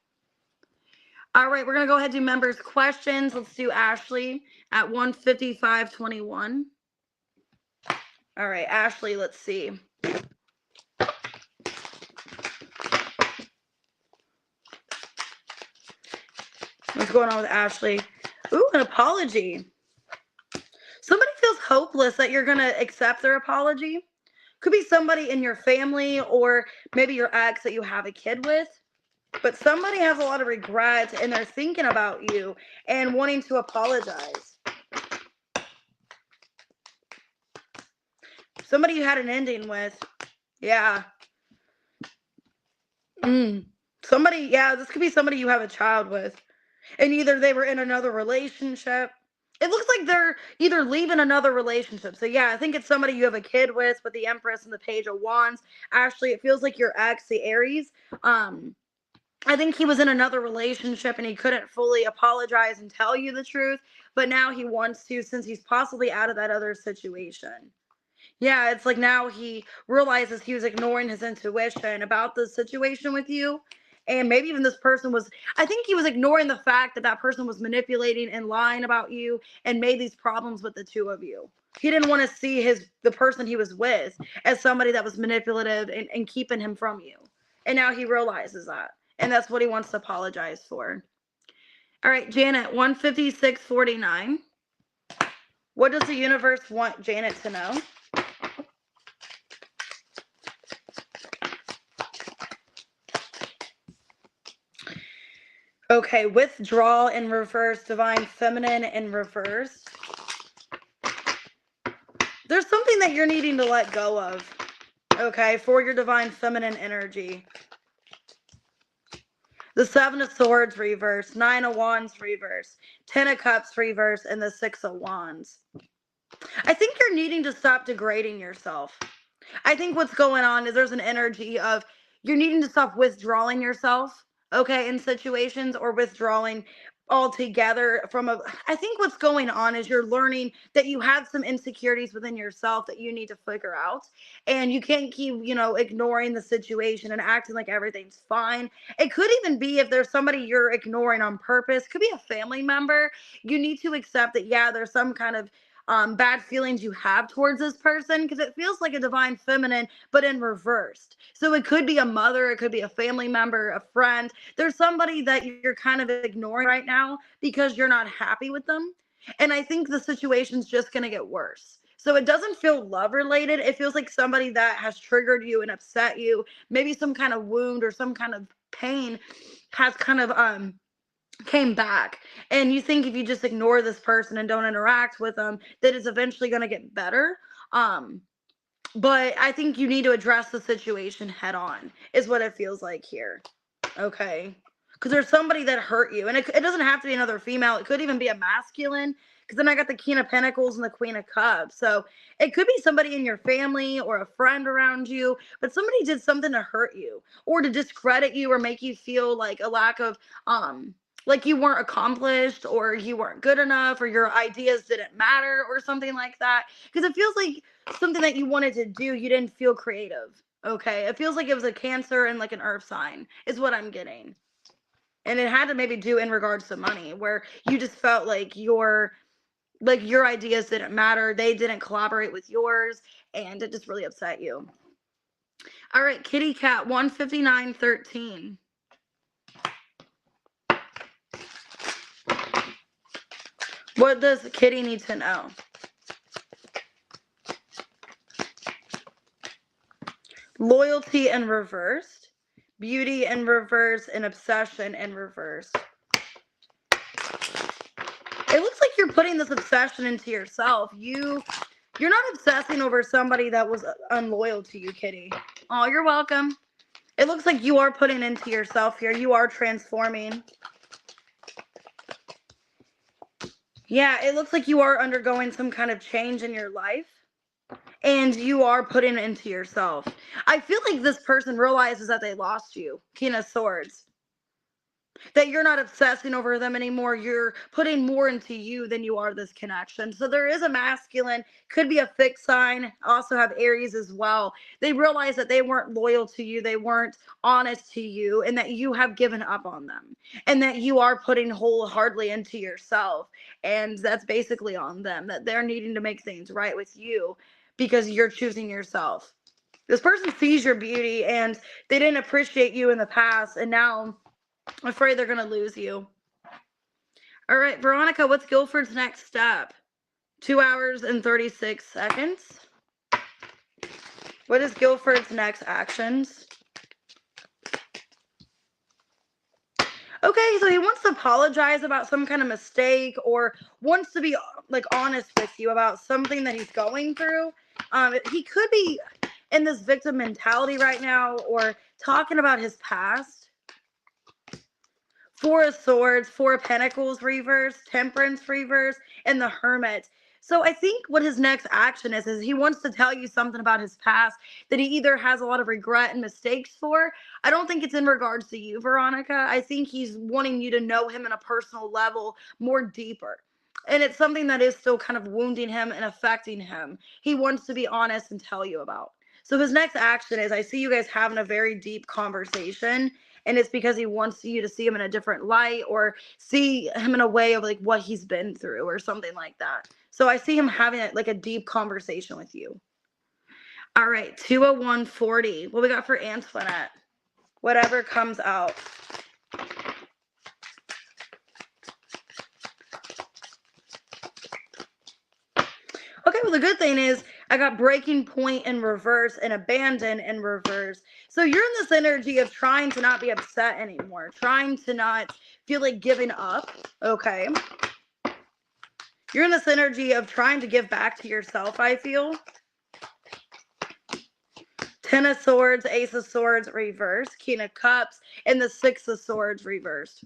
All right, we're going to go ahead and do members' questions. Let's do Ashley at 155.21. All right, Ashley, let's see. What's going on with Ashley? Ooh, an apology. Somebody feels hopeless that you're going to accept their apology. Could be somebody in your family or maybe your ex that you have a kid with. But somebody has a lot of regrets and they're thinking about you and wanting to apologize. Somebody you had an ending with. Yeah. Somebody, yeah, this could be somebody you have a child with. And either they were in another relationship. It looks like they're either leaving another relationship. So yeah, I think it's somebody you have a kid with the Empress and the Page of Wands. Ashley, it feels like your ex, the Aries. I think he was in another relationship and he couldn't fully apologize and tell you the truth. But now he wants to, since he's possibly out of that other situation. Yeah, it's like now he realizes he was ignoring his intuition about the situation with you. And maybe even this person was, I think he was ignoring the fact that that person was manipulating and lying about you and made these problems with the two of you. He didn't want to see the person he was with as somebody that was manipulative and keeping him from you. And now he realizes that. And that's what he wants to apologize for. All right, Janet, 156.49. What does the universe want Janet to know? Okay, withdrawal in reverse, divine feminine in reverse. There's something that you're needing to let go of, okay, for your divine feminine energy. The 7 of Swords reverse, 9 of Wands reverse, 10 of Cups reverse, and the 6 of Wands. I think you're needing to stop degrading yourself. I think what's going on is there's an energy of you're needing to stop withdrawing yourself, okay, in situations or withdrawing altogether from I think what's going on is you're learning that you have some insecurities within yourself that you need to figure out, and you can't keep, ignoring the situation and acting like everything's fine. It could even be if there's somebody you're ignoring on purpose, could be a family member. You need to accept that, yeah, there's some kind of bad feelings you have towards this person, because it feels like a divine feminine, but in reversed. So it could be a mother, it could be a family member, a friend. There's somebody that you're kind of ignoring right now because you're not happy with them. And I think the situation's just going to get worse. So it doesn't feel love related. It feels like somebody that has triggered you and upset you. Maybe some kind of wound or some kind of pain has kind of came back. And you think if you just ignore this person and don't interact with them, that it's eventually going to get better. Um, but I think you need to address the situation head on, is what it feels like here. Okay. Because there's somebody that hurt you. And it doesn't have to be another female. It could even be a masculine. Because then I got the King of Pentacles and the Queen of Cups. So it could be somebody in your family or a friend around you. But somebody did something to hurt you or to discredit you or make you feel like a lack of, like you weren't accomplished or you weren't good enough or your ideas didn't matter or something like that. Because it feels like something that you wanted to do, you didn't feel creative. Okay, it feels like it was a Cancer and like an earth sign is what I'm getting. And it had to maybe do in regards to money, where you just felt like your ideas didn't matter, they didn't collaborate with yours, and it just really upset you. All right, Kitty Cat 15913. What does Kitty need to know? Loyalty in reversed, beauty in reverse, and obsession in reverse. It looks like you're putting this obsession into yourself. You're not obsessing over somebody that was unloyal to you, Kitty. Oh, you're welcome. It looks like you are putting into yourself here. You are transforming. Yeah, it looks like you are undergoing some kind of change in your life. And you are putting it into yourself. I feel like this person realizes that they lost you. King of Swords. That you're not obsessing over them anymore. You're putting more into you than you are this connection. So there is a masculine, could be a fixed sign, also have Aries as well. They realize that they weren't loyal to you. They weren't honest to you, and that you have given up on them, and that you are putting wholeheartedly into yourself. And that's basically on them, that they're needing to make things right with you because you're choosing yourself. This person sees your beauty and they didn't appreciate you in the past, and now I'm afraid they're going to lose you. All right, Veronica, what's Guilford's next step? 2 hours and 36 seconds. What is Guilford's next actions? Okay, so he wants to apologize about some kind of mistake or wants to be like honest with you about something that he's going through. He could be in this victim mentality right now or talking about his past. 4 of Swords, 4 of Pentacles reverse, Temperance reverse, and the Hermit. So I think what his next action is he wants to tell you something about his past that he either has a lot of regret and mistakes for. I don't think it's in regards to you, Veronica. I think he's wanting you to know him on a personal level more deeper. And it's something that is still kind of wounding him and affecting him. He wants to be honest and tell you about. So his next action is I see you guys having a very deep conversation. And it's because he wants you to see him in a different light or see him in a way of like what he's been through or something like that. So I see him having like a deep conversation with you. All right, 20140. What we got for Antoinette? Whatever comes out. Okay, well, the good thing is I got breaking point in reverse and abandon in reverse. So you're in this energy of trying to not be upset anymore, trying to not feel like giving up, okay? You're in this energy of trying to give back to yourself, I feel. 10 of Swords, Ace of Swords reverse, King of Cups, and the 6 of Swords reversed.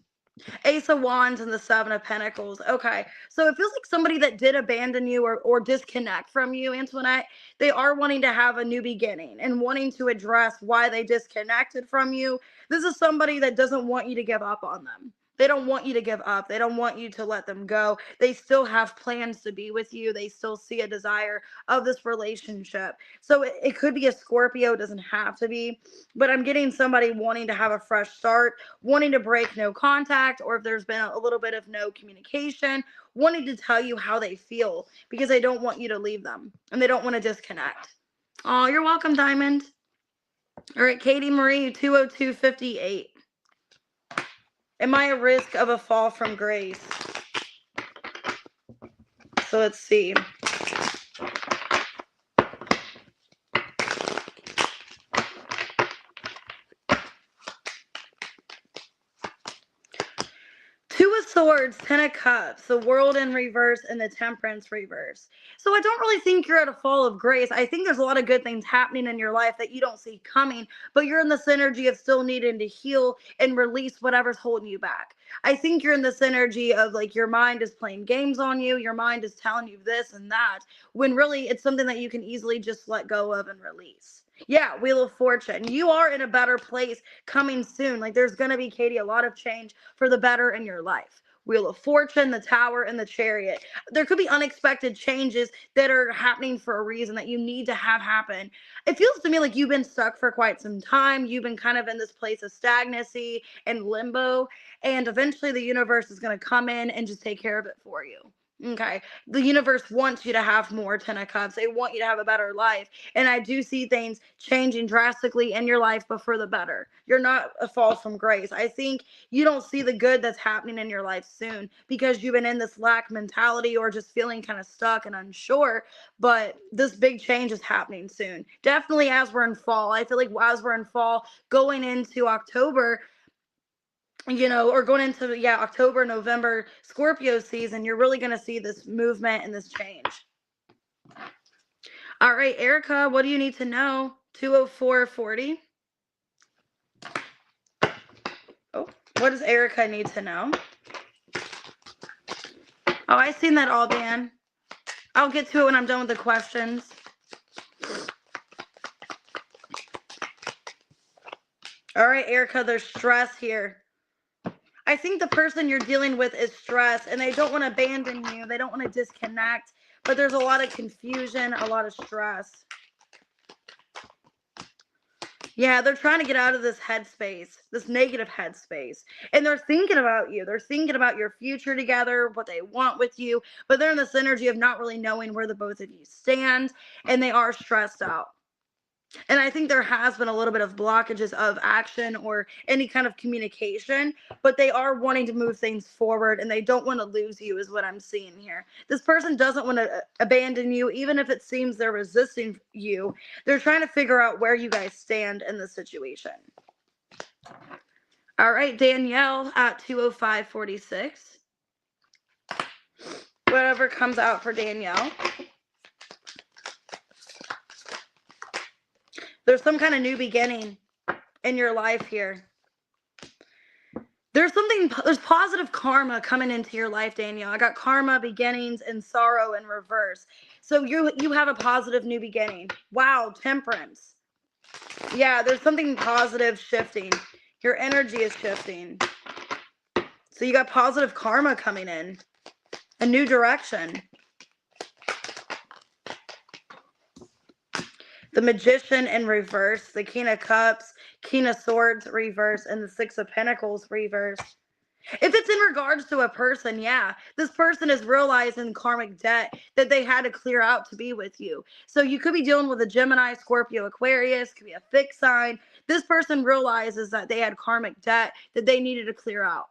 Ace of Wands and the 7 of Pentacles. Okay, so it feels like somebody that did abandon you or disconnect from you, Antoinette, they are wanting to have a new beginning and wanting to address why they disconnected from you. This is somebody that doesn't want you to give up on them. They don't want you to give up. They don't want you to let them go. They still have plans to be with you. They still see a desire of this relationship. So it could be a Scorpio. It doesn't have to be. But I'm getting somebody wanting to have a fresh start, wanting to break no contact, or if there's been a little bit of no communication, wanting to tell you how they feel because they don't want you to leave them and they don't want to disconnect. Oh, you're welcome, Diamond. All right, Katie Marie, 20258. Am I a risk of a fall from grace? So let's see. Two Swords, Ten of Cups, the World in reverse, and the Temperance reverse. So I don't really think you're at a fall of grace. I think there's a lot of good things happening in your life that you don't see coming, but you're in the synergy of still needing to heal and release whatever's holding you back. I think you're in the synergy of like your mind is playing games on you, your mind is telling you this and that, when really it's something that you can easily just let go of and release. Yeah, Wheel of Fortune. You are in a better place coming soon. Like there's going to be, Katie, a lot of change for the better in your life. Wheel of Fortune, the Tower, and the Chariot. There could be unexpected changes that are happening for a reason that you need to have happen. It feels to me like you've been stuck for quite some time. You've been kind of in this place of stagnancy and limbo, and eventually the universe is going to come in and just take care of it for you. Okay. The universe wants you to have more Ten of Cups. They want you to have a better life. And I do see things changing drastically in your life, but for the better. You're not a fall from grace. I think you don't see the good that's happening in your life soon because you've been in this lack mentality or just feeling kind of stuck and unsure. But this big change is happening soon. Definitely as we're in fall. I feel like as we're in fall, going into October, or going into, October, November, Scorpio season, you're really going to see this movement and this change. All right, Erica, what do you need to know? 20440. Oh, what does Erica need to know? Oh, I seen that all, Dan. I'll get to it when I'm done with the questions. All right, Erica, there's stress here. I think the person you're dealing with is stressed and they don't want to abandon you. They don't want to disconnect, but there's a lot of confusion, a lot of stress. Yeah, they're trying to get out of this headspace, this negative headspace. And they're thinking about you. They're thinking about your future together, what they want with you, but they're in this energy of not really knowing where the both of you stand, and they are stressed out. And I think there has been a little bit of blockages of action or any kind of communication, but they are wanting to move things forward and they don't want to lose you is what I'm seeing here. This person doesn't want to abandon you, even if it seems they're resisting you. They're trying to figure out where you guys stand in the situation. All right, Danielle at 20546. Whatever comes out for Danielle. There's some kind of new beginning in your life here. There's positive karma coming into your life, Danielle. I got karma, beginnings, and sorrow in reverse. So you have a positive new beginning. Wow, Temperance. Yeah, there's something positive shifting. Your energy is shifting. So you got positive karma coming in. A new direction. The Magician in reverse, the King of Cups, King of Swords reverse, and the Six of Pentacles reverse. If it's in regards to a person, yeah, this person is realizing karmic debt that they had to clear out to be with you. So you could be dealing with a Gemini, Scorpio, Aquarius, could be a fixed sign. This person realizes that they had karmic debt that they needed to clear out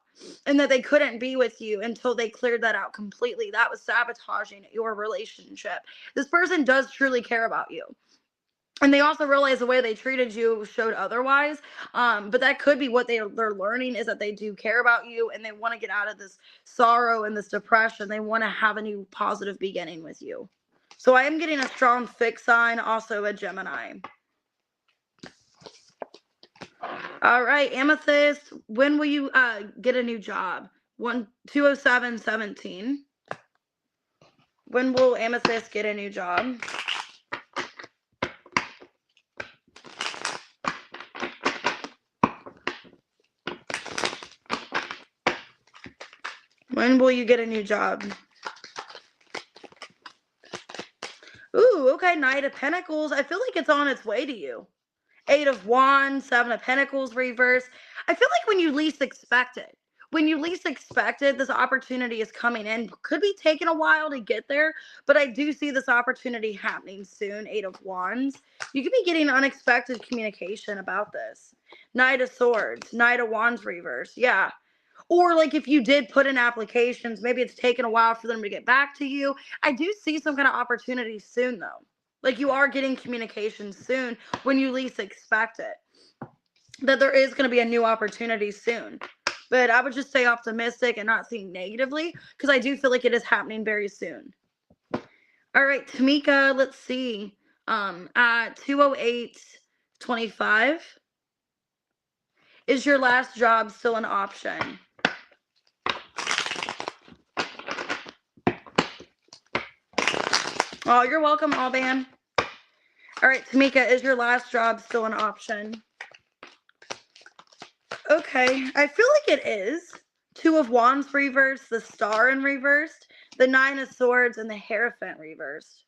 and that they couldn't be with you until they cleared that out completely. That was sabotaging your relationship. This person does truly care about you. And they also realize the way they treated you showed otherwise. But that could be what they're learning is that they do care about you and they want to get out of this sorrow and this depression. They want to have a new positive beginning with you. So I am getting a strong fixed sign, also a Gemini. All right, Amethyst, when will you get a new job? 20717. When will Amethyst get a new job? When will you get a new job? Ooh, okay, Knight of Pentacles. I feel like it's on its way to you. 8 of Wands, 7 of Pentacles reverse. I feel like when you least expect it. When you least expect it, this opportunity is coming in. Could be taking a while to get there, but I do see this opportunity happening soon. 8 of Wands. You could be getting unexpected communication about this. Knight of Swords, Knight of Wands reverse. Yeah. Or like if you did put in applications, maybe it's taken a while for them to get back to you. I do see some kind of opportunity soon though. Like you are getting communication soon when you least expect it. That there is going to be a new opportunity soon. But I would just stay optimistic and not think negatively, because I do feel like it is happening very soon. All right, Tamika, let's see. At 2:08:25, is your last job still an option? Oh, you're welcome, Alban. All right, Tamika, is your last job still an option? Okay, I feel like it is. Two of Wands reversed, the Star in reversed, the Nine of Swords, and the Hierophant reversed.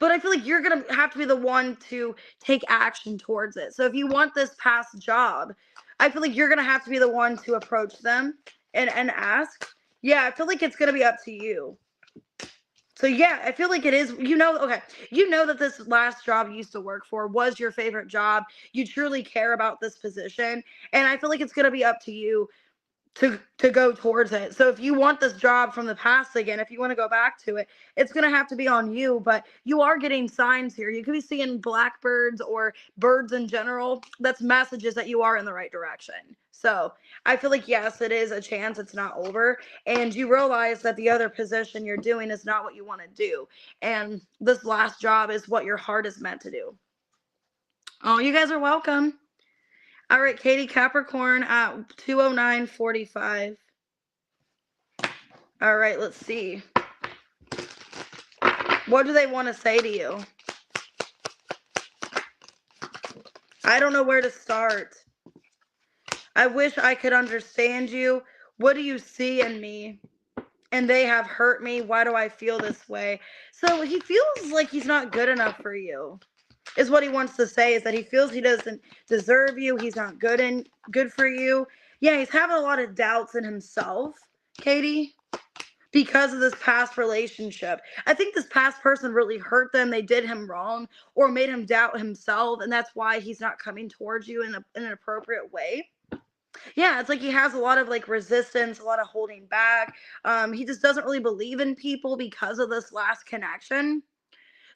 But I feel like you're going to have to be the one to take action towards it. So if you want this past job, I feel like you're going to have to be the one to approach them and ask. Yeah, I feel like it's going to be up to you. So yeah, I feel like it is, okay, that this last job you used to work for was your favorite job. You truly care about this position. And I feel like it's going to be up to you to go towards it. So if you want this job from the past again, if you want to go back to it, it's going to have to be on you. But you are getting signs here. You could be seeing blackbirds or birds in general. That's messages that you are in the right direction. So I feel like, yes, it is a chance. It's not over. And you realize that the other position you're doing is not what you want to do. And this last job is what your heart is meant to do. Oh, you guys are welcome. All right, Katie, Capricorn at 2:09:45. All right, let's see. What do they want to say to you? I don't know where to start. I wish I could understand you. What do you see in me? And they have hurt me. Why do I feel this way? So he feels like he's not good enough for you. Is what he wants to say, is that he feels he doesn't deserve you. He's not good for you. Yeah, he's having a lot of doubts in himself, Katie, because of this past relationship. I think this past person really hurt them. They did him wrong or made him doubt himself, and that's why he's not coming towards you in an appropriate way. Yeah, it's like he has a lot of like resistance, a lot of holding back. He just doesn't really believe in people because of this last connection.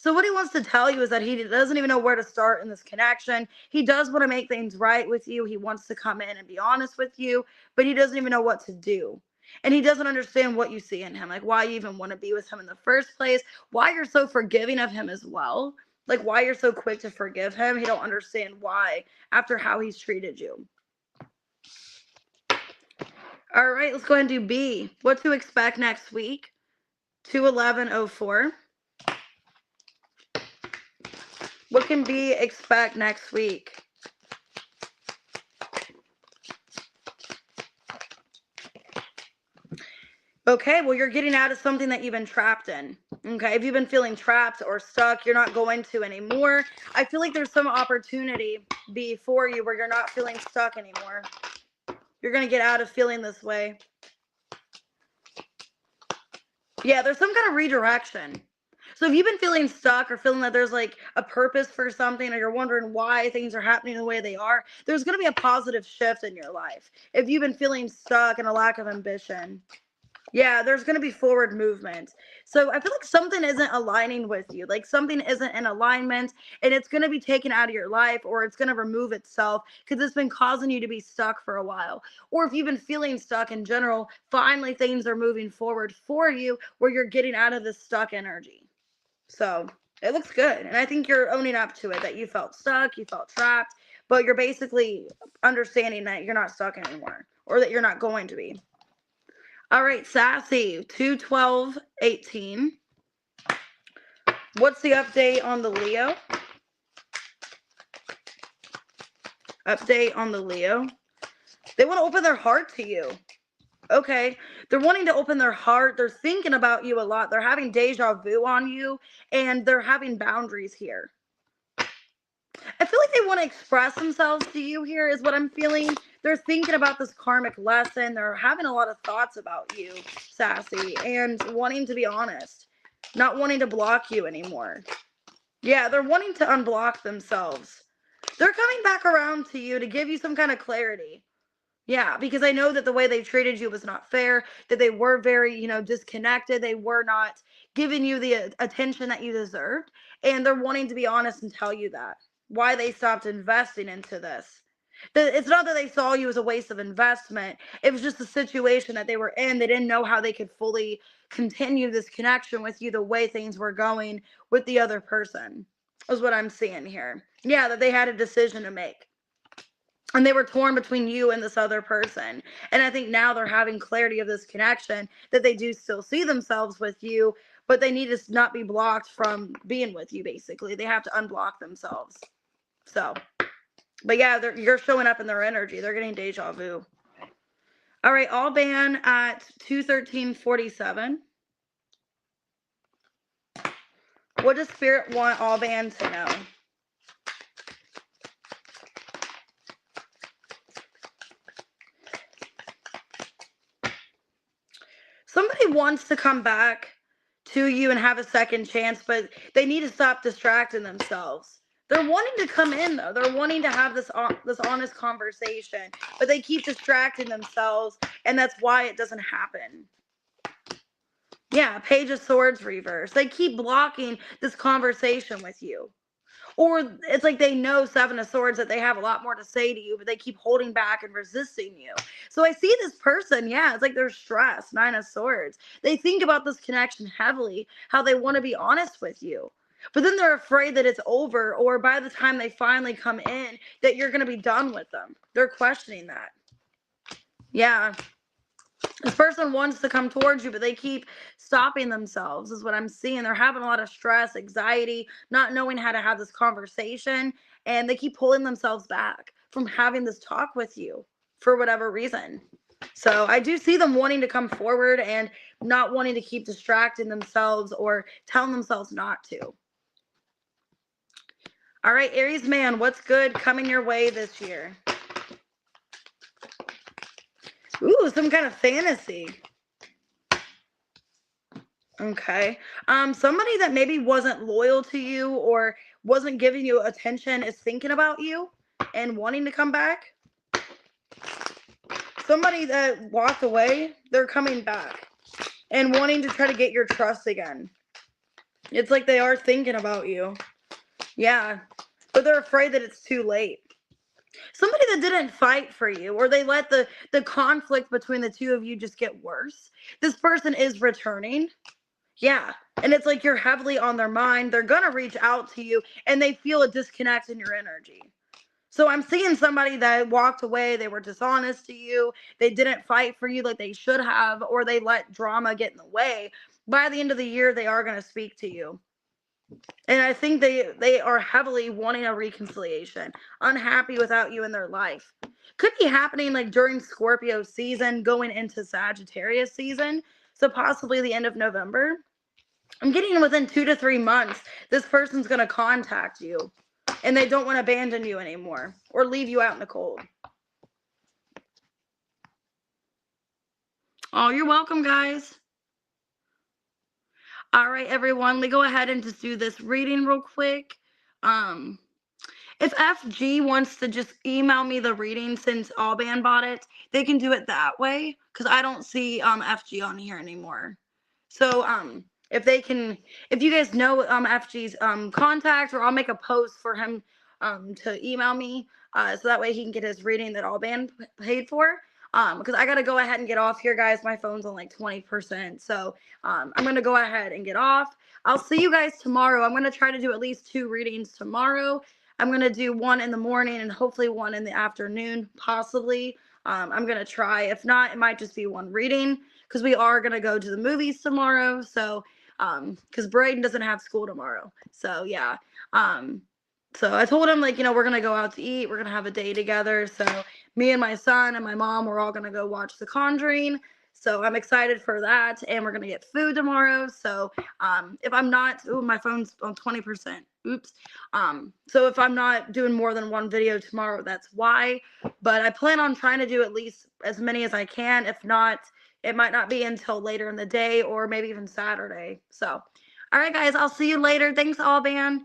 So what he wants to tell you is that he doesn't even know where to start in this connection. He does want to make things right with you. He wants to come in and be honest with you, but he doesn't even know what to do. And he doesn't understand what you see in him, like why you even want to be with him in the first place, why you're so forgiving of him as well, like why you're so quick to forgive him. He don't understand why after how he's treated you. All right, let's go ahead and do B. What to expect next week? 2/11/04. What can B expect next week? Okay, well, you're getting out of something that you've been trapped in. Okay, if you've been feeling trapped or stuck, you're not going to anymore. I feel like there's some opportunity before you where you're not feeling stuck anymore. You're going to get out of feeling this way. Yeah, there's some kind of redirection. So if you've been feeling stuck or feeling that there's like a purpose for something, or you're wondering why things are happening the way they are, there's going to be a positive shift in your life. If you've been feeling stuck and a lack of ambition, yeah, there's going to be forward movement. So I feel like something isn't aligning with you, like something isn't in alignment, and it's going to be taken out of your life, or it's going to remove itself because it's been causing you to be stuck for a while. Or if you've been feeling stuck in general, finally things are moving forward for you where you're getting out of this stuck energy. So it looks good. And I think you're owning up to it, that you felt stuck, you felt trapped, but you're basically understanding that you're not stuck anymore, or that you're not going to be. All right, Sassy, 2/12/18. What's the update on the Leo? Update on the Leo. They want to open their heart to you. Okay, they're wanting to open their heart. They're thinking about you a lot. They're having deja vu on you, and they're having boundaries here. I feel like they want to express themselves to you here, is what I'm feeling. They're thinking about this karmic lesson. They're having a lot of thoughts about you, Sassy, and wanting to be honest, not wanting to block you anymore. Yeah, they're wanting to unblock themselves. They're coming back around to you to give you some kind of clarity. Yeah, because I know that the way they treated you was not fair, that they were very, disconnected. They were not giving you the attention that you deserved. And they're wanting to be honest and tell you that. Why they stopped investing into this. It's not that they saw you as a waste of investment. It was just the situation that they were in. They didn't know how they could fully continue this connection with you the way things were going with the other person, is what I'm seeing here. Yeah, that they had a decision to make. And they were torn between you and this other person. And I think now they're having clarity of this connection, that they do still see themselves with you, but they need to not be blocked from being with you, basically. They have to unblock themselves. So, but yeah, you're showing up in their energy. They're getting deja vu. All right, Alban at 213.47. What does Spirit want Alban to know? Somebody wants to come back to you and have a second chance, but they need to stop distracting themselves. They're wanting to come in, though. They're wanting to have this honest conversation, but they keep distracting themselves, and that's why it doesn't happen. Yeah, Page of Swords reverse. They keep blocking this conversation with you. Or it's like they know, Seven of Swords, that they have a lot more to say to you, but they keep holding back and resisting you. So I see this person, yeah, it's like they're stressed. Nine of Swords. They think about this connection heavily, how they want to be honest with you. But then they're afraid that it's over, or by the time they finally come in, that you're going to be done with them. They're questioning that. Yeah. This person wants to come towards you, but they keep stopping themselves, is what I'm seeing. They're having a lot of stress, anxiety, not knowing how to have this conversation, and they keep pulling themselves back from having this talk with you for whatever reason. So I do see them wanting to come forward and not wanting to keep distracting themselves or telling themselves not to. All right, Aries man, what's good coming your way this year? Ooh, some kind of fantasy. Okay. Somebody that maybe wasn't loyal to you or wasn't giving you attention is thinking about you and wanting to come back. Somebody that walked away, they're coming back and wanting to try to get your trust again. It's like they are thinking about you. Yeah. But they're afraid that it's too late. Somebody that didn't fight for you, or they let the conflict between the two of you just get worse. This person is returning. Yeah. And it's like you're heavily on their mind. They're going to reach out to you and they feel a disconnect in your energy. So I'm seeing somebody that walked away. They were dishonest to you. They didn't fight for you like they should have, or they let drama get in the way. By the end of the year, they are going to speak to you. And I think they are heavily wanting a reconciliation, unhappy without you in their life. Could be happening like during Scorpio season, going into Sagittarius season. So possibly the end of November. I'm getting within 2 to 3 months, this person's going to contact you and they don't want to abandon you anymore or leave you out in the cold. Oh, you're welcome, guys. All right, everyone, let's go ahead and just do this reading real quick. If FG wants to just email me the reading since Alban bought it, they can do it that way because I don't see FG on here anymore. So if you guys know FG's contact, or I'll make a post for him to email me so that way he can get his reading that Alban paid for. Because I gotta go ahead and get off here, guys. My phone's on like 20%, so I'm gonna go ahead and get off. I'll see you guys tomorrow. I'm gonna try to do at least 2 readings tomorrow. I'm gonna do one in the morning and hopefully one in the afternoon, possibly. I'm gonna try. If not, it might just be one reading because we are gonna go to the movies tomorrow. So, because Braden doesn't have school tomorrow. So yeah. So I told him, like, we're gonna go out to eat. We're gonna have a day together. So me and my son and my mom, we're all gonna go watch The Conjuring. So I'm excited for that, and we're gonna get food tomorrow. So if I'm not, my phone's on 20%. Oops. So if I'm not doing more than one video tomorrow, that's why. But I plan on trying to do at least as many as I can. If not, it might not be until later in the day or maybe even Saturday. So, all right, guys, I'll see you later. Thanks, Alban.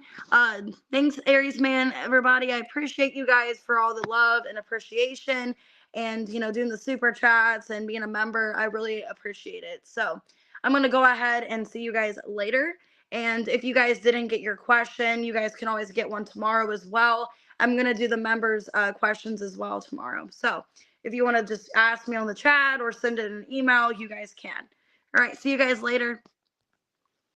Thanks, Aries man, everybody. I appreciate you guys for all the love and appreciation and, doing the super chats and being a member. I really appreciate it. So I'm going to go ahead and see you guys later. And if you guys didn't get your question, you guys can always get one tomorrow as well. I'm going to do the members questions as well tomorrow. So if you want to just ask me on the chat or send it an email, you guys can. All right. See you guys later.